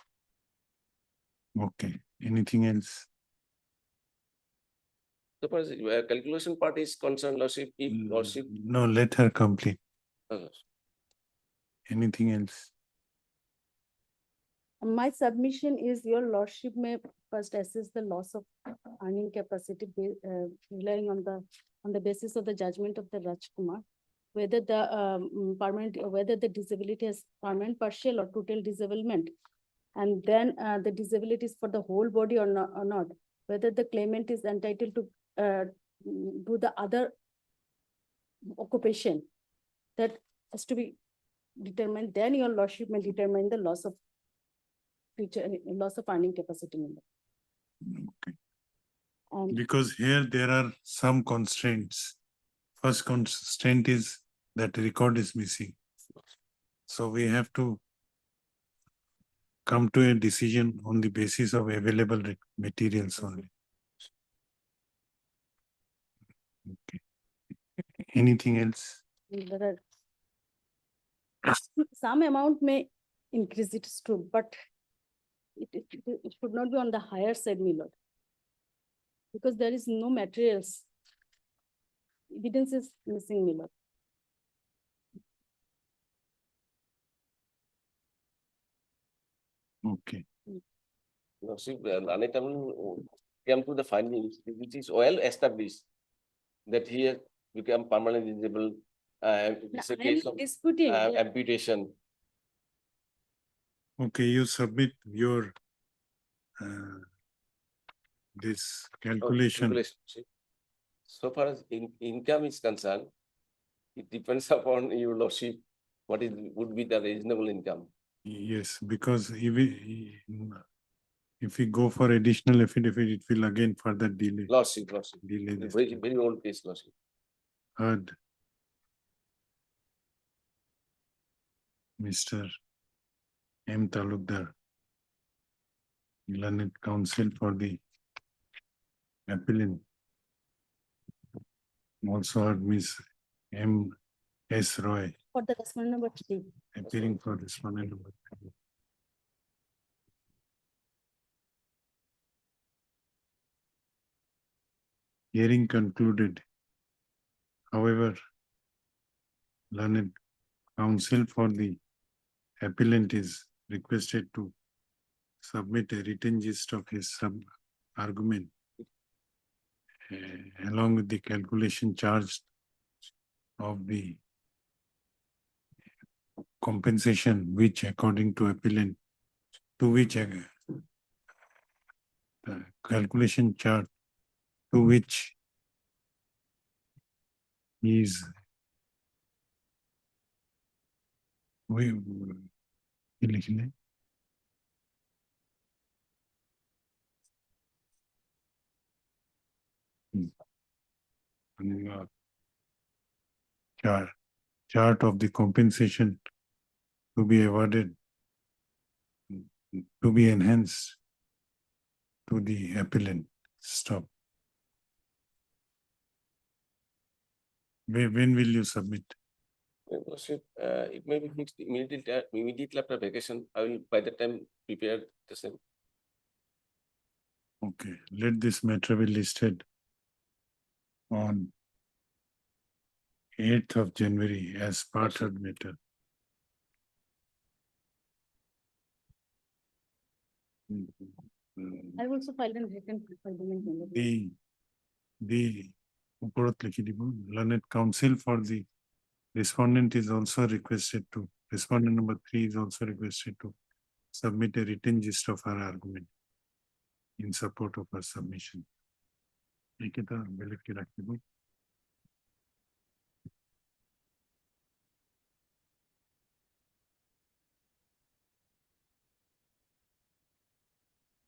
B: Okay, anything else?
R: So far as calculation part is concerned, lordship, if lordship.
B: No, let her complete.
R: uh,
B: Anything else?
E: My submission is your lordship may first assess the loss of earning capacity relying on the basis of the judgment of the Rajkumar, whether the whether the disability is permanent, partial or total disablement. And then the disability is for the whole body or not, whether the claimant is entitled to do the other occupation that has to be determined. Then your lordship may determine the loss of earning capacity.
B: Okay.
E: And
B: Because here there are some constraints. First constraint is that record is missing. So we have to come to a decision on the basis of available materials only. Okay. Anything else?
E: there are some amount may increase, it is true, but it should not be on the higher side, my lord. Because there is no materials. Evidence is missing, my lord.
B: Okay.
R: Lordship, Lanet came to the findings, which is well established, that he has become permanently disabled. It's a
E: I am
R: case of
E: disputing.
R: amputation.
B: Okay, you submit your this calculation.
R: See. So far as income is concerned, it depends upon your lordship, what would be the reasonable income.
B: Yes, because if we go for additional affidavit, it will again further delay.
R: Lordship.
B: Delay this.
R: Very old case, lordship.
B: Heard. Mr. M. Talukdar, learned counsel for the appellant. Also heard Miss M. S. Roy
E: For the respondent number 3.
B: appearing for respondent number 3. Hearing concluded. However, learned counsel for the appellant is requested to submit a written gist of his argument along with the calculation charged of the compensation, which according to appellant, to which the calculation chart to which is We, কি লিখলে? Chart of the compensation to be awarded, to be enhanced to the appellant. Stop. When will you submit?
R: Your Worship, it may be fixed immediately after vacation. I will by the time prepare the same.
B: Okay, let this matter be listed on 8th of January as part of matter.
E: I also filed an written argument.
B: The উপরত লিখে দিব, learned counsel for the respondent is also requested to, respondent number 3 is also requested to submit a written gist of her argument in support of her submission. একে তো বেলেটকে রাখতে